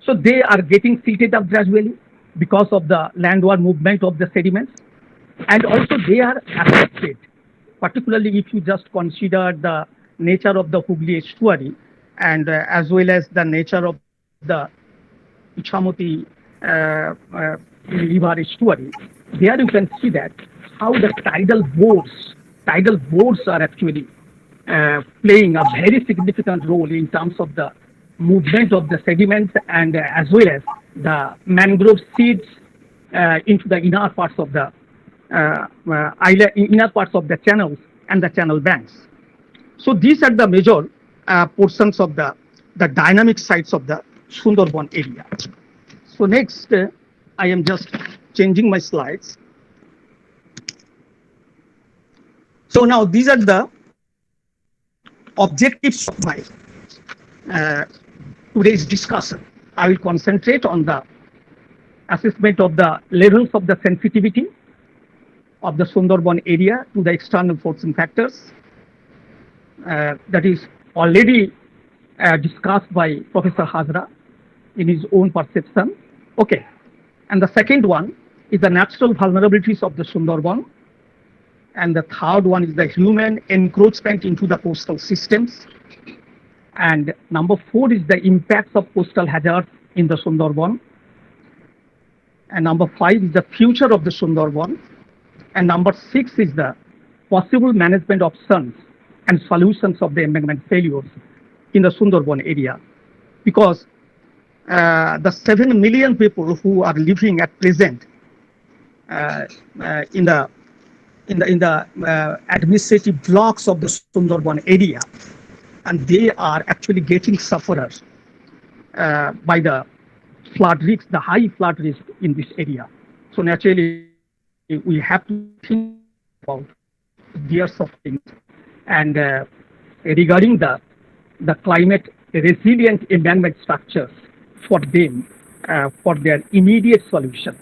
So they are getting silted up gradually because of the landward movement of the sediments, and also they are affected, particularly if you just consider the nature of the Hooghly estuary and as well as the nature of the Ichamoti river estuary. There you can see that how the tidal boards are actually playing a very significant role in terms of the movement of the sediments and as well as the mangrove seeds into the inner parts of the inner parts of the channels and the channel banks. So these are the major portions of the dynamic sites of the Sundarban area. So next, I am just changing my slides. So now these are the objectives of my today's discussion. I will concentrate on the assessment of the levels of the sensitivity of the Sundarban area to the external forcing factors. That is already discussed by Professor Hazra in his own perception. Okay. And the second one is the natural vulnerabilities of the Sundarban. And the third one is the human encroachment into the coastal systems. And number 4 is the impacts of coastal hazards in the Sundarban. And number 5 is the future of the Sundarban. And number 6 is the possible management options and solutions of the embankment failures in the Sundarban area. Because the 7 million people who are living at present in the administrative blocks of the Sundarban area, and they are actually getting sufferers by the flood risk, the high flood risk in this area. So naturally, we have to think about their suffering and regarding the climate resilient embankment structures for them for their immediate solution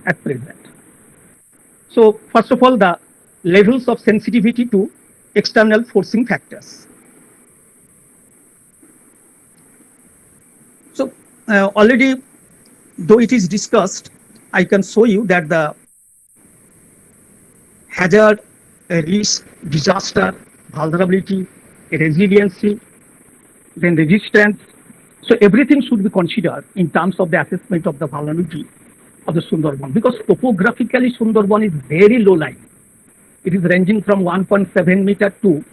at present. So first of all, the levels of sensitivity to external forcing factors. So already, though it is discussed, I can show you that the hazard, risk, disaster, vulnerability, resiliency, then resistance. So everything should be considered in terms of the assessment of the vulnerability of the Sundarban, because topographically Sundarban is very low lying. It is ranging from 1.7 meter to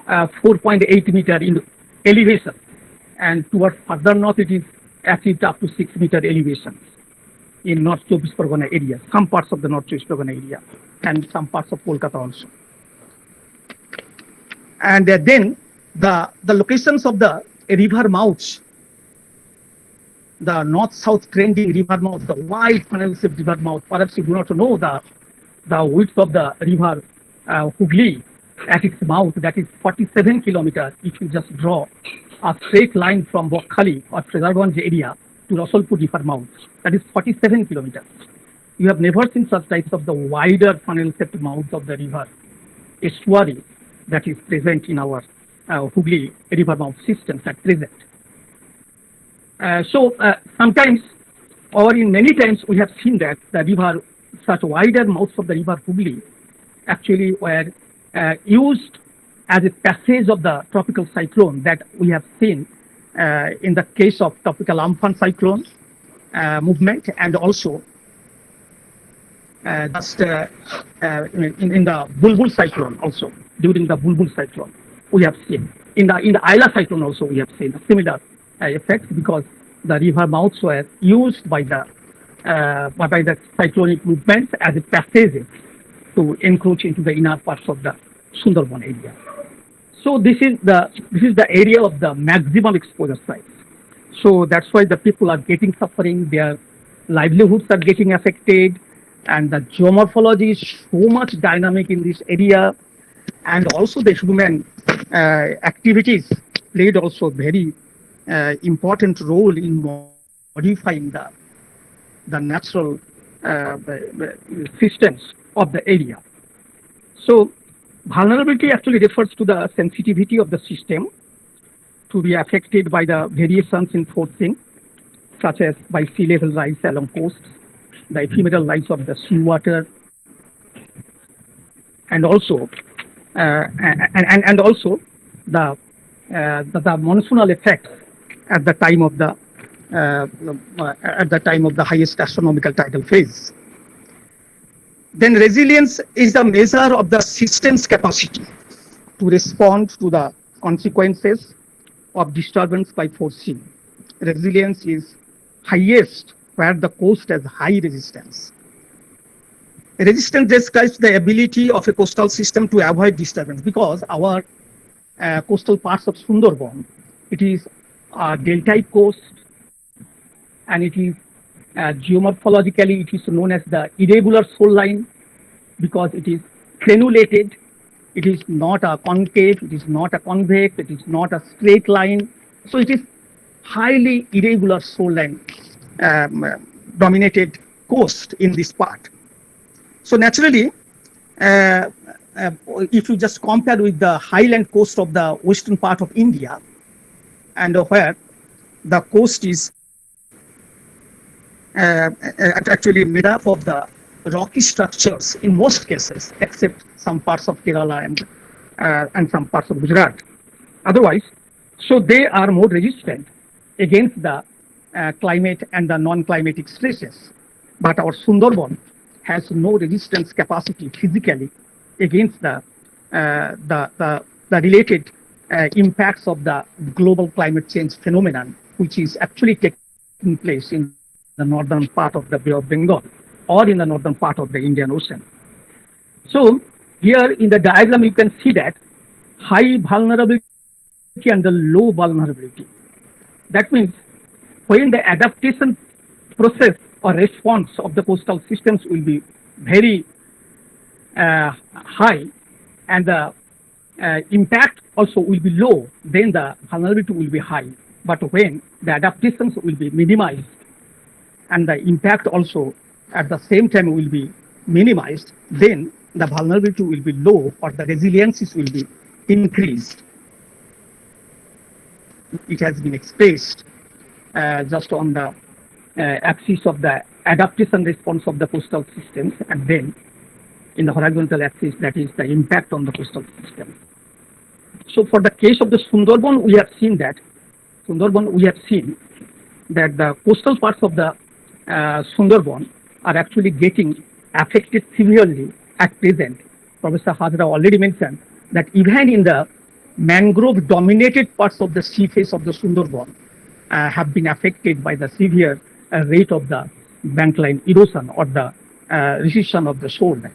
4.8 meter in elevation, and towards further north it is achieved up to 6 meter elevation in North Chobis Pargana area, some parts of the North Chobis Pargana area, and some parts of Kolkata also. And then the locations of the river mouths, the north-south trending river mouth, the wide funnel-shaped river mouth. Perhaps you do not know the width of the river Hooghly at its mouth, that is 47 kilometers. If you just draw a straight line from Bokhali or Trezarganj area to Rasulpur river mouth, that is 47 kilometers. You have never seen such types of the wider funnel-shaped mouths of the river estuary that is present in our Hooghly river mouth systems at present. Sometimes, or in many times, we have seen that the river, such wider mouths of the river Hooghly, actually were used as a passage of the tropical cyclone that we have seen in the case of tropical Amphan cyclone movement, and also in the Bulbul cyclone also, during the Bulbul cyclone, we have seen. In the Ayla cyclone also, we have seen a similar effects, because the river mouths were used by the cyclonic movements as a passage to encroach into the inner parts of the Sundarban area. So this is the area of the maximum exposure sites. So that's why the people are getting suffering, their livelihoods are getting affected, and the geomorphology is so much dynamic in this area, and also the human activities played also very important role in modifying the natural systems of the area. So vulnerability actually refers to the sensitivity of the system to be affected by the variations in forcing, such as by sea level rise along coasts, the ephemeral rise of the seawater, and also the monsoonal effects at the time of the highest astronomical tidal phase. Then resilience is the measure of the system's capacity to respond to the consequences of disturbance by forcing. Resilience is highest where the coast has high resistance. Resistance describes the ability of a coastal system to avoid disturbance, because our coastal parts of Sundarban, it is a deltaic coast, and it is geomorphologically it is known as the irregular shoreline, because it is crenulated. It is not a concave, it is not a convex, it is not a straight line. So it is highly irregular shoreline dominated coast in this part. So naturally, if you just compare with the highland coast of the western part of India, and where the coast is actually made up of the rocky structures in most cases, except some parts of Kerala and some parts of Gujarat. Otherwise, so they are more resistant against the climate and the non-climatic stresses. But our Sundarban has no resistance capacity physically against the related impacts of the global climate change phenomenon, which is actually taking taking place in the northern part of the Bay of Bengal or in the northern part of the Indian Ocean. So here in the diagram, you can see that high vulnerability and the low vulnerability. That means when the adaptation process or response of the coastal systems will be very high and the impact also will be low, then the vulnerability will be high. But when the adaptations will be minimized and the impact also at the same time will be minimized, then the vulnerability will be low or the resiliences will be increased. It has been expressed just on the axis of the adaptation response of the coastal systems, and then in the horizontal axis, that is the impact on the coastal system. So for the case of the Sundarban, we have seen that the coastal parts of the Sundarban are actually getting affected severely at present. Professor Hazra already mentioned that even in the mangrove dominated parts of the sea face of the Sundarban have been affected by the severe rate of the bankline erosion or the recession of the shoreline.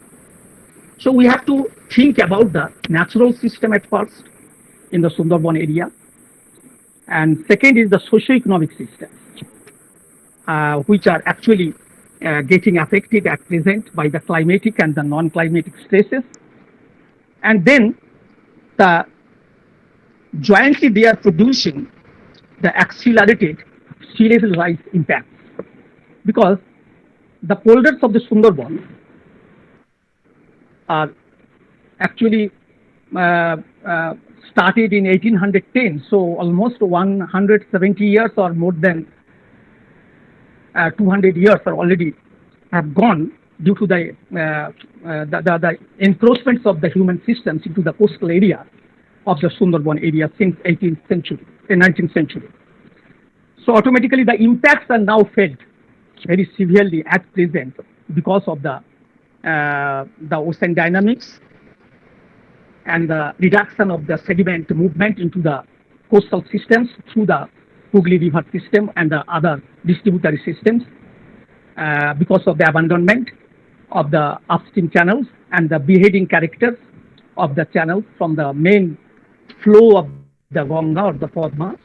So we have to think about the natural system at first in the Sundarban area, and second is the socio-economic systems, which are actually getting affected at present by the climatic and the non-climatic stresses, and then jointly they are producing the accelerated sea level rise impacts, because the polders of the Sundarban are actually started in 1810, so almost 170 years or more than 200 years are already have gone due to the encroachments of the human systems into the coastal area of the Sundarban area since 19th century. So automatically the impacts are now felt very severely at present because of the ocean dynamics and the reduction of the sediment movement into the coastal systems through the Hooghly River system and the other distributary systems, because of the abandonment of the upstream channels and the beheading characters of the channels from the main flow of the Ganga or the Padma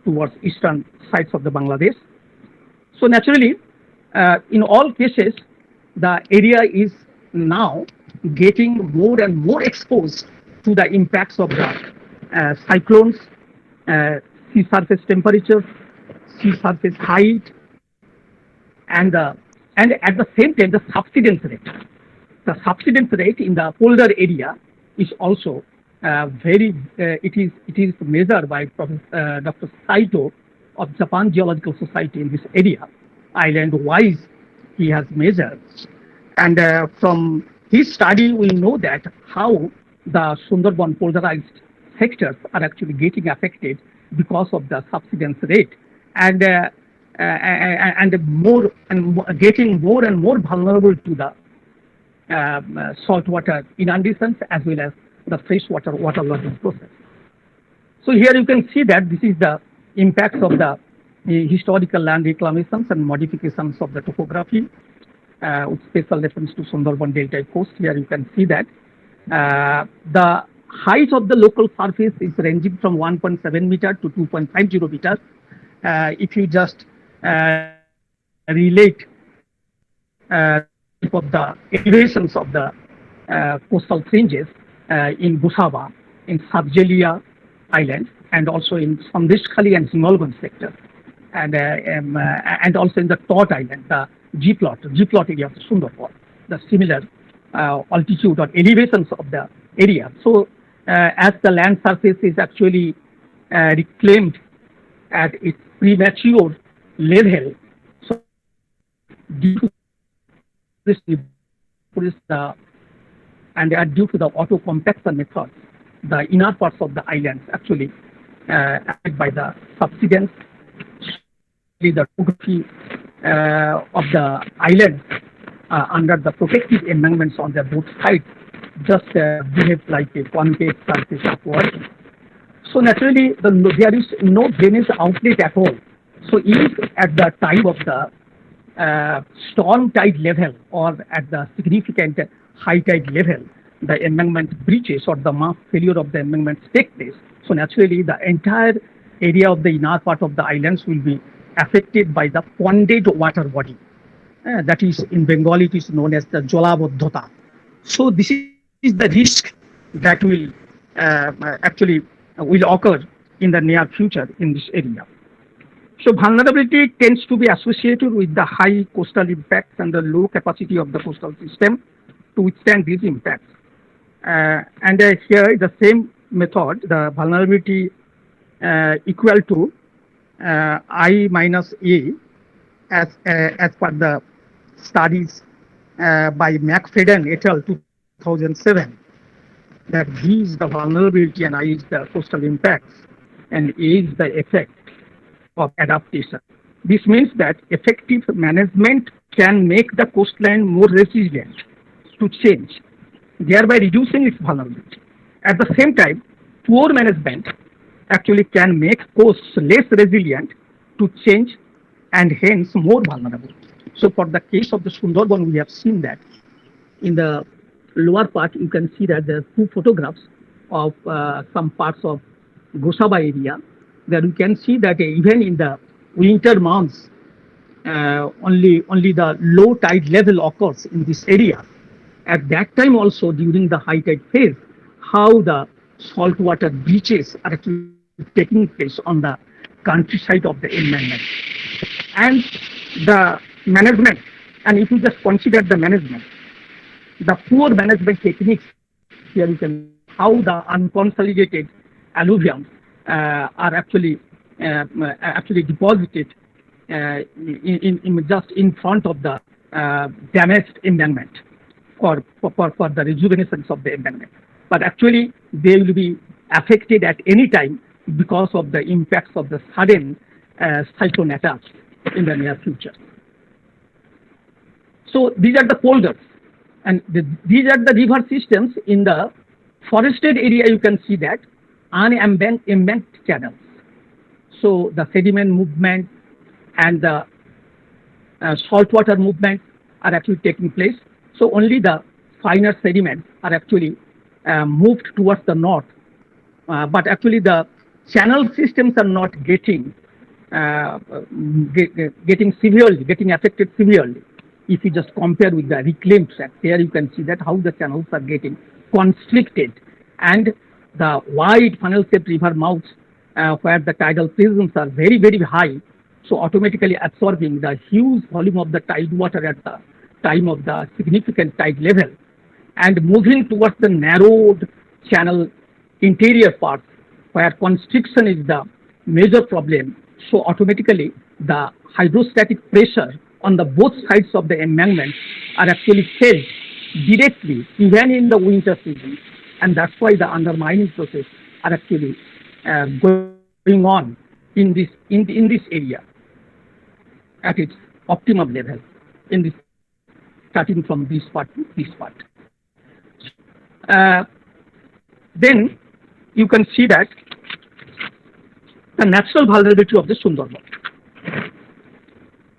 towards eastern sides of the Bangladesh. So naturally, in all cases, the area is now getting more and more exposed to the impacts of the cyclones, sea surface temperature, sea surface height, and at the same time the subsidence rate. The subsidence rate in the polder area is also it is measured by Dr. Saito of Japan Geological Society in this area, island-wise he has measured. And from his study, we know that how the Sundarban polarized sectors are actually getting affected because of the subsidence rate, and getting more and more vulnerable to the saltwater inundations as well as the freshwater waterlogging process. So here you can see that this is the impacts of the historical land reclamations and modifications of the topography with special reference to Sundarban Delta coast. Here you can see that the height of the local surface is ranging from 1.7 meter to 2.50 meter. If you just relate of the elevations of the coastal fringes in Busaba, in Sabjelia Island, and also in Sandeshkhali and Himalayan sector, and also in the Tot Island, the G-plot area of Sundarban, the similar altitude or elevations of the area. So as the land surface is actually reclaimed at its premature level, so due to this and due to the auto-compaction method, the inner parts of the islands actually affected by the subsidence, the topography of the islands under the protective embankments on their both sides just behave like a concave surface upward. So naturally, there is no drainage outlet at all So if at the time of the storm tide level or at the significant high tide level, the embankment breaches or the mass failure of the embankments take place, so naturally the entire area of the inner part of the islands will be affected by the ponded water body. That is, in Bengali it is known as the Jolaboddhata. So this is the risk that will actually will occur in the near future in this area. So vulnerability tends to be associated with the high coastal impacts and the low capacity of the coastal system to withstand these impacts. And here is the same method, the vulnerability equal to I minus A as per the studies by McFadden et al. 2007, that V is the vulnerability and I is the coastal impacts and A is the effect of adaptation. This means that effective management can make the coastline more resilient to change, thereby reducing its vulnerability. At the same time, poor management actually can make coasts less resilient to change and hence more vulnerable. So for the case of the Sundarban, we have seen that in the lower part, you can see that there are two photographs of some parts of Gosaba area. There you can see that even in the winter months, only the low tide level occurs in this area. At that time also, during the high tide phase, how the saltwater breaches are actually taking place on the countryside of the embankment. And the management, and if you just consider the management, the poor management techniques, here you can how the unconsolidated alluviums are actually deposited in just in front of the damaged embankment for the rejuvenations of the embankment. But actually they will be affected at any time because of the impacts of the sudden cyclone attacks in the near future. So these are the polders, and these are the river systems. In the forested area, you can see that embanked channels. So the sediment movement and the saltwater movement are actually taking place. So only the finer sediments are actually moved towards the north, but actually the channel systems are not getting affected severely. If you just compare with the reclaimed tracts, here you can see that how the channels are getting constricted, and the wide funnel-shaped river mouths where the tidal presence are very, very high, so automatically absorbing the huge volume of the tide water at the time of the significant tide level, and moving towards the narrowed channel interior parts where constriction is the major problem. So automatically the hydrostatic pressure on the both sides of the embankment are actually felt directly even in the winter season, and that's why the undermining process are actually going on in this area at its optimum level, in this starting from this part to this part. Then you can see that the natural vulnerability of the Sundarban.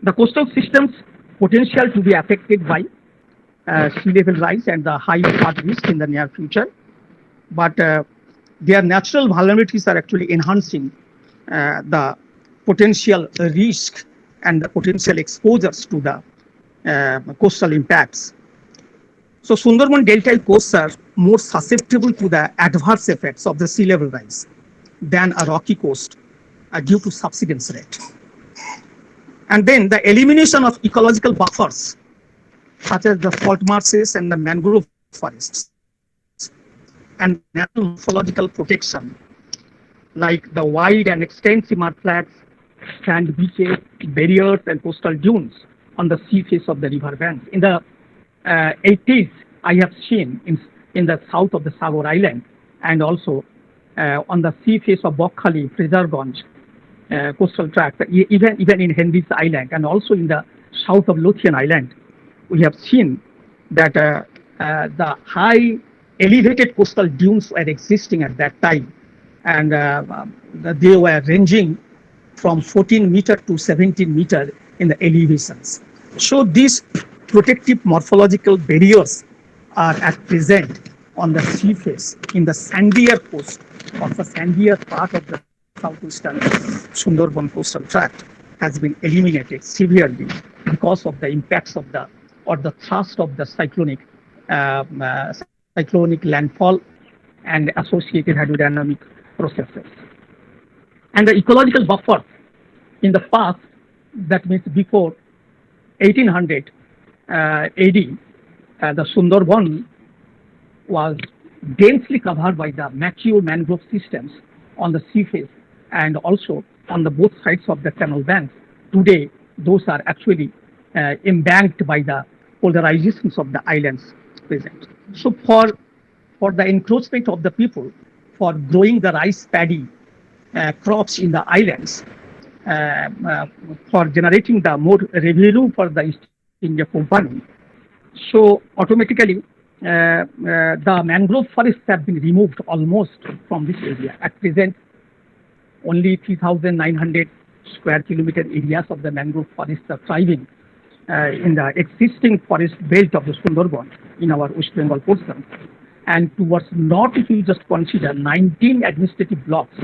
The coastal systems potential to be affected by sea level rise and the high flood risk in the near future, but their natural vulnerabilities are actually enhancing the potential risk and the potential exposures to the coastal impacts. So Sundarban delta coasts are more susceptible to the adverse effects of the sea level rise than a rocky coast due to subsidence rate. And then the elimination of ecological buffers such as the salt marshes and the mangrove forests, and natural morphological protection like the wide and extensive mudflats, sand beaches, barriers, and coastal dunes on the sea face of the river banks. In the 80s, I have seen in the south of the Sagar Island and also on the sea face of Bokhali, Fraserganj coastal tract, even in Henry's Island and also in the south of Lothian Island, we have seen that the high elevated coastal dunes were existing at that time, and they were ranging from 14 meter to 17 meter in the elevations. So these protective morphological barriers are at present on the sea face in the sandier coast or the sandier part of the southeastern Sundarban coastal tract has been eliminated severely because of the impacts of the or the thrust of the cyclonic landfall and associated hydrodynamic processes. And the ecological buffer in the past, that means before 1800 AD, the Sundarban was densely covered by the mature mangrove systems on the sea face and also on the both sides of the canal banks. Today, those are actually embanked by the polarizations of the islands present. So for the encroachment of the people, for growing the rice paddy crops in the islands, for generating the more revenue for the East India Company, so automatically the mangrove forests have been removed almost from this area. At present, only 3,900 square kilometer areas of the mangrove forests are thriving in the existing forest belt of the Sundarban in our West Bengal portion. And towards north, if you just consider, 19 administrative blocks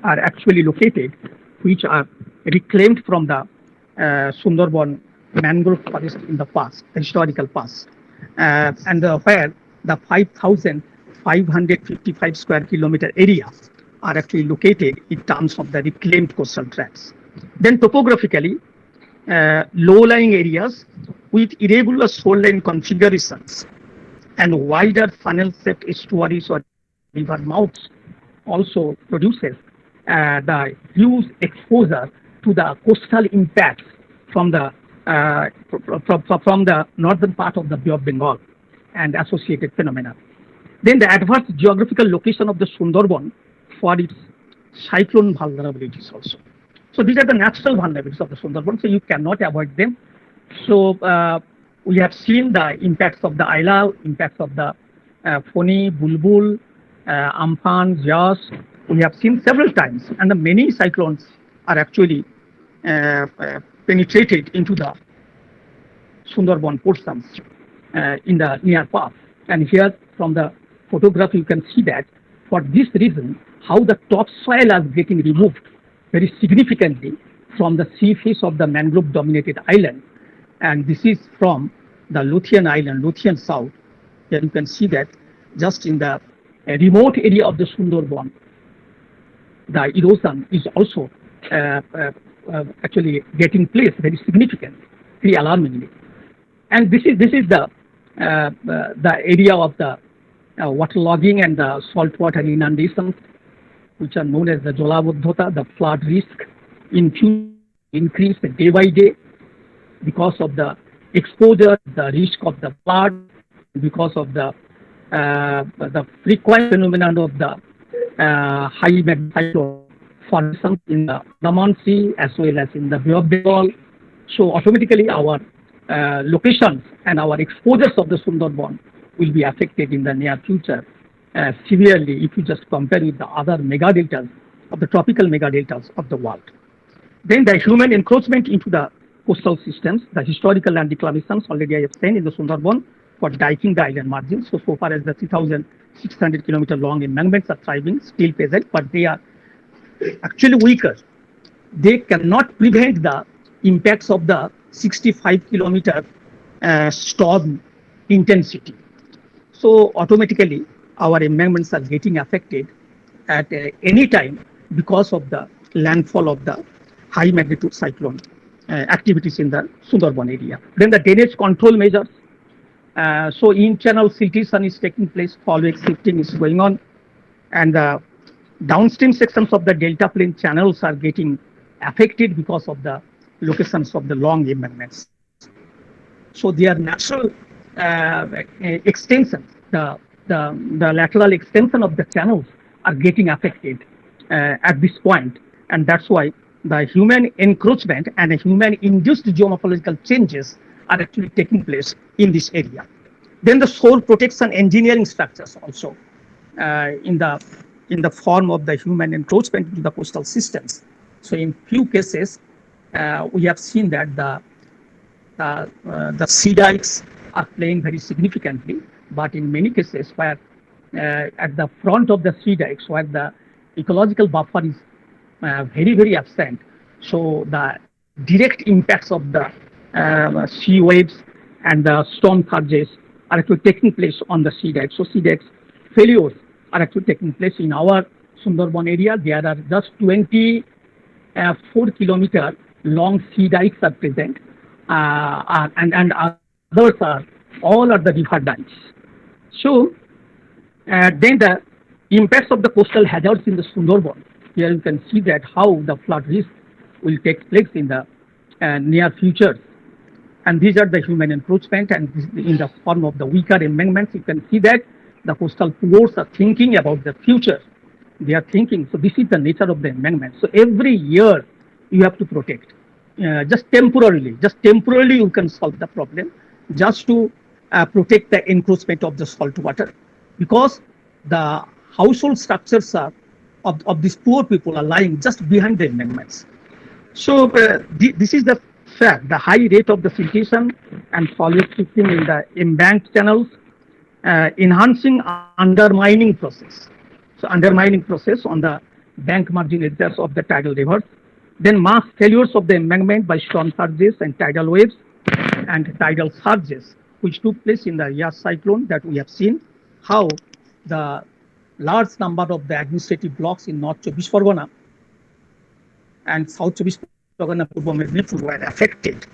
are actually located, which are reclaimed from the Sundarban mangrove forest in the past, the historical past. And where the 5,555 square kilometer area are actually located in terms of the reclaimed coastal tracts. Then topographically, low-lying areas with irregular shoreline configurations and wider funnel-shaped estuaries or river mouths also produces the huge exposure to the coastal impacts from the northern part of the Bay of Bengal and associated phenomena. Then the adverse geographical location of the Sundarban for its cyclone vulnerabilities also. So these are the natural vulnerabilities of the Sundarban, so you cannot avoid them. So we have seen the impacts of the Aila, impacts of the Foni, Bulbul, Amphan, Jas. We have seen several times, and the many cyclones are actually penetrated into the Sundarban portions in the near past. And here from the photograph, you can see that for this reason, how the topsoil is getting removed very significantly from the sea face of the mangrove dominated island. And this is from the Lothian Island, Lothian South. Here you can see that just in the remote area of the Sundarban, the erosion is also actually getting place very significant, very alarmingly. And this is the area of the waterlogging and the saltwater inundations, which are known as the Jolabodhota, the flood risk increase day by day because of the exposure, the risk of the flood, because of the frequent phenomenon of the high magnitude formations in the Andaman Sea as well as in the Bay of Bengal. So automatically our locations and our exposures of the Sundarban will be affected in the near future severely if you just compare with the other megadeltas of the tropical megadeltas of the world. Then the human encroachment into the coastal systems, the historical land reclamations already I have seen in the Sundarban for diking the island margins. So far as the 3,600 kilometer long embankments are thriving, still present, but they are actually weaker. They cannot prevent the impacts of the 65 kilometer storm intensity. So automatically our embankments are getting affected at any time because of the landfall of the high magnitude cyclone activities in the Sundarban area. Then the drainage control measures. So in-channel siltation is taking place, fall-wake shifting is going on, and the downstream sections of the delta plain channels are getting affected because of the locations of the long embankments. So their natural extension, the lateral extension of the channels are getting affected at this point, and that's why the human encroachment and the human-induced geomorphological changes are actually taking place in this area. Then the shore protection engineering structures also in the form of the human encroachment into the coastal systems. So in few cases, we have seen that the sea dikes are playing very significantly, but in many cases where at the front of the sea dikes where the ecological buffer is very absent, so the direct impacts of the sea waves and the storm surges are actually taking place on the sea dikes. So sea dikes failures are actually taking place in our Sundarban area. There are just 4-kilometer long sea dikes are present, and others are all are the river dikes. So then the impacts of the coastal hazards in the Sundarban. Here you can see that how the flood risk will take place in the near future. And these are the human encroachment, and in the form of the weaker embankments, you can see that the coastal floors are thinking about the future. They are thinking, so this is the nature of the embankment. So every year you have to protect, just temporarily you can solve the problem, just to protect the encroachment of the salt water, because the household structures are of these poor people are lying just behind the embankments. So this is the fact, the high rate of the siltation and solid shifting in the embanked channels, enhancing undermining process. So undermining process on the bank margin edges of the tidal rivers. Then mass failures of the embankment by storm surges and tidal waves and tidal surges, which took place in the year cyclone that we have seen, how the large number of the administrative blocks in North Chobbish Pargona and South Chobbish Pargona Purbo Medinipur were affected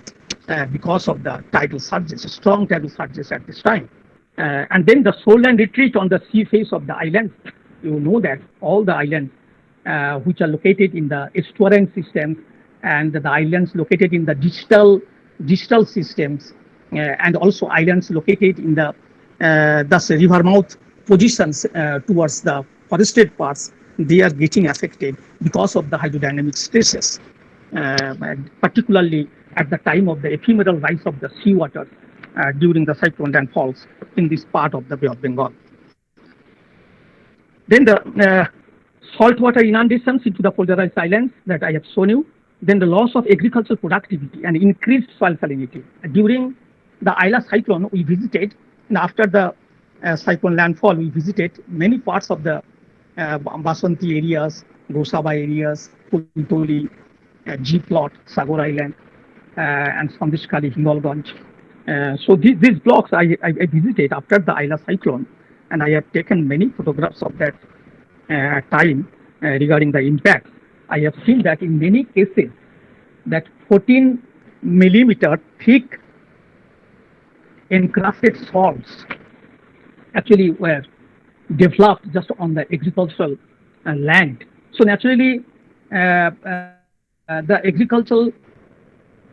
because of the tidal surges, strong tidal surges at this time. And then the shoreline retreat on the sea face of the islands. You know that all the islands which are located in the estuarine systems and the islands located in the distal systems and also islands located in the thus river mouth positions towards the forested parts, they are getting affected because of the hydrodynamic stresses, particularly at the time of the ephemeral rise of the seawater during the cyclone rainfalls in this part of the Bay of Bengal. Then the saltwater inundations into the polarized islands that I have shown you. Then the loss of agricultural productivity and increased soil salinity. During the Isla cyclone, we visited, and after the cyclone landfall, we visited many parts of the Basanti areas, Gosaba areas, Pultoli, G plot, Sagor Island, and Sandishkali, Hingolganj. So these blocks I visited after the Isla cyclone, and I have taken many photographs of that time regarding the impact. I have seen that in many cases that 14 millimeter thick encrusted salts actually were developed just on the agricultural land. So naturally, the agricultural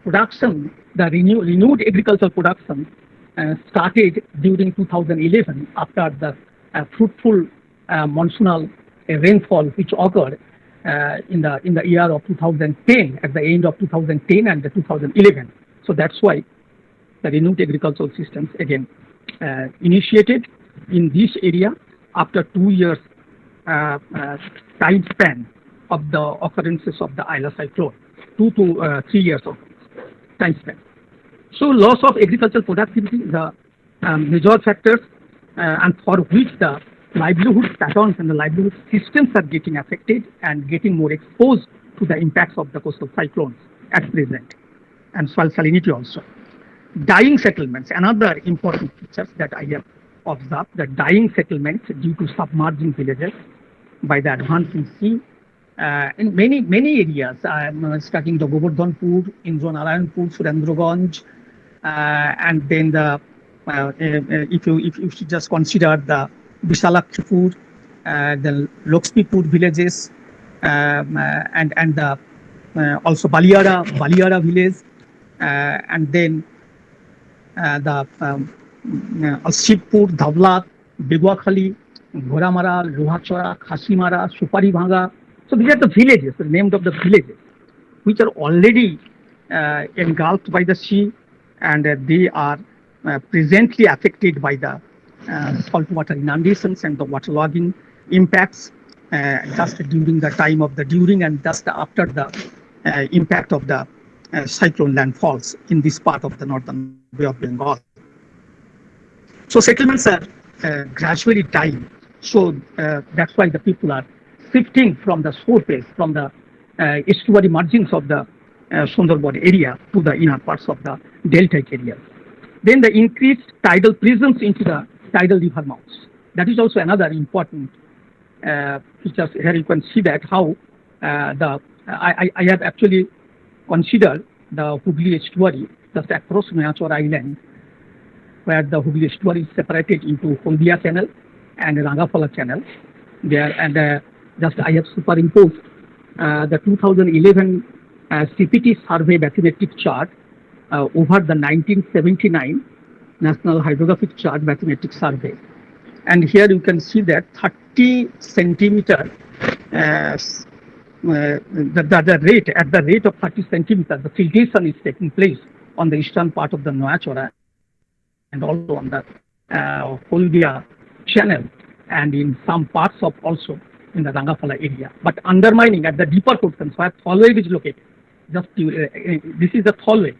production, the renewed agricultural production started during 2011 after the fruitful monsoonal rainfall which occurred in the year of 2010, at the end of 2010 and 2011. So that's why the renewed agricultural systems again initiated in this area after 2 years time span of the occurrences of the Isla cyclone, 2 to 3 years of time span. So loss of agricultural productivity is the major factors and for which the livelihood patterns and the livelihood systems are getting affected and getting more exposed to the impacts of the coastal cyclones at present, and soil salinity also. Dying settlements, another important feature that I have observed, the dying settlements due to submerging villages by the advancing sea. In many areas, starting the Govardhanpur, Indranarayanpur, Surendraganj, and then the if you should just consider the Vishalakshipur, the Lokshmipur villages, and the also Baliara village, and then the Shivpur, Dhavlat, Beguakhali, Ghoramara, Lohachora, Khasimara, Supari Bhanga. So these are the villages, the names of the villages, which are already engulfed by the sea, and they are presently affected by the saltwater inundations and the waterlogging impacts. just during the time of the during and just after the impact of the cyclone landfalls in this part of the northern Bay of Bengal. So settlements are gradually dying. So that's why the people are shifting from the surface, from the estuary margins of the Sundarban area to the inner parts of the deltaic area. Then the increased tidal presence into the tidal river mouths. That is also another important feature. Here you can see that how I have actually considered the Hooghly estuary just across Noyachor Island, where the Hooghly estuary is separated into Haldia channel and Rangaphala channel there, and just I have superimposed the 2011 CPT survey bathymetric chart over the 1979 National Hydrographic Chart bathymetric survey. And here you can see that 30 centimeter, the rate of 30 centimeters, the filtration is taking place on the eastern part of the Noyachora and also on the Haldia channel and in some parts of also in the Rangaphala area. But undermining at the deeper portions where tholway is located, just this is the tholway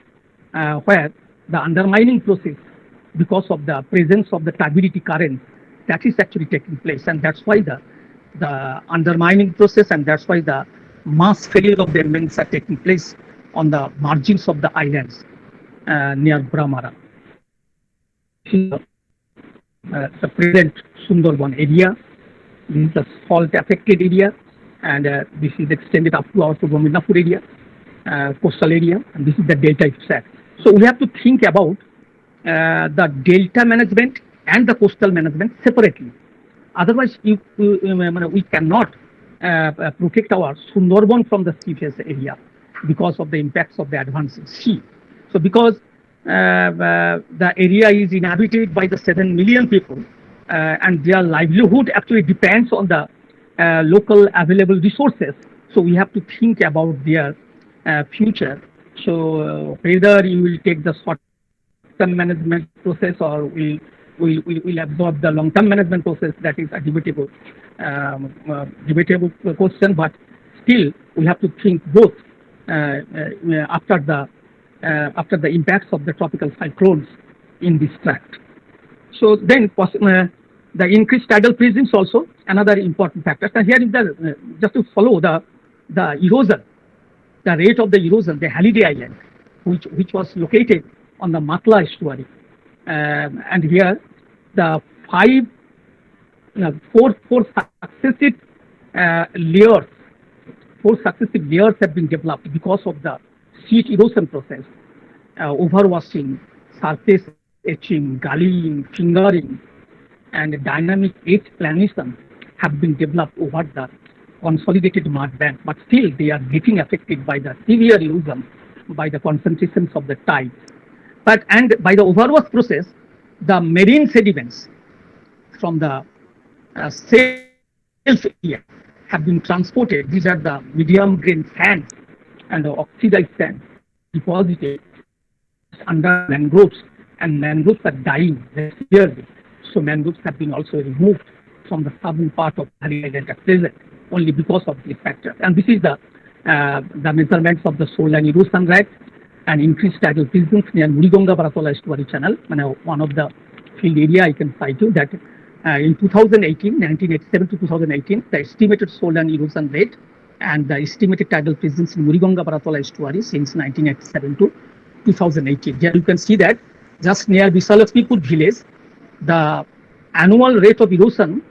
where the undermining process because of the presence of the turbidity current that is actually taking place, and that's why the undermining process and that's why the mass failure of the embankments are taking place on the margins of the islands near Brahmara. The present Sundarban area, this is the fault affected area, and this is extended up to our Midnapur area, coastal area, and this is the delta itself. So we have to think about the delta management and the coastal management separately. Otherwise, we cannot protect our Sundarban from the sea face area because of the impacts of the advancing sea. So because the area is inhabited by the 7 million people and their livelihood actually depends on the local available resources. So we have to think about their future. So whether you will take the short-term management process or will absorb the long-term management process, that is a debatable question. But still, we have to think both after the impacts of the tropical cyclones in this tract. So then the increased tidal presence also another important factor. And here is the just to follow the erosion, the rate of the erosion, the Halliday Island, which was located on the Matla estuary, and here the four successive layers have been developed because of the sheet erosion process, overwashing, surface etching, gullying, fingering, and dynamic edge planation have been developed over the consolidated mud bank, but still they are getting affected by the severe erosion by the concentrations of the tides. And by the overwash process, the marine sediments from the shelf area have been transported. These are the medium grain sands and the oxidized sand deposited under mangroves, and mangroves are dying severely. So mangroves have been also removed from the southern part of the island at present only because of these factors. And this is the measurements of the shoreline erosion rate and increased tidal presence near Murigonga-Baratola estuary channel. One of the field area I can cite you that in 1987 to 2018, the estimated shoreline erosion rate and the estimated tidal presence in Murigonga-Baratola estuary since 1987 to 2018. Here you can see that just near Visalakshmipur village, the annual rate of erosion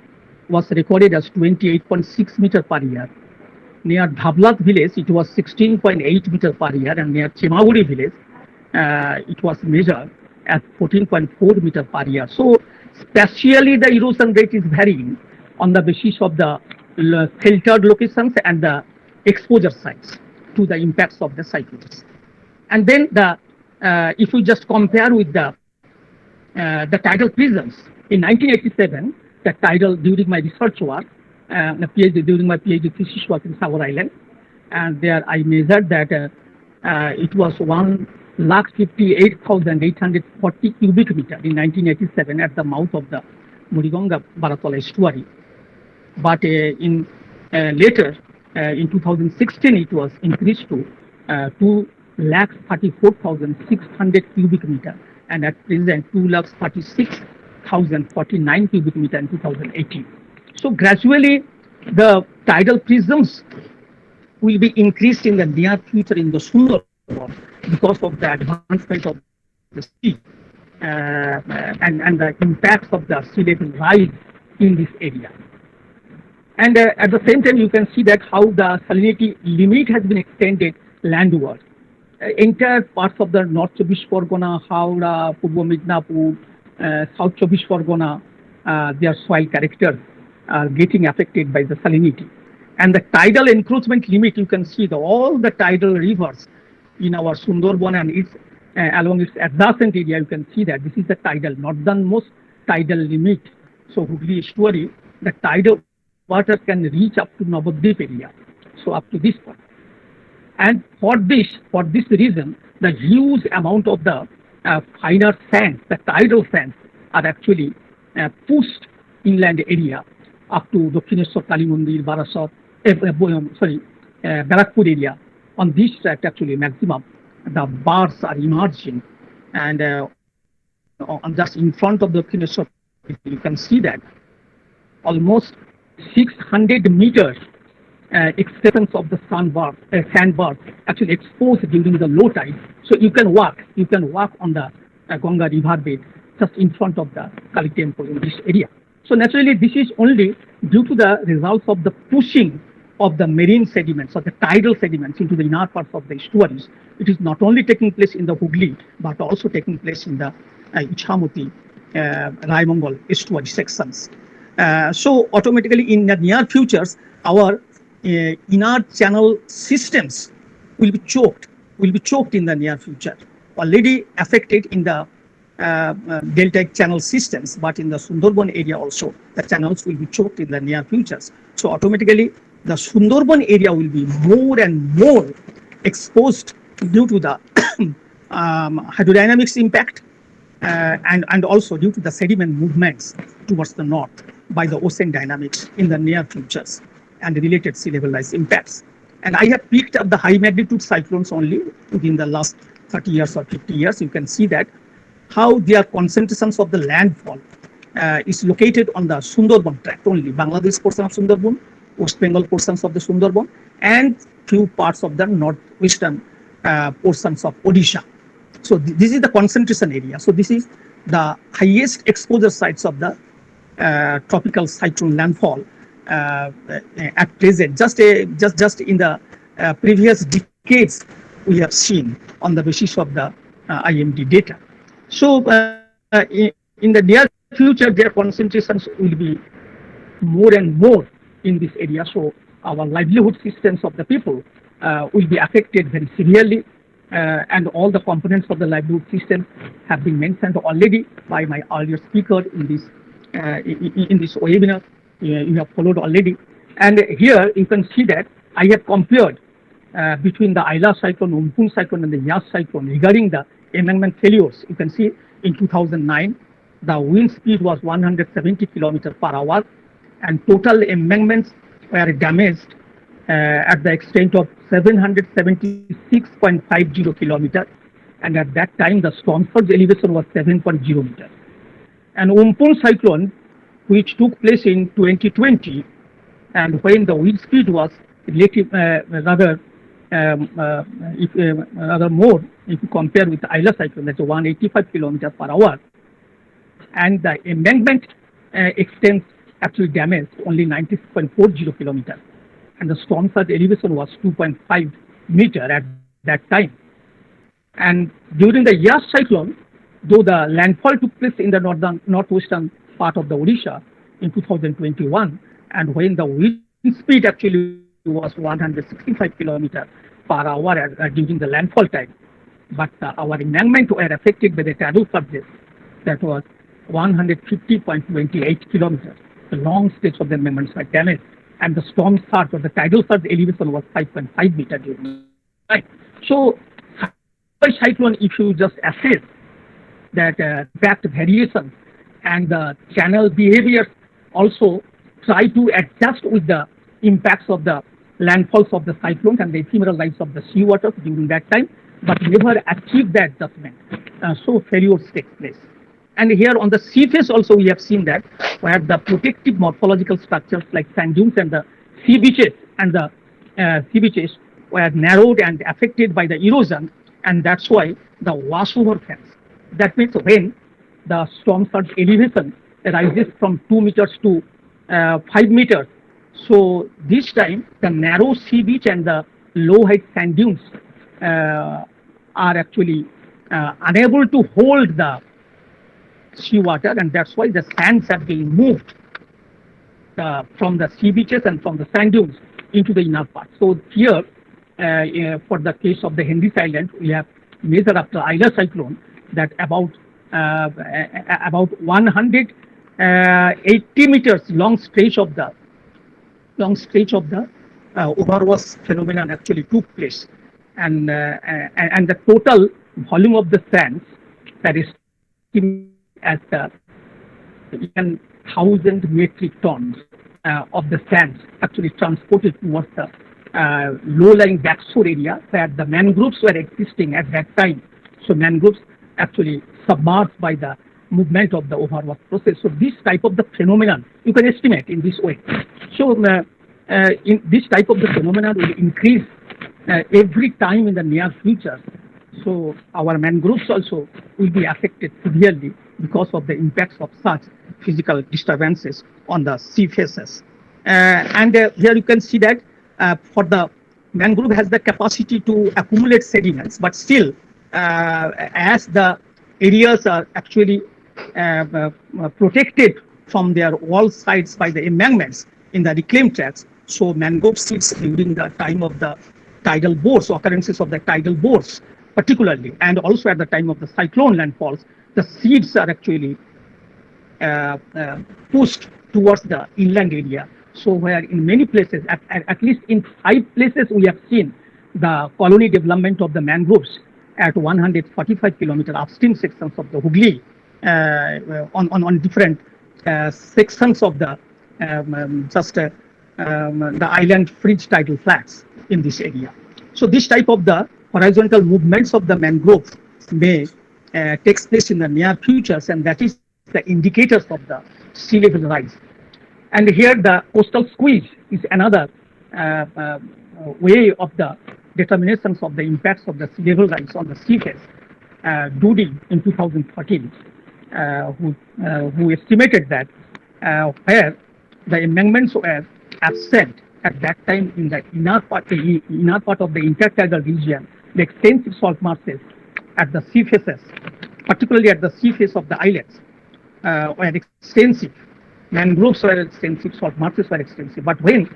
was recorded as 28.6 meter per year. Near Dhablat village, it was 16.8 meter per year, and near Chemaguri village, it was measured at 14.4 meter per year. So spatially, the erosion rate is varying on the basis of the sheltered locations and the exposure sites to the impacts of the cyclones. And then if we just compare with the tidal presence in 1987, the tidal during my research work, during my PhD thesis work in Sagar Island, and there I measured that it was 1,58,840 cubic meter in 1987 at the mouth of the Murigonga-Baratola estuary. But in Later, in 2016, it was increased to 2,34,600 cubic meter, and at present 2,36,049 cubic meter in 2018. So gradually, the tidal prisms will be increased in the near future in the Sundarban because of the advancement of the sea and the impacts of the sea level rise in this area. And at the same time, you can see that how the salinity limit has been extended landward. Entire parts of the North Chobbish Pargona, Howrah, Purbo Midnapur, South Chobbish Pargona, their soil characters are getting affected by the salinity. And the tidal encroachment limit, you can see all the tidal rivers in our Sundarban and its along its adjacent area. You can see that this is the tidal, northernmost tidal limit. So Hooghly estuary, the tidal water can reach up to Navadvip area, so up to this point. And for this reason, the huge amount of the finer sands, the tidal sands, are actually pushed inland area up to Dakshineshwar, Kali Mandir, Barasat, Barakpur area. On this tract, actually, maximum the bars are emerging, and just in front of the Dakshineshwar, you can see that almost 600 meters extensions of the sandbar actually exposed during the low tide. So you can walk on the Ganga river bed just in front of the Kali temple in this area. So naturally, this is only due to the results of the pushing of the marine sediments or the tidal sediments into the inner parts of the estuaries. It is not only taking place in the Hooghly, but also taking place in the Ichamoti, Raimangal estuary sections. So automatically in the near futures, our inner channel systems will be choked in the near future. Already affected in the deltaic channel systems, but in the Sundarban area also, the channels will be choked in the near futures. So automatically, the Sundarban area will be more and more exposed due to the hydrodynamics impact and also due to the sediment movements towards the north by the ocean dynamics in the near futures and the related sea level rise impacts. And I have picked up the high magnitude cyclones only within the last 30 years or 50 years. You can see that how their concentrations of the landfall is located on the Sundarban tract only, Bangladesh portion of Sundarban, West Bengal portions of the Sundarban, and few parts of the northwestern portions of Odisha. So this is the concentration area. So this is the highest exposure sites of the tropical cyclone landfall at present. Just in the previous decades, we have seen on the basis of the IMD data. So in the near future, their concentrations will be more and more in this area. So our livelihood systems of the people will be affected very severely, and all the components of the livelihood system have been mentioned already by my earlier speaker in this webinar. You have followed already, and here you can see that I have compared between the Ayla cyclone, Umpun cyclone, and the Yas cyclone regarding the embankment failures. You can see in 2009 the wind speed was 170 kilometers per hour, and total embankments were damaged at the extent of 776.50 kilometers, and at that time the storm surge elevation was 7.0 meters. And Umpun cyclone, which took place in 2020, and when the wind speed was rather more if you compare with the Ayla cyclone, that's 185 kilometers per hour, and the embankment extends actually damaged only 96.40 kilometers, and the storm surge elevation was 2.5 meter at that time. And during the Yas cyclone, though the landfall took place in the northwestern part of the Odisha in 2021, and when the wind speed actually was 165 kilometers per hour during the landfall time, but our embankment were affected by the tidal surges that was 150.28 kilometers. The long stretch of the embankments were damaged, and the storm surge or the tidal surge elevation was 5.5 meters during the time. So, by cyclone, if you just assess that impact variation and the channel behaviors, also try to adjust with the impacts of the landfalls of the cyclones and the ephemeral rise of the seawaters during that time, but never achieved the adjustment. So failures take place. And here on the sea face also we have seen that where the protective morphological structures like sand dunes and the sea beaches were narrowed and affected by the erosion, and that's why the washover fails. That means when the storm surge elevation rises from 2 meters to 5 meters, so this time the narrow sea beach and the low height sand dunes are actually unable to hold the seawater, and that's why the sands have been moved from the sea beaches and from the sand dunes into the inner part. So here, for the case of the Henry's Island, we have measured after Isla cyclone that about 180 meters long stretch of the overwash phenomenon actually took place, and the total volume of the sands that is at 1,000 metric tons of the sands actually transported towards the low-lying backshore area where the mangroves were existing at that time. So mangroves actually submerged by the movement of the overwash process. So this type of the phenomenon you can estimate in this way. So in this type of the phenomenon will increase every time in the near future. So our mangroves also will be affected severely because of the impacts of such physical disturbances on the sea faces. And here you can see that for the mangrove has the capacity to accumulate sediments, but still as the areas are actually protected from their wall sides by the embankments in the reclaimed tracts, so mangrove seeds during the time of the tidal bores, occurrences of the tidal bores particularly, and also at the time of the cyclone landfalls, the seeds are actually pushed towards the inland area. So where in many places, at least in 5 places, we have seen the colony development of the mangroves at 145 kilometer upstream sections of the Hooghly on different sections of the the island fringe tidal flats in this area. So this type of the horizontal movements of the mangrove may takes place in the near futures, and that is the indicators of the sea level rise. And here the coastal squeeze is another way of the determinations of the impacts of the sea level rise on the sea face. Doody in 2013, who estimated that where the embankments were absent at that time in the inner part of the intertidal region, the extensive salt marshes at the sea faces, particularly at the sea face of the islets, were extensive. Mangroves were extensive, salt marshes were extensive. But when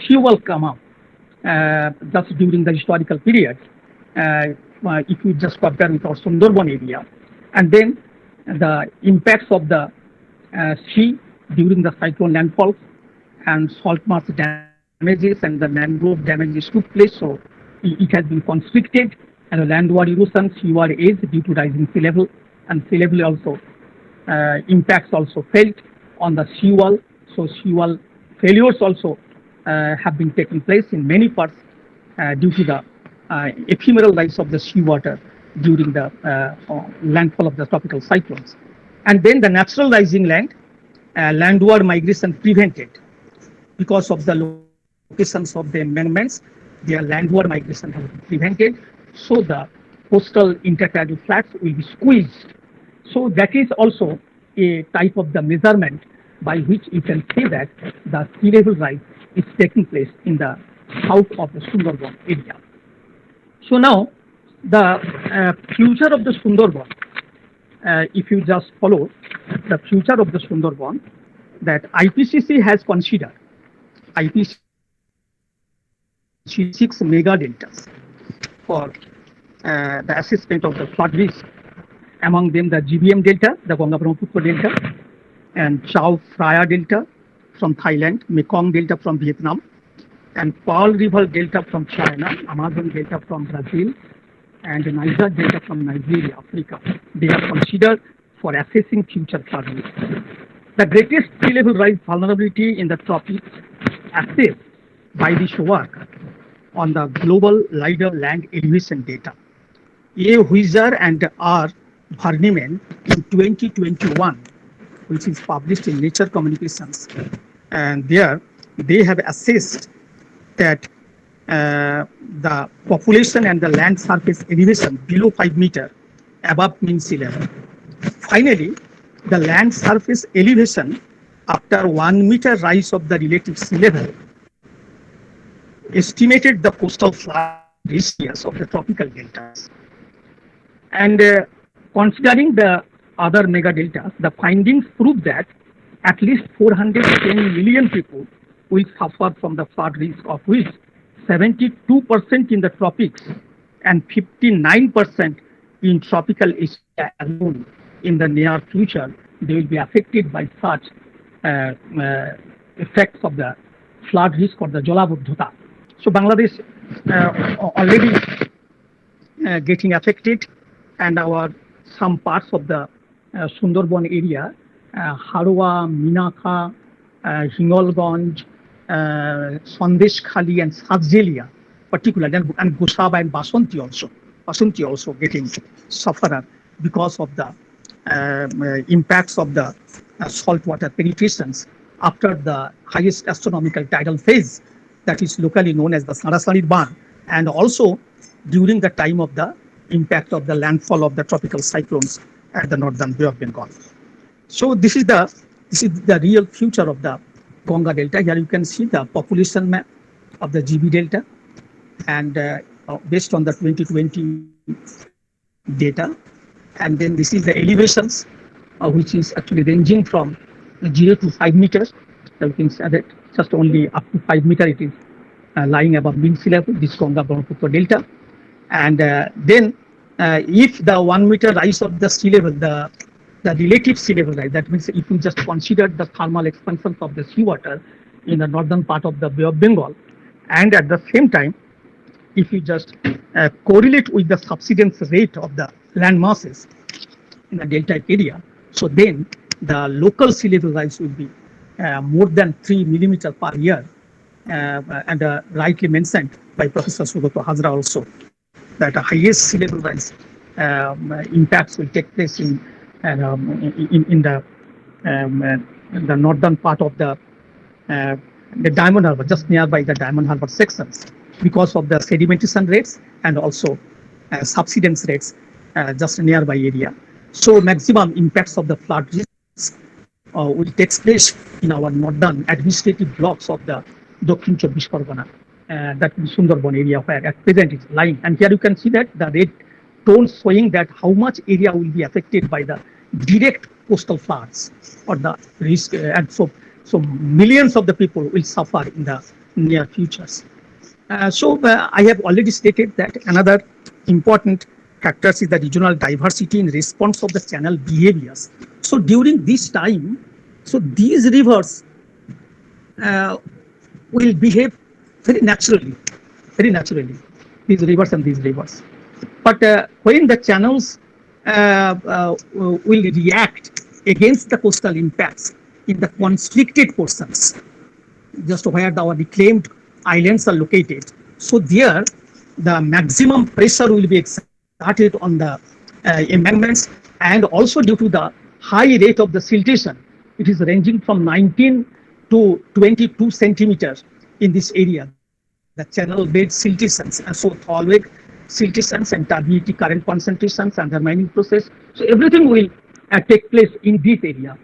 seawall come up, just during the historical period, if we just compare with our Sundarban area, and then the impacts of the sea during the cyclone landfalls and salt marsh damages and the mangrove damages took place, so it has been constricted, and the landward erosion, seaward age due to rising sea level, and sea level also impacts also felt on the seawall. So seawall failures also have been taking place in many parts due to the ephemeral rise of the seawater during the landfall of the tropical cyclones. And then the natural rising land, landward migration prevented because of the locations of the embankments, their landward migration has been prevented. So the coastal intertidal flats will be squeezed. So that is also a type of the measurement by which you can say that the sea level rise is taking place in the south of the Sundarban area. So now the future of the Sundarban, if you just follow the future of the Sundarban, that IPCC has considered IPCC 6 mega deltas for the assessment of the flood risk. Among them, the GBM Delta, the Ganga-Brahmaputra Delta, and Chao Phraya Delta from Thailand, Mekong Delta from Vietnam, and Pearl River Delta from China, Amazon Delta from Brazil, and the Niger Delta from Nigeria, Africa. They are considered for assessing future flood risk. The greatest sea level rise vulnerability in the tropics assessed by this work on the global lidar land elevation data. A. Wheezer and R. Varniman in 2021, which is published in Nature Communications. And there they have assessed that the population and the land surface elevation below 5 meters above mean sea level. Finally, the land surface elevation after 1 meter rise of the relative sea level estimated the coastal flood risk of the tropical deltas. And considering the other mega deltas, the findings prove that at least 410 million people will suffer from the flood risk, of which 72% in the tropics and 59% in tropical Asia alone. In the near future, they will be affected by such effects of the flood risk or the Jalabuddhata. So Bangladesh already getting affected, and some parts of the Sundarban area, Harwa, Minaka, Hingolganj, Sandeshkhali and Sajjelia particularly, and Gosaba and Basanti also getting sufferer because of the impacts of the saltwater penetrations after the highest astronomical tidal phase, that is locally known as the Sarasarid Ban, and also during the time of the impact of the landfall of the tropical cyclones at the northern Bay of Bengal. So this is the real future of the Ganga Delta. Here you can see the population map of the GB Delta, and based on the 2020 data. And then this is the elevations, which is actually ranging from 0 to 5 meters. So you can see that just only up to 5 meters it is lying above mean sea level, this Ganga Brahmaputra Delta. And then if the 1 meter rise of the sea level, the relative sea level rise, that means if you just consider the thermal expansion of the seawater in the northern part of the Bay of Bengal, and at the same time, if you just correlate with the subsidence rate of the land masses in the delta area, so then the local sea level rise will be more than 3 millimeters per year, and rightly mentioned by Professor Sugato Hazra also, that the highest sea level rise impacts will take place in the northern part of the Diamond Harbour, just nearby the Diamond Harbour sections, because of the sedimentation rates and also subsidence rates just nearby area. So maximum impacts of the flood risk will take place in our northern administrative blocks of the Dakshin 24 Pargana, that is Sundarban area where at present is lying. And here you can see that the red tone showing that how much area will be affected by the direct coastal floods or the risk, and so millions of the people will suffer in the near futures. I have already stated that another important factors is the regional diversity in response of the channel behaviors. So during this time, so these rivers will behave very naturally, these rivers and these rivers. But when the channels will react against the coastal impacts in the conflicted portions, just where our reclaimed islands are located, so there the maximum pressure will be exerted on the embankments, and also due to the high rate of the siltation, it is ranging from 19 to 22 centimeters in this area, the channel bed siltations, and so thalweg siltations and turbidity current concentrations and the mining process. So everything will take place in this area.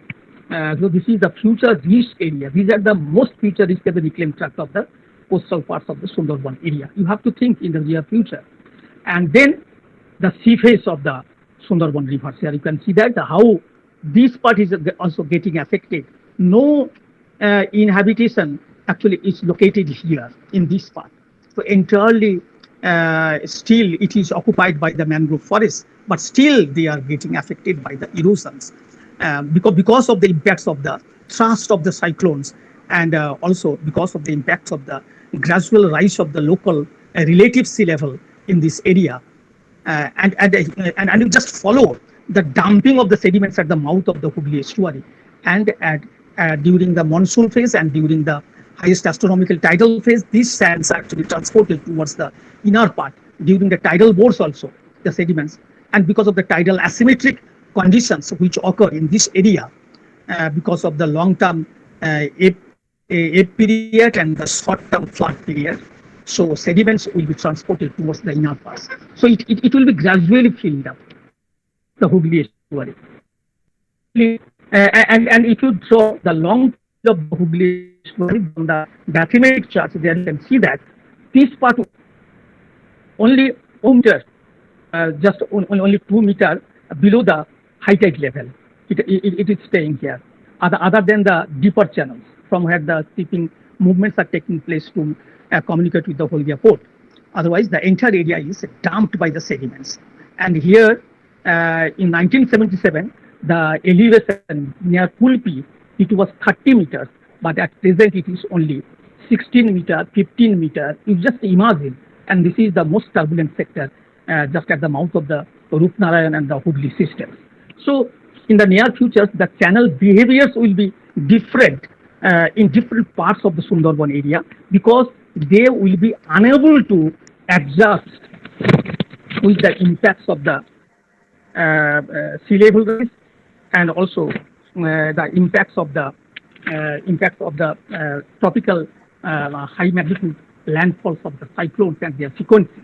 So this is the future risk area. These are the most future risk of the reclaimed tract of the coastal parts of the Sundarban area. You have to think in the near future. And then the sea face of the Sundarban rivers. Here you can see that how this part is also getting affected. No inhabitation actually is located here in this part. So entirely still it is occupied by the mangrove forest, but still they are getting affected by the erosions because of the impacts of the thrust of the cyclones, and also because of the impacts of the gradual rise of the local relative sea level in this area, and you just follow the dumping of the sediments at the mouth of the Hooghly estuary, and during the monsoon phase and during the highest astronomical tidal phase, these sands are actually transported towards the inner part during the tidal bores also, the sediments. And because of the tidal asymmetric conditions which occur in this area, because of the long-term ebb period and the short-term flood period, so sediments will be transported towards the inner parts. So it will be gradually filled up, the Hooghly estuary. And if you draw the long of the Hooghly estuary on the bathymetric chart, there you can see that this part only 2 meters, just only 2 meters below the high tide level. It is staying here, other than the deeper channels from where the shipping movements are taking place to communicate with the Hooghly port. Otherwise, the entire area is dumped by the sediments. And here, in 1977, the elevation near Pulpi, it was 30 meters, but at present it is only 16 meters, 15 meters. You just imagine, and this is the most turbulent sector, just at the mouth of the Rupnarayan and the Hooghly systems. So, in the near future, the channel behaviors will be different in different parts of the Sundarban area, because they will be unable to adjust with the impacts of the sea level rise, and also the impacts of the tropical high magnitude landfalls of the cyclones and their sequences,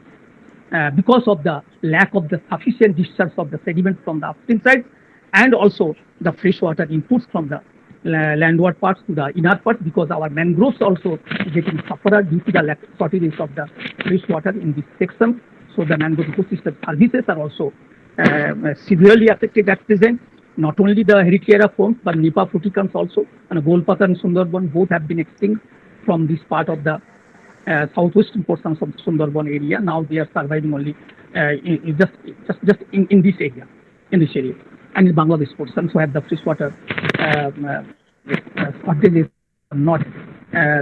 because of the lack of the sufficient discharge of the sediment from the upstream side, and also the freshwater inputs from the landward parts to the inner parts, because our mangroves also getting suffered due to the shortages of the freshwater in this section. So the mangrove ecosystem services are also severely affected at present. Not only the Heritiera forms, but Nipa fruticans also, and Golpata and Sundarban both have been extinct from this part of the southwestern portions of the Sundarban area. Now they are surviving only just in this area, and in Bangladesh portions where the freshwater shortages are not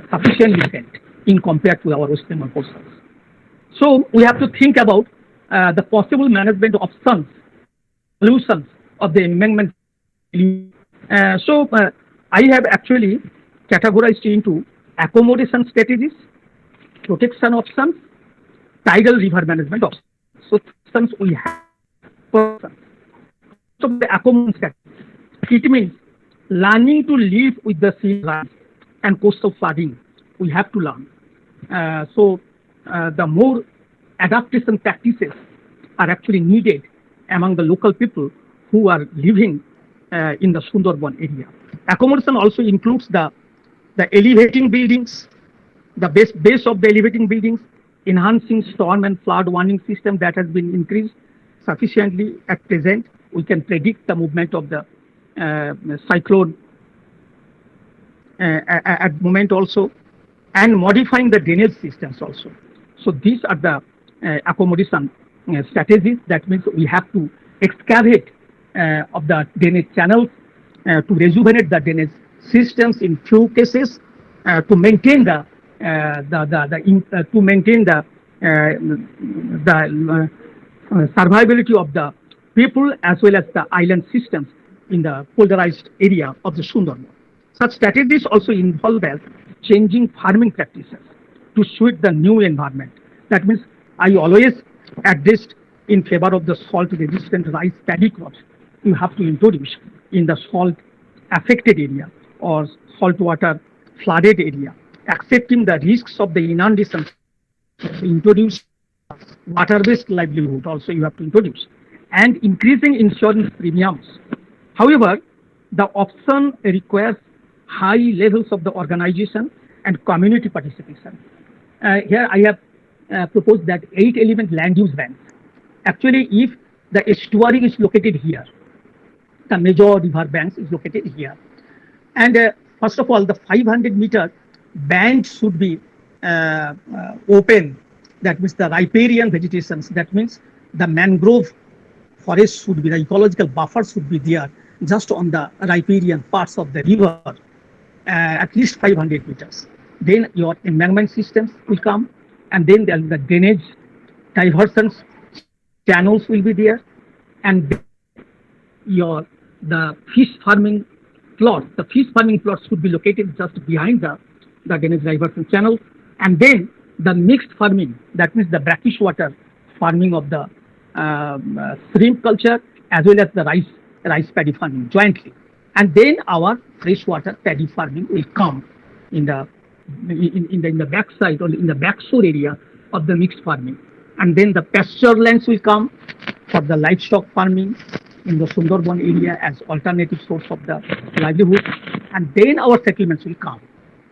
sufficiently felt in compared to our western portions. So we have to think about the possible management options, solutions of the embankment. I have actually categorized into accommodation strategies, protection options, tidal river management options. So options we have. So the accommodation strategies, it means learning to live with the sea rise and coastal flooding. We have to learn. The more adaptation practices are actually needed among the local people who are living in the Sundarban area. Accommodation also includes the elevating buildings, the base of the elevating buildings, enhancing storm and flood warning system that has been increased sufficiently at present. We can predict the movement of the cyclone at moment also, and modifying the drainage systems also. So these are the accommodation strategies. That means we have to excavate of the drainage channels to rejuvenate the drainage systems in few cases to maintain the survivability of the people as well as the island systems in the polarized area of the Sundarban. Such strategies also involve changing farming practices to suit the new environment. That means I always addressed in favor of the salt-resistant rice paddy crops. You have to introduce in the salt-affected area or saltwater flooded area, accepting the risks of the inundation. Introduce water-based livelihood also you have to introduce, and increasing insurance premiums. However, the option requires high levels of the organization and community participation. Here I have proposed that 8-element land use banks. Actually, if the estuary is located here, the major river banks is located here, and first of all, the 500-meter band should be open. That means the riparian vegetations. That means the mangrove forest should be, the ecological buffer should be there just on the riparian parts of the river, at least 500 meters. Then your embankment systems will come, and then the drainage diversions channels will be there, and the fish farming plots. The fish farming plots should be located just behind the the drainage rivers and channels, and then the mixed farming, that means the brackish water farming of the shrimp culture as well as the rice paddy farming jointly, and then our freshwater paddy farming will come in the backside or in the backshore area of the mixed farming, and then the pasture lands will come for the livestock farming in the Sundarban area as alternative source of the livelihood, and then our settlements will come.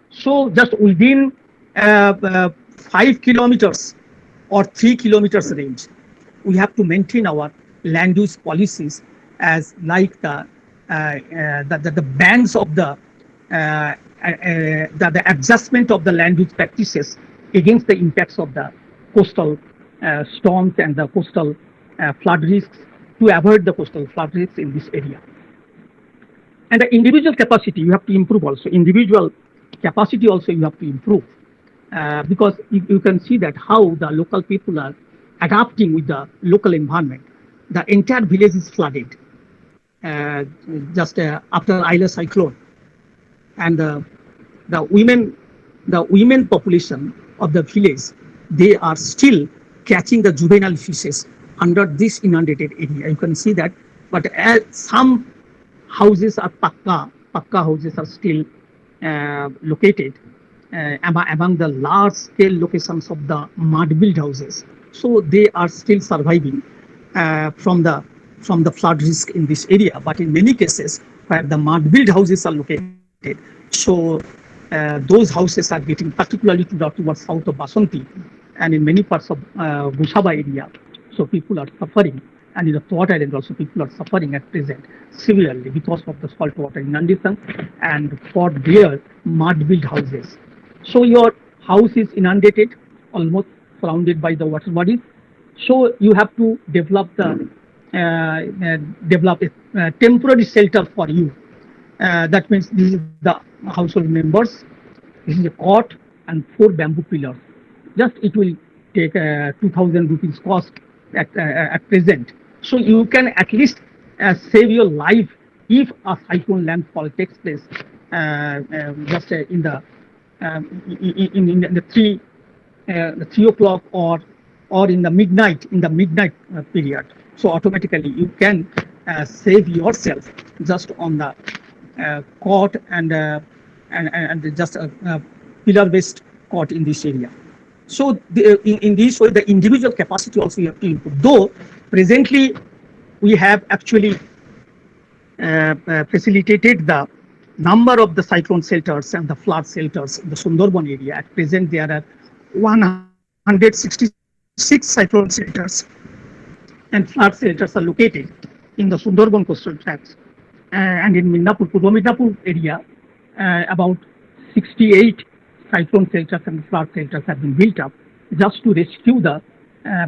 So just within 5 kilometers or 3 kilometers range, we have to maintain our land use policies as like the bands of the adjustment of the land use practices against the impacts of the coastal storms and the coastal flood risks, to avoid the coastal flood risks in this area. And the individual capacity you have to improve also. Individual capacity also you have to improve because you can see that how the local people are adapting with the local environment. The entire village is flooded just after Isla cyclone, and the women population of the village, they are still catching the juvenile fishes under this inundated area. You can see that, but as some houses are pakka houses are still located among the large scale locations of the mud built houses. So they are still surviving from the flood risk in this area. But in many cases where the mud built houses are located, so those houses are getting particularly towards south of Basanti and in many parts of Gushaba area. So people are suffering, and in the Thought Island also people are suffering at present severely because of the saltwater inundation and for their mud built houses. So your house is inundated, almost surrounded by the water bodies. So you have to develop a temporary shelter for you. That means this is the household members. This is a cot and 4 bamboo pillars. Just it will take 2,000 rupees cost at present. So you can at least save your life if a cyclone landfall takes place just in the 3 o'clock or in the midnight period. So automatically you can save yourself just on the cot and just a pillar based cot in this area. So in this way, the individual capacity also you have to improve. Though presently we have actually facilitated the number of the cyclone shelters and the flood shelters in the Sundarban area. At present there are 166 cyclone shelters and flood shelters are located in the Sundarban coastal tracts, and in Purva Midnapur area about 68 cyclone shelters and flood shelters have been built up just to rescue the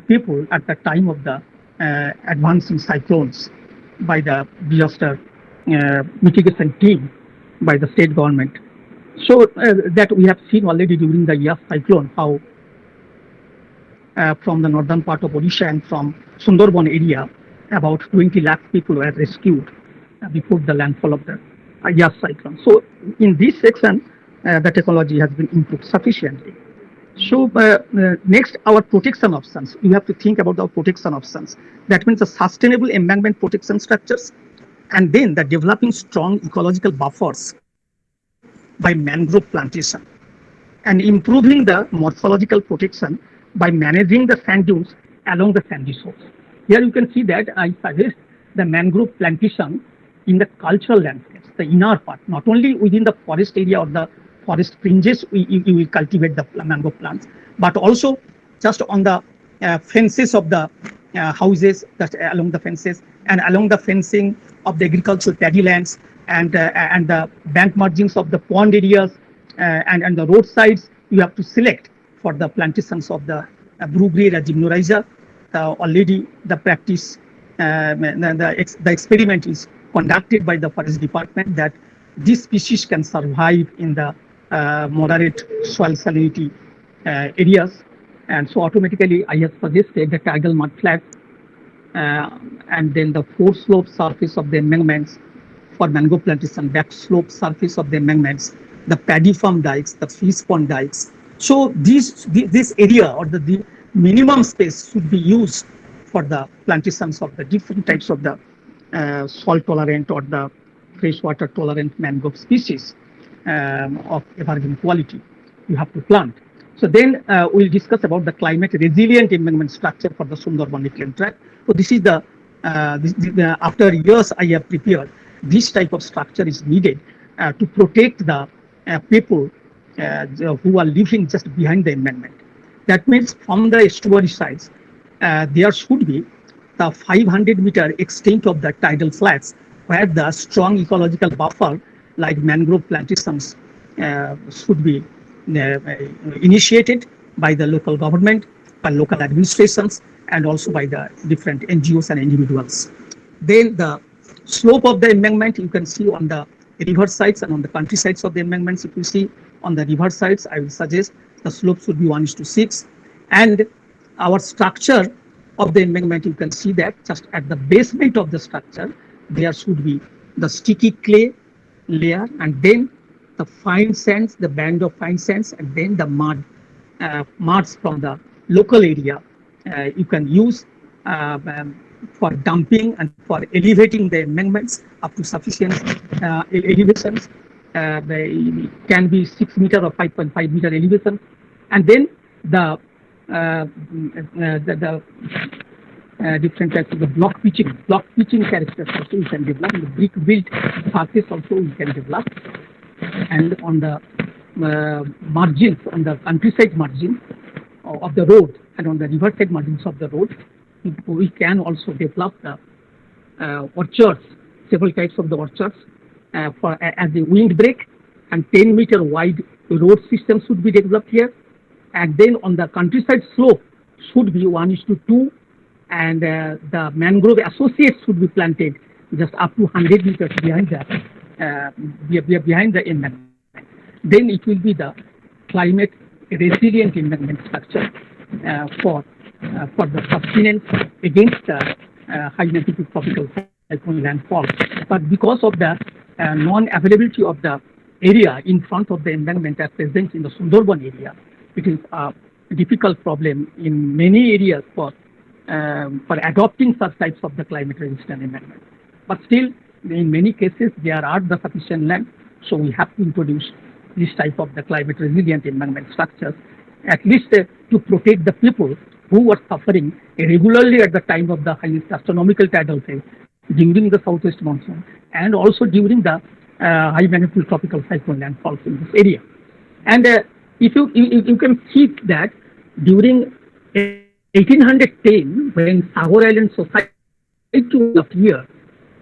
people at the time of the advancing cyclones by the disaster mitigation team by the state government. So that we have seen already during the Yas cyclone how from the northern part of Odisha and from Sundarban area about 20 lakh people were rescued before the landfall of the Yas cyclone. So in this section the technology has been improved sufficiently. So next, our protection options. You have to think about our protection options. That means the sustainable embankment protection structures, and then the developing strong ecological buffers by mangrove plantation, and improving the morphological protection by managing the sand dunes along the sandy shores. Here you can see that I suggest the mangrove plantation in the cultural landscapes, the inner part, not only within the forest area or the forest fringes you will cultivate the mangrove plants, but also just on the fences of the houses, that along the fences and along the fencing of the agricultural paddy lands and the bank margins of the pond areas and the roadsides. You have to select for the plantations of the Brugre gymnorrhiza. Already the practice, the experiment is conducted by the forest department that this species can survive in the moderate soil salinity areas, and so automatically I have suggested the tidal mud flats and then the fore slope surface of the embankments for mangrove plantation, back slope surface of the embankments the paddy farm dikes, the fish pond dikes. So this area or the minimum space should be used for the plantations of the different types of the salt tolerant or the freshwater tolerant mangrove species of evergreen quality you have to plant. So then we'll discuss about the climate resilient embankment structure for the Sundarban reclaimed tract. So this is after years I have prepared, this type of structure is needed to protect the people who are living just behind the embankment. That means from the estuary sides, there should be the 500-meter extent of the tidal flats where the strong ecological buffer like mangrove plantations should be initiated by the local government, by local administrations, and also by the different NGOs and individuals. Then the slope of the embankment you can see on the river sides and on the country sides of the embankments. If you see on the river sides, I will suggest the slope should be 1:6. And our structure of the embankment, you can see that just at the basement of the structure, there should be the sticky clay layer, and then the fine sands, the band of fine sands, and then the muds from the local area you can use for dumping and for elevating the embankments up to sufficient elevations. They can be 6 meter or 5.5 meter elevation, and then the different types of the block pitching characters also we can develop. The brick built surface also we can develop, and on the margins, on the countryside margins of the road and on the riverside margins of the road, we can also develop the orchards, several types of the orchards as a windbreak, and 10-meter wide road system should be developed here. And then on the countryside slope should be 1:2, and the mangrove associates should be planted just up to 100 meters behind the embankment. Then it will be the climate resilient embankment structure for the sustenance against the high magnitude tropical cyclone landfall. But because of the non-availability of the area in front of the embankment at present in the Sundarban area, it is a difficult problem in many areas for adopting such types of the climate resistant embankment. But still, in many cases, there are the sufficient land, so we have to introduce this type of the climate resilient embankment structures, at least to protect the people who were suffering regularly at the time of the highest astronomical tidal phase during the southwest monsoon, and also during the high magnitude tropical cyclone landfalls in this area. And if you can see that during 1810, when Sagar Island Society was here,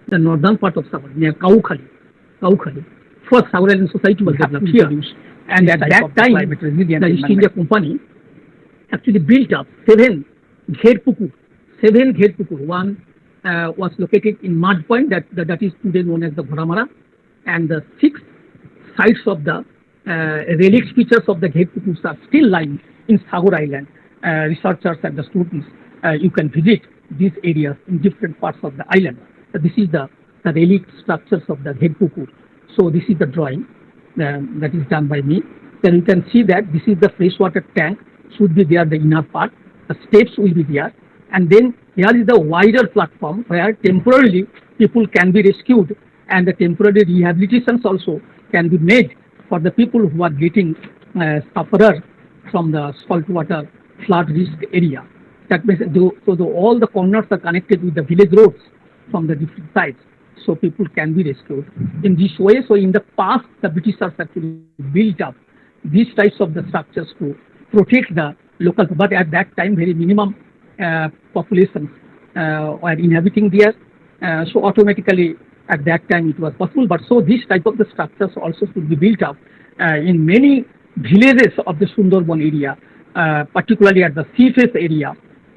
the northern part of Sagar, near Kaukhali, first Sagar Island Society was developed here. And at that time, the East India Company actually built up 7 gherpukur. One was located in Mud Point, that is today known as the Ghoramara, and the 6 sites of the relics features of the gherpukurs are still lying in Sagar Island. Researchers and the students, you can visit these areas in different parts of the island. This is the relic structures of the gherpukur. So this is the drawing that is done by me. Then you can see that this is the freshwater tank, should be there, the inner part. The steps will be there. And then here is the wider platform where temporarily people can be rescued, and the temporary rehabilitations also can be made for the people who are getting sufferer from the saltwater flood risk area. That means all the corners are connected with the village roads from the different sides, so people can be rescued in this way. So in the past, the Britishers actually built up these types of the structures to protect the local, but at that time very minimum populations were inhabiting there. So automatically at that time it was possible. But so this type of the structures also should be built up in many villages of the Sundarban area, particularly at the seaface area,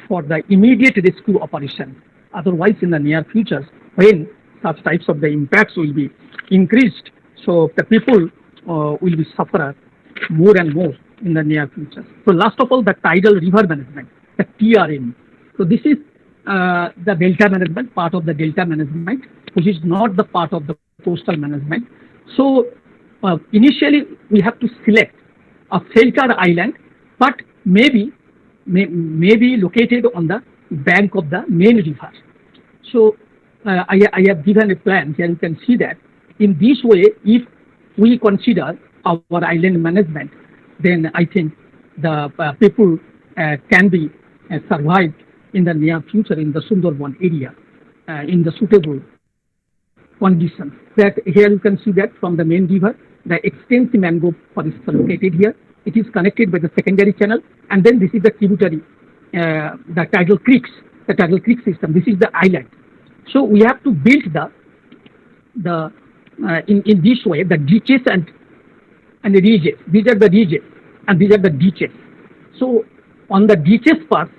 for the immediate rescue operation. Otherwise, in the near future, when such types of the impacts will be increased, so the people will be suffer more and more in the near future. So last of all, the tidal river management, the TRM. So this is the delta management, part of the delta management, which is not the part of the coastal management. So initially we have to select a shelter island, but maybe located on the bank of the main river. So I have given a plan here. You can see that in this way, if we consider our island management, then I think the people can be survived in the near future in the Sundarban area in the suitable conditions. That here you can see that from the main river, the extensive mangrove forests are located here. It is connected by the secondary channel, and then this is the tributary, the tidal creeks, the tidal creek system. This is the island. So we have to build in this way the ditches and the ridges. These are the ridges and these are the ditches. So on the ditches part,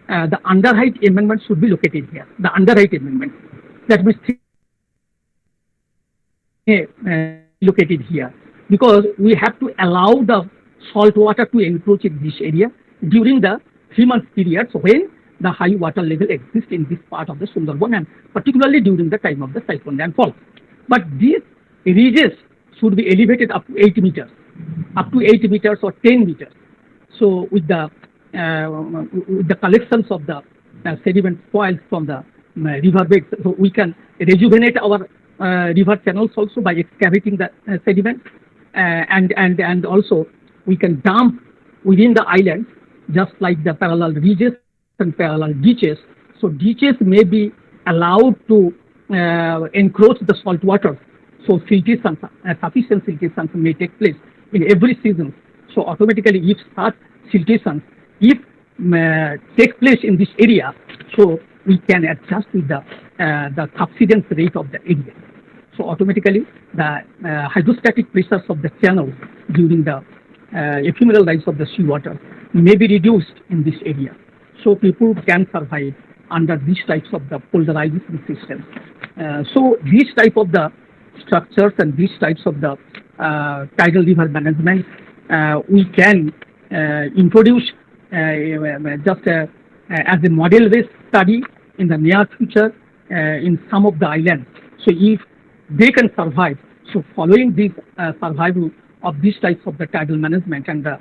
the underheight embankment should be located here. The underheight embankment, that means located here, because we have to allow the salt water to encroach in this area during the 3-month periods when the high water level exists in this part of the Sundarban, and particularly during the time of the cyclone rainfall. But these ridges should be elevated up to 8 meters, or 10 meters. So with the collections of the sediment spoils from the river beds, so we can rejuvenate our river channels also by excavating the sediment, and also we can dump within the islands just like the parallel ridges and parallel ditches. So ditches may be allowed to encroach the salt water. So siltations, sufficient siltations may take place in every season. So automatically, if such siltations take place in this area, so we can adjust with the subsidence rate of the area. So automatically, the hydrostatic pressures of the channels during the ephemeral rise of the seawater may be reduced in this area. So people can survive under these types of the polarization systems. So these type of the structures and these types of the tidal river management, we can introduce just as a model-based study in the near future in some of the islands. So if they can survive, so following this survival of these types of the tidal management and the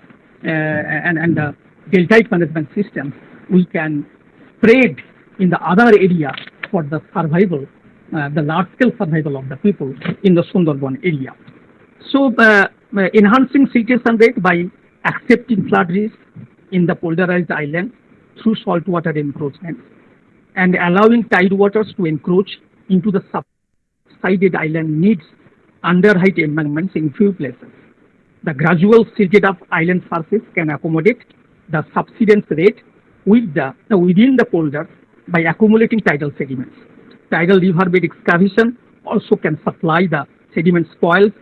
deltaic management systems, we can spread in the other area for the survival, the large-scale survival of the people in the Sundarban area. So enhancing siltation rate by accepting flood risk in the polarized islands through saltwater encroachments and allowing tide waters to encroach into the subsided island needs underheight embankments in few places. The gradual silted up island surface can accommodate the subsidence rate within the polders by accumulating tidal sediments. Tidal riverbed excavation also can supply the sediment spoils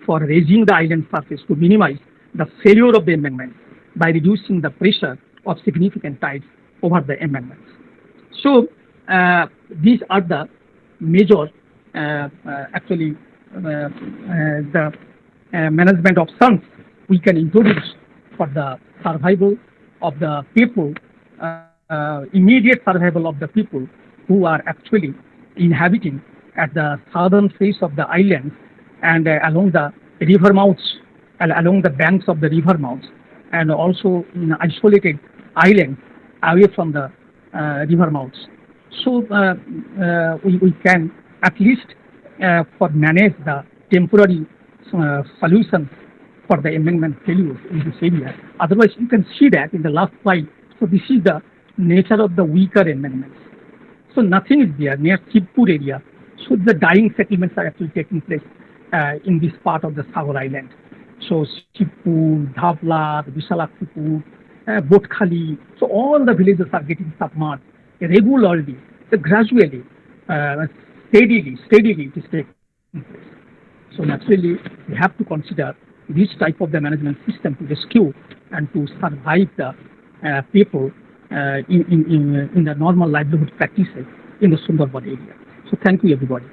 for raising the island surface to minimize the failure of the embankments by reducing the pressure of significant tides over the embankments. So these are the major the management options we can introduce for the survival of the people, immediate survival of the people who are actually inhabiting at the southern face of the islands and along the river mouths, along the banks of the river mouths, and also in isolated islands away from the river mouths. So we can at least for manage the temporary solutions for the embankment failures in this area. Otherwise, you can see that in the last slide. So this is the nature of the weaker embankments. So nothing is there near Shivpur area. So the dying settlements are actually taking place in this part of the Sagar Island. So Shivpur, Dhavla, Visalaksipur, Botkhali. So all the villages are getting submerged regularly. So gradually, steadily it is taking place. So naturally, we have to consider this type of the management system to rescue and to survive the people in the normal livelihood practices in the Sundarban area. So thank you, everybody.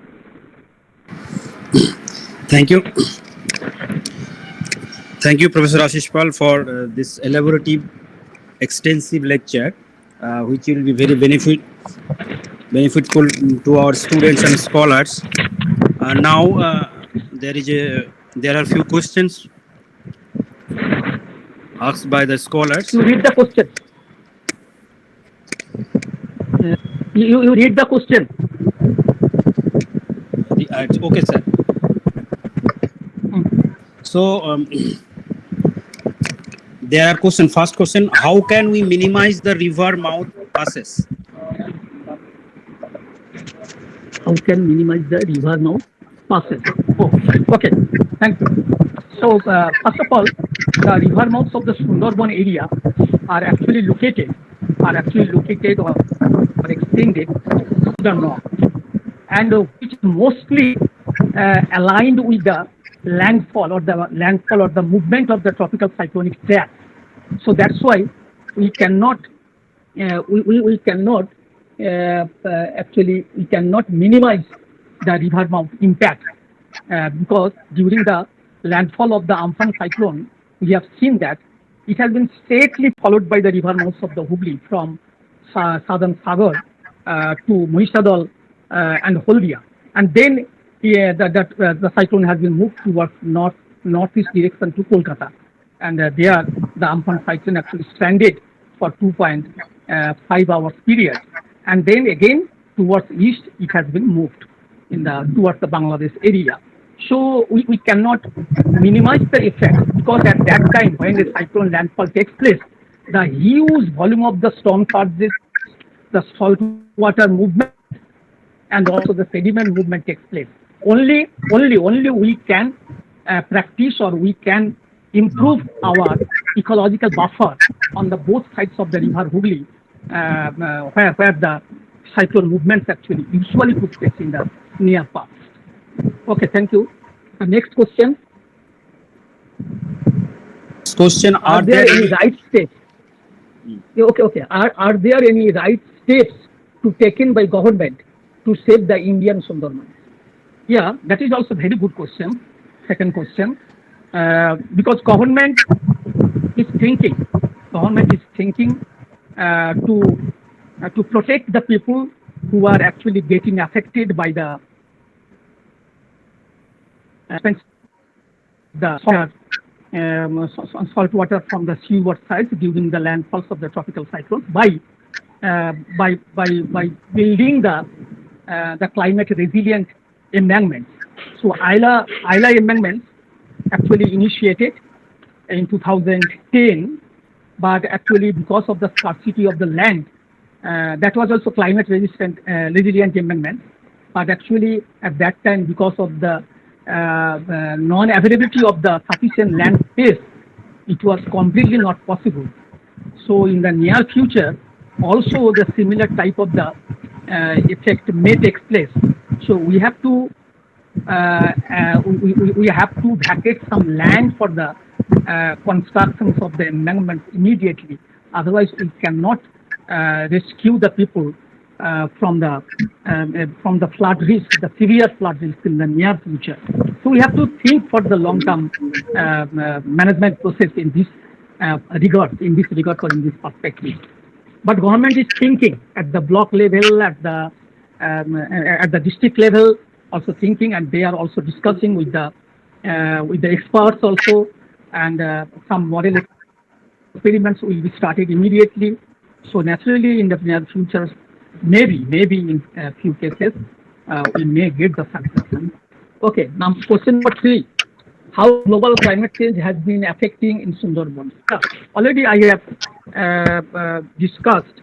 Thank you. Thank you, Professor Ashish Pal, for this elaborative, extensive lecture, which will be very beneficial to our students and scholars. Now, there is a there are few questions asked by the scholars. You read the question. You read the question. Okay, sir. So there are question. First question: how can we minimize the river mouth passes? How can minimize the river mouth passes? Oh, okay. Thank you. So first of all, the river mouths of the Sundarban area are actually located or extended to the north, and which is mostly aligned with the landfall or the movement of the tropical cyclonic track. So that's why we cannot minimize the river mouth impact because during the landfall of the Amphan cyclone, we have seen that it has been straightly followed by the river mouths of the Hooghly from southern Sagar to Mahishadal and Holdia, and then the cyclone has been moved towards northeast direction to Kolkata, and there the Amphan cyclone actually stranded for 2.5 hours period, and then again towards east it has been moved towards the Bangladesh area. So we cannot minimize the effect because at that time when the cyclone landfall takes place, the huge volume of the storm surges, the salt water movement, and also the sediment movement takes place. Only we can practice or we can improve our ecological buffer on the both sides of the river Hooghly, where the cyclone movements actually usually took place in the near past. Okay, thank you. The next question. Question: Are there any right steps? Okay. Are there any right steps to taken by government to save the Indian Sundarban? Yeah, that is also a very good question. Second question, because government is thinking to protect the people who are actually getting affected by the salt water from the seaward sides during the landfalls of the tropical cyclones by building the climate resilient embankments. So ILA embankments actually initiated in 2010, but actually because of the scarcity of the land, that was also climate resilient embankment. But actually at that time, because of the non-availability of the sufficient land space, it was completely not possible. So in the near future, also the similar type of the effect may take place. So we have to vacate some land for the constructions of the embankments immediately. Otherwise, we cannot rescue the people from the flood risk, the severe flood risk in the near future. So we have to think for the long-term management process in this regard or in this perspective. But government is thinking at the block level, at the district level, also thinking, and they are also discussing with the experts also, and some model experiments will be started immediately. So naturally, in the near future, maybe in a few cases, we may get the success. Okay, now question number 3. How global climate change has been affecting in Sundarbans? Already I have discussed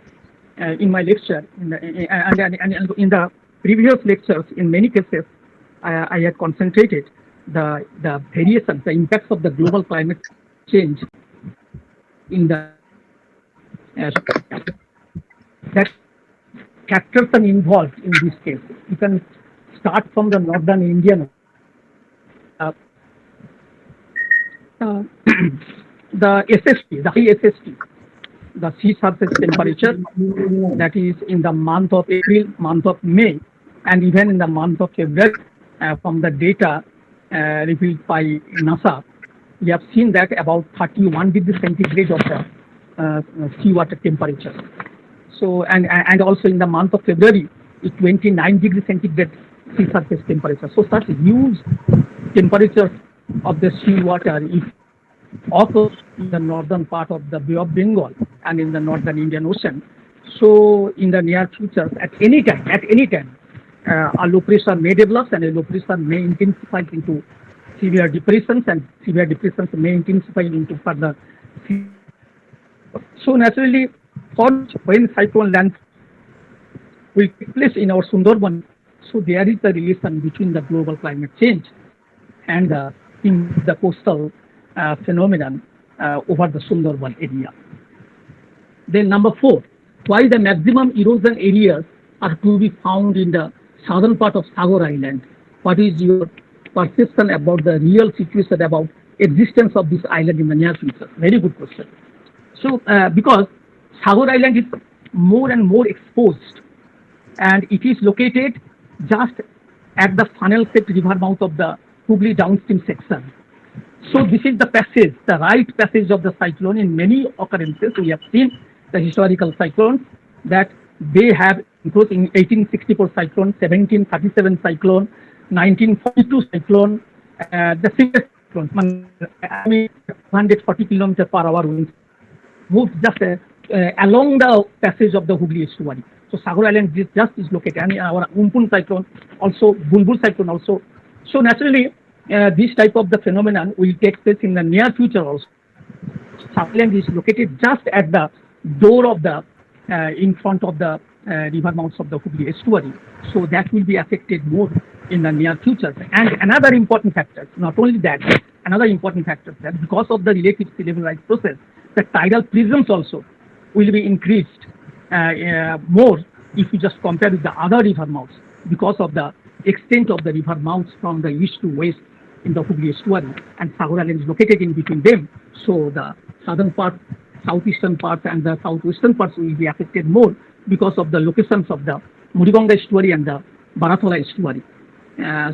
in my lecture, and in the previous lectures, in many cases, I had concentrated the variations, the impacts of the global climate change in the that factors are involved in this case. You can start from the northern Indian. The SST, the high SST, the sea surface temperature, that is in the month of April, month of May, and even in the month of February, from the data revealed by NASA, we have seen that about 31 degrees centigrade of the seawater temperature. So, and also in the month of February, it's 29 degrees centigrade sea surface temperature. So such huge temperatures of the seawater if occurs in the northern part of the Bay of Bengal and in the northern Indian Ocean. So in the near future, at any time, a low pressure may develop and a low pressure may intensify into severe depressions, and severe depressions may intensify into further. So naturally, when cyclone lands will take place in our Sundarban, so there is a relation between the global climate change and in the coastal phenomenon over the Sundarban area. Then number 4, why the maximum erosion areas are to be found in the southern part of Sagar Island? What is your perception about the real situation about existence of this island in the near future? Very good question. So because Sagar Island is more and more exposed, and it is located just at the funnel-shaped river mouth of the Hooghly downstream section. So this is the passage, the right passage of the cyclone. In many occurrences, we have seen the historical cyclones that they have, including 1864 cyclone, 1737 cyclone, 1942 cyclone, the serious cyclones, 140 km per hour winds, moved just along the passage of the Hooghly estuary. So Sagar Island just is located, and our Umpun cyclone also, Bulbul cyclone also. So naturally, this type of the phenomenon will take place in the near future also. Sagar Island is located just at the door of the, in front of the river mouths of the Hooghly estuary. So that will be affected more in the near future. And another important factor, not only that, another important factor that because of the relative sea level rise process, the tidal presence also will be increased more if you just compare with the other river mouths because of the extent of the river mouths from the east to west in the Hooghly estuary, and Sagar Island is located in between them. So the southern part, southeastern parts and the southwestern parts will be affected more because of the locations of the Muribanga estuary and the Barathala estuary.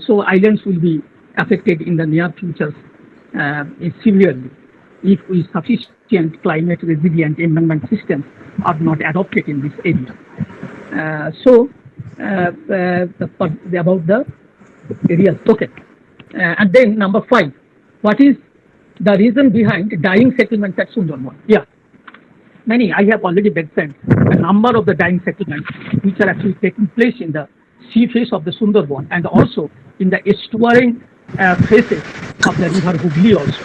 So islands will be affected in the near future severely if sufficient climate resilient embankment systems are not adopted in this area. About the areas. Okay. And then number 5, what is the reason behind dying settlements at Sundarban? Yeah. I have already mentioned a number of the dying settlements which are actually taking place in the sea face of the Sundarban and also in the estuarine faces of the river Hooghly also,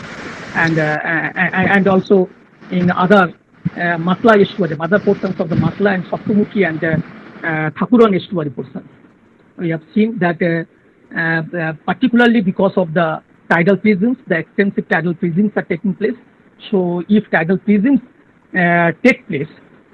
and also in other Matla estuary, other portions of the Matla and Saptamukhi and Thakuran estuary portions. We have seen that particularly because of the tidal presence, the extensive tidal presence are taking place. So if tidal presence take place,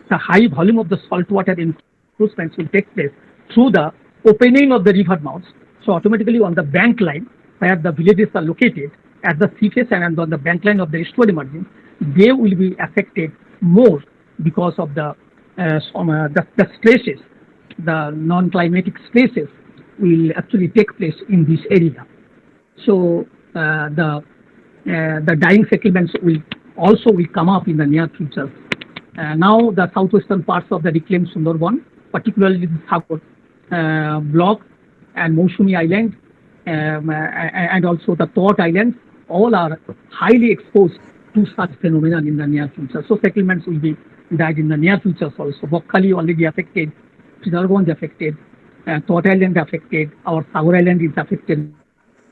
the high volume of the saltwater encroachments will take place through the opening of the river mouths. So automatically on the bank line where the villages are located at the sea face and on the bank line of the estuary margins, they will be affected more because of the stresses, the non-climatic stresses will actually take place in this area. So the dying settlements will come up in the near future. Now the southwestern parts of the reclaimed Sundarban, particularly the Sagar block and Mousumi Island and also the Tot Islands, all are highly exposed to such phenomenon in the near future. So settlements will be died in the near future also. Bokhali already affected, Sundarban affected, Tot Island affected, our Sagar Island is affected,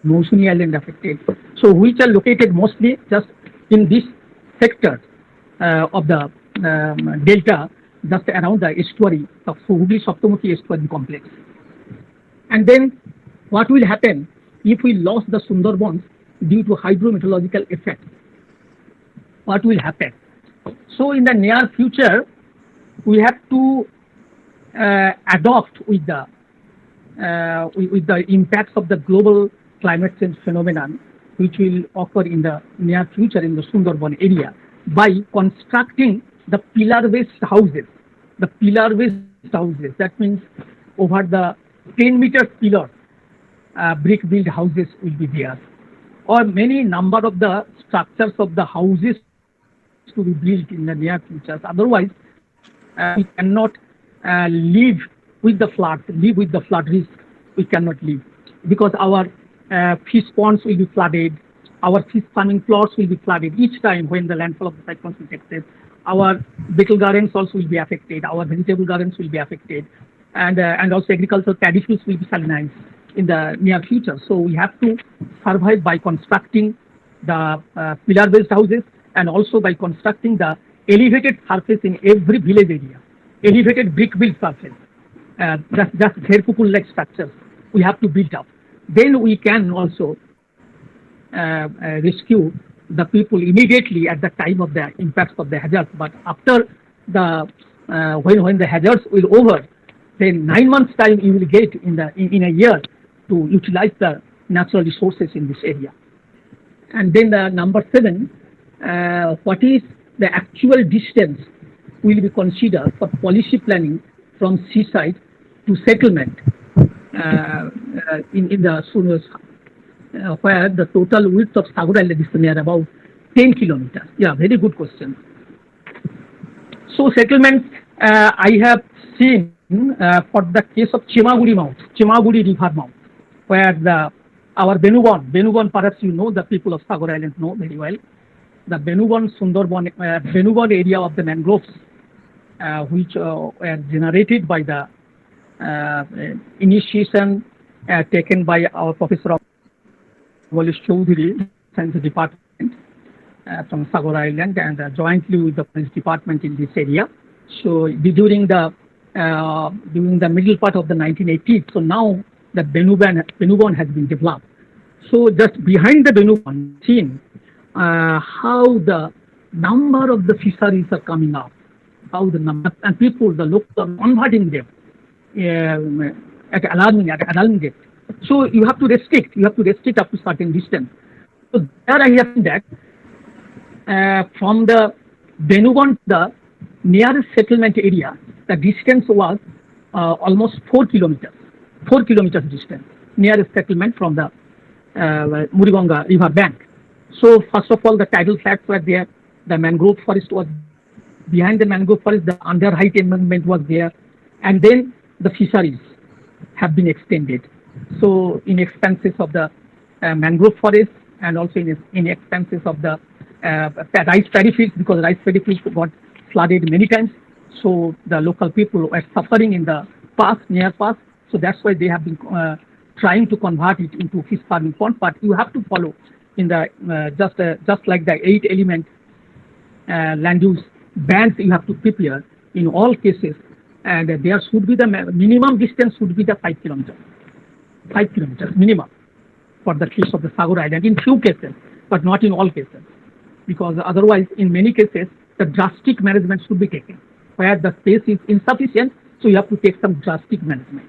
Mousumi Island affected. So which are located mostly just in this sector of the delta, just around the estuary of Hooghly Saptamukhi estuary complex. And then what will happen if we lost the Sundarbans due to hydrometeorological effects? What will happen? So in the near future, we have to adopt with the impacts of the global climate change phenomenon, which will occur in the near future in the Sundarban area by constructing the pillar-based houses. The pillar-based houses, that means over the 10-meter pillar, brick-built houses will be there, or many number of the structures of the houses to be built in the near future. Otherwise, we cannot live with the flood risk. We cannot live because our fish ponds will be flooded, our fish farming plots will be flooded each time when the landfall of the cyclones will take place. Our beetle gardens also will be affected. Our vegetable gardens will be affected, and also agricultural paddy fields will be salinized in the near future. So we have to survive by constructing the pillar-based houses and also by constructing the elevated surface in every village area, elevated brick-built surface, just Gherpupul-like structures we have to build up. Then we can also rescue the people immediately at the time of the impacts of the hazards. But after the when the hazards will over, then 9 months time you will get in a year to utilize the natural resources in this area. And then the number 7, what is the actual distance will be considered for policy planning from seaside to settlement in the Sunus, where the total width of Sagar Island is near about 10 kilometers. Yeah, very good question. So settlements I have seen for the case of Chimaguri Mount, Chimaguri River Mount, where our Benubon, perhaps you know, the people of Sagar Island know very well. The Benubon Sundarban, Benubon area of the mangroves, which were generated by the initiation taken by our Professor Awalish Choudhury, Science Department from Sagar Island, and jointly with the Police Department in this area. So during the middle part of the 1980s, so now the Benubon has been developed. So just behind the Benubon, seen how the number of the fisheries are coming up, how the number and people, the locals are converting them at alarming rate. So you have to restrict up to certain distance. So there I have seen that from the Benubon to the nearest settlement area, the distance was almost 4 kilometers. 4 kilometers distance, nearest settlement from the Muribanga river bank. So first of all, the tidal flats were there, the mangrove forest was behind the mangrove forest, the under height embankment was there, and then the fisheries have been extended. So in expanses of the mangrove forest and also in expanses of the rice paddy fields, because rice paddy fields got flooded many times. So the local people were suffering in the past, near past. So that's why they have been trying to convert it into fish farming pond. But you have to follow in the just like the 8 element land use bands you have to prepare in all cases, and there should be the minimum distance should be the 5 kilometers. 5 kilometers minimum for the case of the Sagar Island in few cases, but not in all cases, because otherwise in many cases the drastic management should be taken where the space is insufficient. So you have to take some drastic management.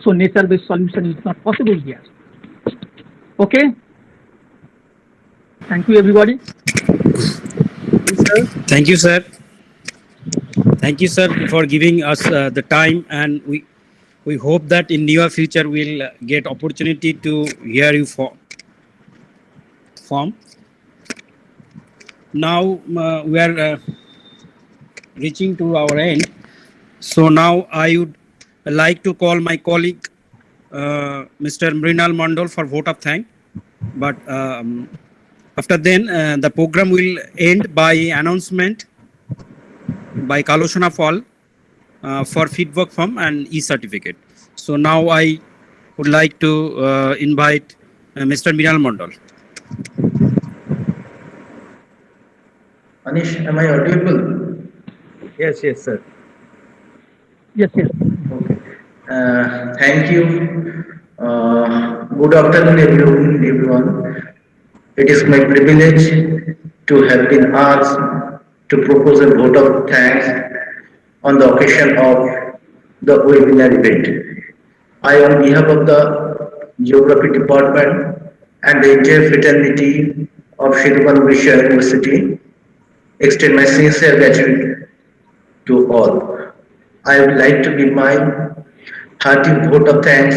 So nature-based solution is not possible here. Okay. Thank you, everybody. Thank you, sir. Thank you, sir, for giving us the time, and we hope that in near future we'll get opportunity to hear you from. Now we are reaching to our end. So now I would like to call my colleague, Mr. Mrinal Mandal, for vote of thanks. But after then, the program will end by announcement by Kaloshana Fall for feedback form and e-certificate. So now I would like to invite Mr. Mrinal Mandal. Anish, am I audible? Yes, sir. Yes. Okay. Thank you. Good afternoon, everyone. It is my privilege to have been asked to propose a vote of thanks on the occasion of the webinar event. I, on behalf of the Geography Department and the entire fraternity of Sidho-Kanho-Birsha University, extend my sincere gratitude to all. I would like to give my hearty vote of thanks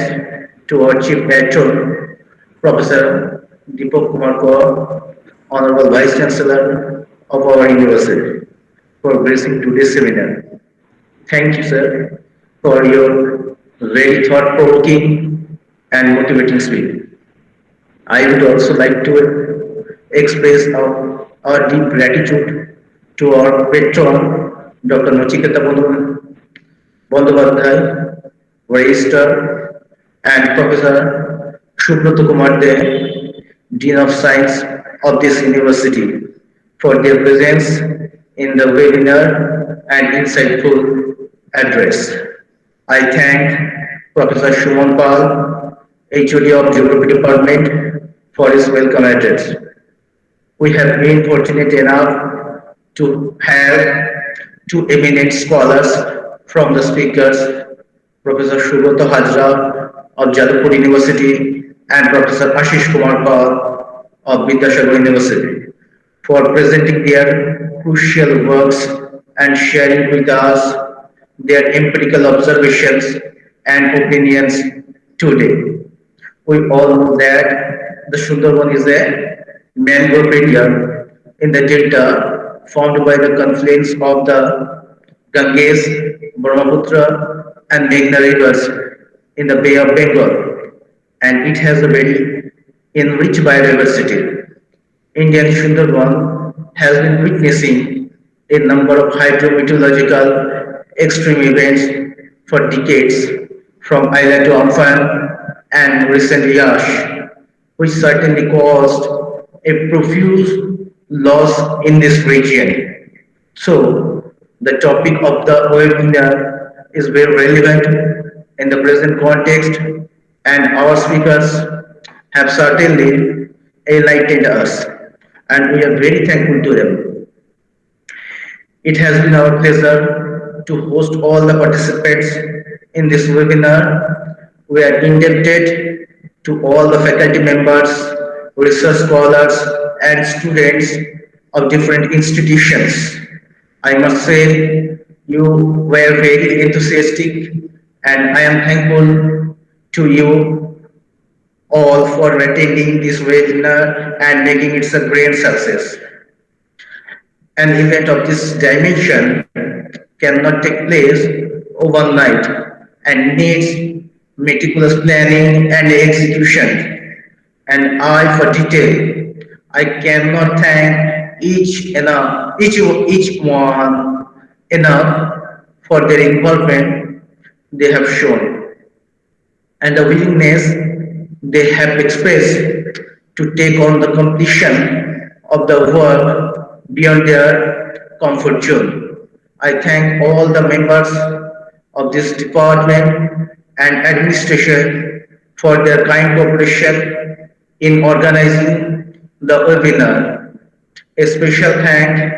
to our Chief Patron, Professor Deepak Kumar Pal, Honorable Vice Chancellor of our university, for gracing today's seminar. Thank you, sir, for your very thought-provoking and motivating speech. I would also like to express our deep gratitude to our patron, Dr. Nachiketa Bandyopadhyay, Registrar, and Professor Shubhrata Kumar De, Dean of Science of this university, for their presence in the webinar and insightful address. I thank Professor Shuman Pal, HOD of Geography Department, for his welcome address. We have been fortunate enough to have two eminent scholars from the speakers, Professor Subrata Hajra of Jadavpur University and Professor Ashish Kumar Pal of Vidyasagar University, for presenting their crucial works and sharing with us their empirical observations and opinions today. We all know that the Sundarban is a mangrove area in the delta formed by the confluence of the Ganges, Brahmaputra and Meghna rivers in the Bay of Bengal, and it has a very enriched biodiversity. Indian Sundarban has been witnessing a number of hydrometeorological extreme events for decades, from Ayla to Amphan and recent Yash, which certainly caused a profuse loss in this region. So, the topic of the webinar is very relevant in the present context, and our speakers have certainly enlightened us, and we are very thankful to them. It has been our pleasure to host all the participants in this webinar. We are indebted to all the faculty members, research scholars, and students of different institutions. I must say you were very enthusiastic, and I am thankful to you all for attending this webinar and making it a great success. An event of this dimension cannot take place overnight and needs meticulous planning and execution, and eye for detail. I cannot thank each one enough for their involvement they have shown and the willingness they have expressed to take on the completion of the work beyond their comfort zone. I thank all the members of this department and administration for their kind cooperation in organizing the webinar. A special thank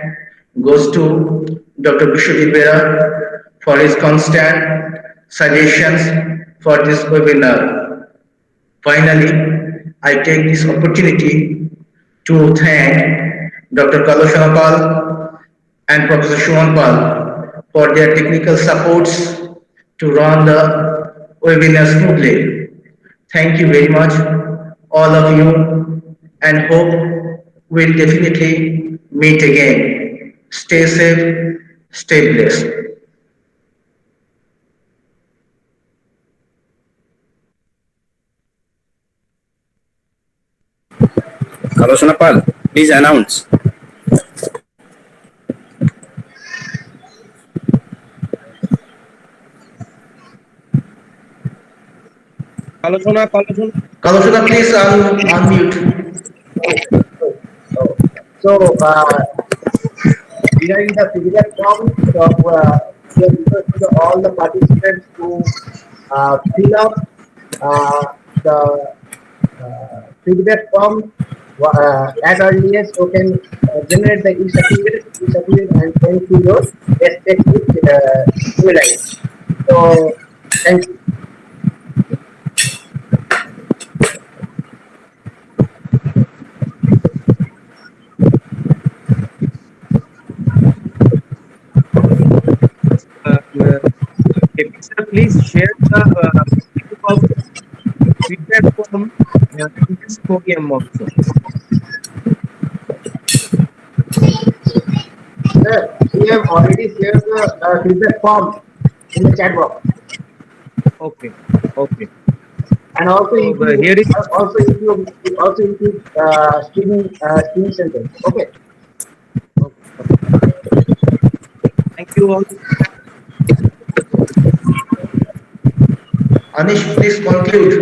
goes to Dr. Bishop Ibera for his constant suggestions for this webinar. Finally, I take this opportunity to thank Dr. Kaloshana Pal and Professor Shuman Pal for their technical supports to run the webinar smoothly. Thank you very much, all of you, and hope we'll definitely meet again. Stay safe, stay blessed. Kaloshana Pal, please announce. Kaloshana, Kaloshana, please unmute. So, regarding the feedback form, so we are requesting all the participants to fill up the feedback form as early as you can generate the e-certificate and send to your respective email ID. So, thank you. Please share the link of feedback form in this podium also. Sir, we have already shared the feedback form in the chat box. Okay, okay. and also So here is also include streaming centers. Okay. thank you all. Anish, please conclude.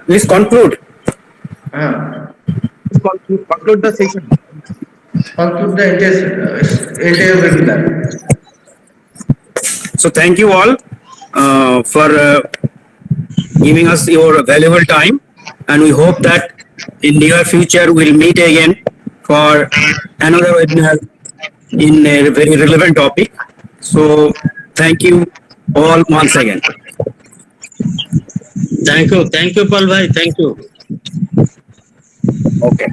Please conclude. Conclude the session. Conclude the entire webinar. So thank you all for giving us your valuable time, and we hope that in near future we'll meet again for another webinar in a very relevant topic. So thank you all once again. Thank you, Paul bhai. Thank you. Okay.